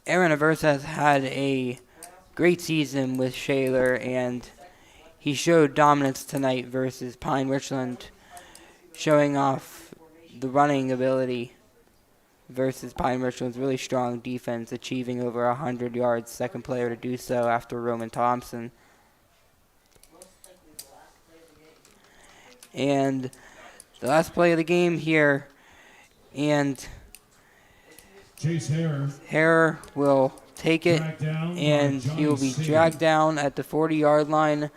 Aaron Aversa has had a great season with Shaler, and he showed dominance tonight versus Pine-Richland, showing off the running ability versus Pine-Richland's really strong defense, achieving over 100 yards, second player to do so after Roman Thompson. And the last play of the game here, and Chase Harrer will take it, and he will be dragged down at the 40-yard line,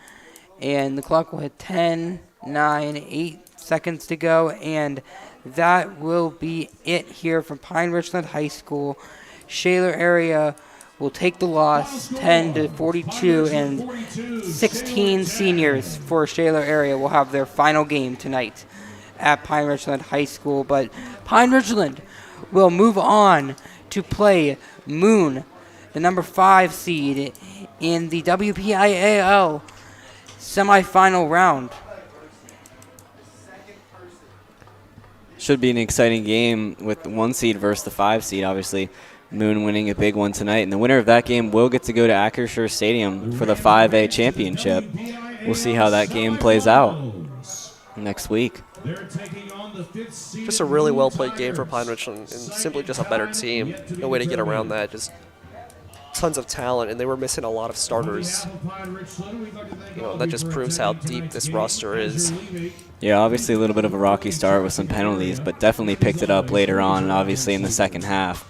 and the clock will hit 10, 9, 8 seconds to go, and that will be it here from Pine-Richland High School. Shaler area will take the loss 10-42, and 16 seniors for Shaler area will have their final game tonight at Pine-Richland High School. But Pine-Richland will move on to play Moon, the number 5 seed in the WPIAL semifinal round. Should be an exciting game with the 1 seed versus the 5 seed. Obviously, Moon winning a big one tonight. And the winner of that game will get to go to Acrisure Stadium for the 5A championship. We'll see how that game plays out next week. Just a really well-played game for Pine-Richland, and simply just a better team. No way to get around that. Just tons of talent, and they were missing a lot of starters. That just proves how deep this roster is. Yeah, obviously a little bit of a rocky start with some penalties, but definitely picked it up later on, and obviously in the second half.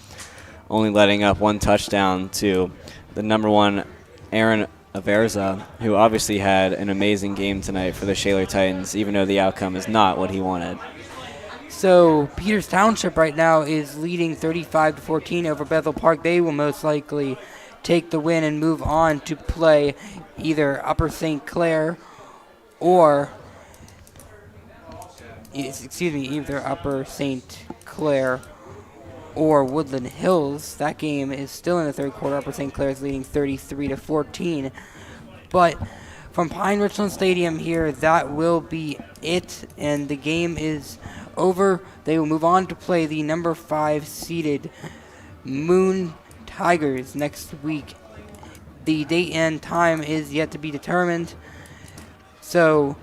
Only letting up 1 touchdown to the number 1, Aaron Aversa, who obviously had an amazing game tonight for the Shaler Titans, even though the outcome is not what he wanted. So Peters Township right now is leading 35-14 over Bethel Park. They will most likely take the win and move on to play either Upper St. Clair or either Upper St. Clair or Woodland Hills. That game is still in the third quarter. Upper St. Clair is leading 33-14. But from Pine-Richland Stadium here, that will be it, and the game is over. They will move on to play the number 5 seeded Moon Tigers next week. The date and time is yet to be determined. So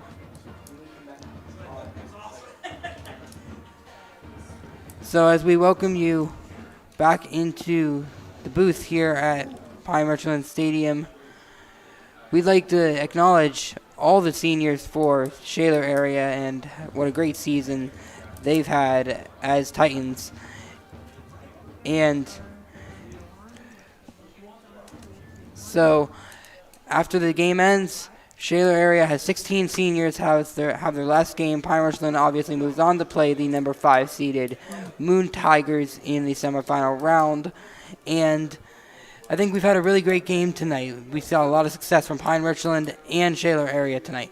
as we welcome you back into the booth here at Pine-Richland Stadium, we'd like to acknowledge all the seniors for Shaler area and what a great season they've had as Titans. And so after the game ends, Shaler area has 16 seniors have their last game. Pine-Richland obviously moves on to play the number 5 seeded Moon Tigers in the semifinal round. And I think we've had a really great game tonight. We saw a lot of success from Pine-Richland and Shaler area tonight.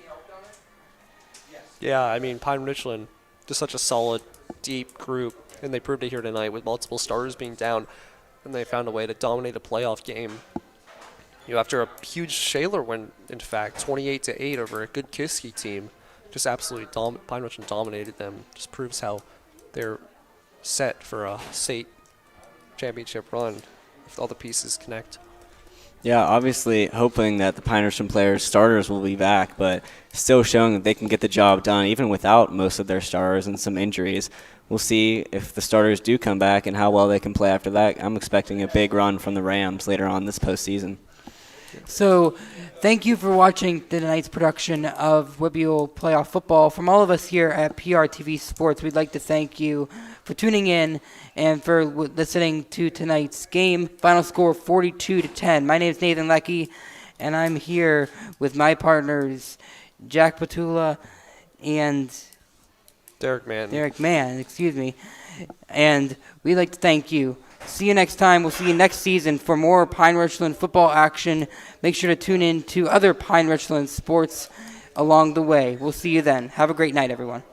Yeah, I mean, Pine-Richland, just such a solid, deep group, and they proved it here tonight with multiple starters being down, and they found a way to dominate a playoff game. After a huge Shaler win, in fact, 28-8 over a good Kiski team, just absolutely Pine-Richland dominated them. Just proves how they're set for a state championship run if all the pieces connect. Yeah, obviously hoping that the Pine-Richland players' starters will be back, but still showing that they can get the job done even without most of their stars and some injuries. We'll see if the starters do come back and how well they can play after that. I'm expecting a big run from the Rams later on this postseason. So, thank you for watching tonight's production of WPIAL Playoff Football. From all of us here at PRTV Sports, we'd like to thank you for tuning in and for listening to tonight's game. Final score 42-10. My name is Nathan Leckie, and I'm here with my partners Jack Patula and Derek Mann, excuse me. And we'd like to thank you. See you next time. We'll see you next season for more Pine-Richland football action. Make sure to tune in to other Pine-Richland sports along the way. We'll see you then. Have a great night, everyone.